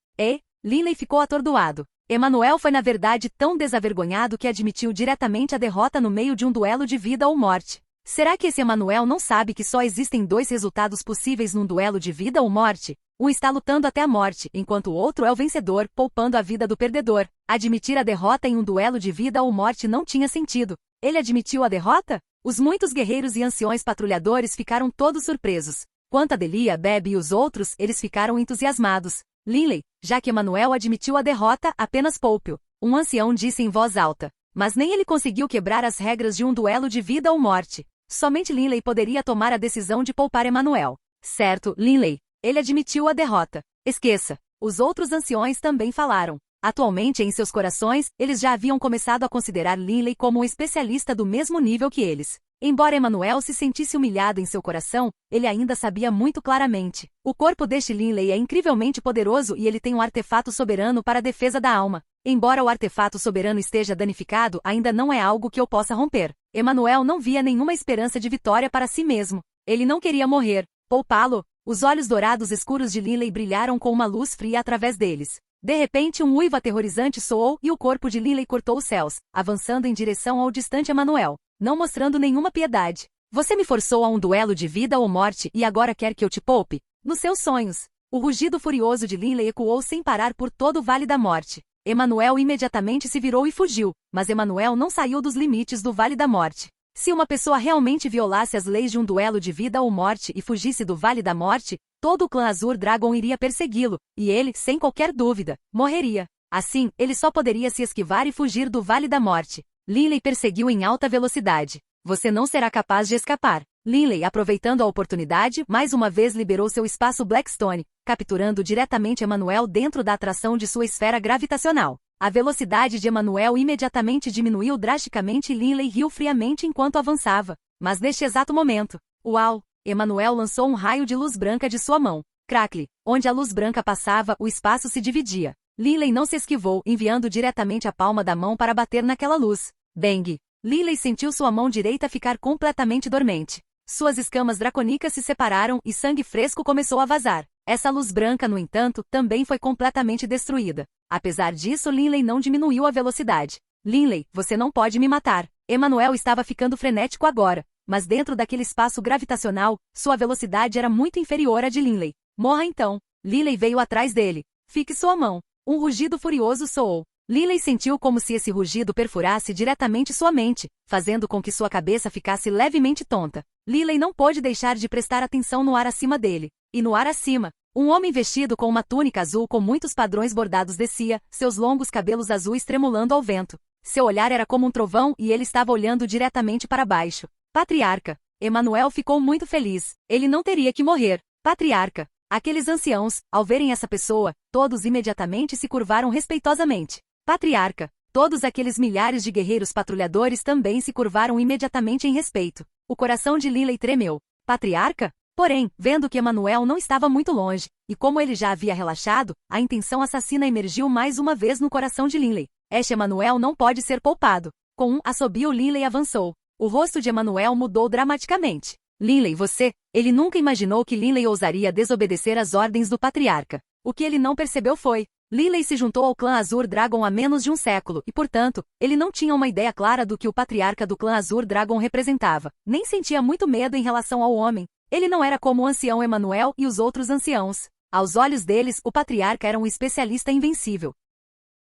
[SPEAKER 1] Linley ficou atordoado. Emanuel foi na verdade tão desavergonhado que admitiu diretamente a derrota no meio de um duelo de vida ou morte. Será que esse Emanuel não sabe que só existem 2 resultados possíveis num duelo de vida ou morte? Um está lutando até a morte, enquanto o outro é o vencedor, poupando a vida do perdedor. Admitir a derrota em um duelo de vida ou morte não tinha sentido. Ele admitiu a derrota? Os muitos guerreiros e anciões patrulhadores ficaram todos surpresos. Quanto a Delia, Bebe e os outros, eles ficaram entusiasmados. Linley, já que Emanuel admitiu a derrota, apenas poupe-o. Um ancião disse em voz alta. Mas nem ele conseguiu quebrar as regras de um duelo de vida ou morte. Somente Linley poderia tomar a decisão de poupar Emanuel. Certo, Linley. Ele admitiu a derrota. Esqueça. Os outros anciões também falaram. Atualmente, em seus corações, eles já haviam começado a considerar Linley como um especialista do mesmo nível que eles. Embora Emanuel se sentisse humilhado em seu coração, ele ainda sabia muito claramente. O corpo deste Linley é incrivelmente poderoso e ele tem um artefato soberano para a defesa da alma. Embora o artefato soberano esteja danificado, ainda não é algo que eu possa romper. Emanuel não via nenhuma esperança de vitória para si mesmo. Ele não queria morrer. Poupá-lo? Os olhos dourados escuros de Linley brilharam com uma luz fria através deles. De repente um uivo aterrorizante soou e o corpo de Linley cortou os céus, avançando em direção ao distante Emanuel, não mostrando nenhuma piedade. Você me forçou a um duelo de vida ou morte e agora quer que eu te poupe? Nos seus sonhos. O rugido furioso de Linley ecoou sem parar por todo o Vale da Morte. Emanuel imediatamente se virou e fugiu, mas Emanuel não saiu dos limites do Vale da Morte. Se uma pessoa realmente violasse as leis de um duelo de vida ou morte e fugisse do Vale da Morte, todo o clã Azur Dragon iria persegui-lo, e ele, sem qualquer dúvida, morreria. Assim, ele só poderia se esquivar e fugir do Vale da Morte. Linley perseguiu em alta velocidade. Você não será capaz de escapar. Linley, aproveitando a oportunidade, mais uma vez liberou seu espaço Blackstone, capturando diretamente Emanuel dentro da atração de sua esfera gravitacional. A velocidade de Emanuel imediatamente diminuiu drasticamente e Linley riu friamente enquanto avançava. Mas neste exato momento, uau! Emanuel lançou um raio de luz branca de sua mão. Crackle! Onde a luz branca passava, o espaço se dividia. Linley não se esquivou, enviando diretamente a palma da mão para bater naquela luz. Bang! Linley sentiu sua mão direita ficar completamente dormente. Suas escamas dracônicas se separaram e sangue fresco começou a vazar. Essa luz branca, no entanto, também foi completamente destruída. Apesar disso, Linley não diminuiu a velocidade. Linley, você não pode me matar. Emanuel estava ficando frenético agora, mas dentro daquele espaço gravitacional, sua velocidade era muito inferior à de Linley. Morra então. Linley veio atrás dele. Fique sua mão. Um rugido furioso soou. Linley sentiu como se esse rugido perfurasse diretamente sua mente, fazendo com que sua cabeça ficasse levemente tonta. Linley não pôde deixar de prestar atenção no ar acima dele. E no ar acima, um homem vestido com uma túnica azul com muitos padrões bordados descia, seus longos cabelos azuis tremulando ao vento. Seu olhar era como um trovão e ele estava olhando diretamente para baixo. Patriarca. Emanuel ficou muito feliz. Ele não teria que morrer. Patriarca. Aqueles anciãos, ao verem essa pessoa, todos imediatamente se curvaram respeitosamente. Patriarca. Todos aqueles milhares de guerreiros patrulhadores também se curvaram imediatamente em respeito. O coração de Linley tremeu. Patriarca? Porém, vendo que Emanuel não estava muito longe, e como ele já havia relaxado, a intenção assassina emergiu mais uma vez no coração de Linley. Este Emanuel não pode ser poupado. Com um assobio, Linley avançou. O rosto de Emanuel mudou dramaticamente. Linley, você... Ele nunca imaginou que Linley ousaria desobedecer às ordens do patriarca. O que ele não percebeu foi... Linley se juntou ao clã Azur Dragon há menos de um século, e portanto, ele não tinha uma ideia clara do que o patriarca do clã Azur Dragon representava. Nem sentia muito medo em relação ao homem. Ele não era como o ancião Emanuel e os outros anciãos. Aos olhos deles, o patriarca era um especialista invencível.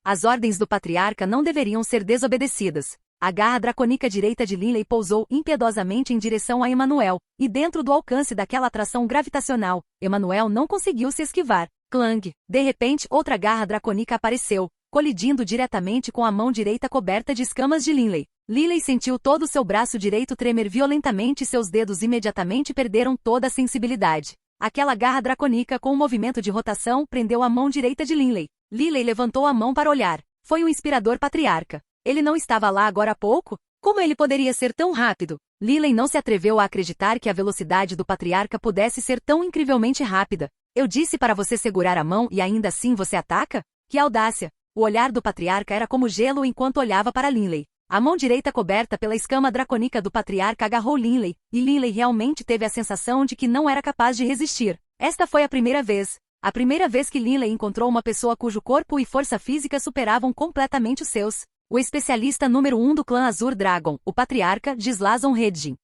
[SPEAKER 1] As ordens do patriarca não deveriam ser desobedecidas. A garra dracônica direita de Linley pousou impiedosamente em direção a Emanuel, e dentro do alcance daquela atração gravitacional, Emanuel não conseguiu se esquivar. Clang! De repente, outra garra dracônica apareceu, colidindo diretamente com a mão direita coberta de escamas de Linley. Linley sentiu todo o seu braço direito tremer violentamente e seus dedos imediatamente perderam toda a sensibilidade. Aquela garra dracônica com um movimento de rotação prendeu a mão direita de Linley. Linley levantou a mão para olhar. Foi um inspirador patriarca. Ele não estava lá agora há pouco? Como ele poderia ser tão rápido? Linley não se atreveu a acreditar que a velocidade do patriarca pudesse ser tão incrivelmente rápida. Eu disse para você segurar a mão e ainda assim você ataca? Que audácia! O olhar do patriarca era como gelo enquanto olhava para Linley. A mão direita coberta pela escama dracônica do patriarca agarrou Linley, e Linley realmente teve a sensação de que não era capaz de resistir. Esta foi a primeira vez. A primeira vez que Linley encontrou uma pessoa cujo corpo e força física superavam completamente os seus. O especialista número 1 do clã Azur Dragon, o patriarca Gislason Redjin.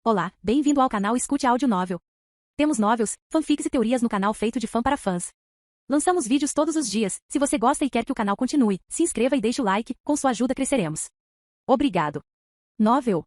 [SPEAKER 1] Olá, bem-vindo ao canal Escute Áudio Novel. Temos novels, fanfics e teorias no canal feito de fã para fãs. Lançamos vídeos todos os dias. Se você gosta e quer que o canal continue, se inscreva e deixe o like, com sua ajuda cresceremos. Obrigado. Novel.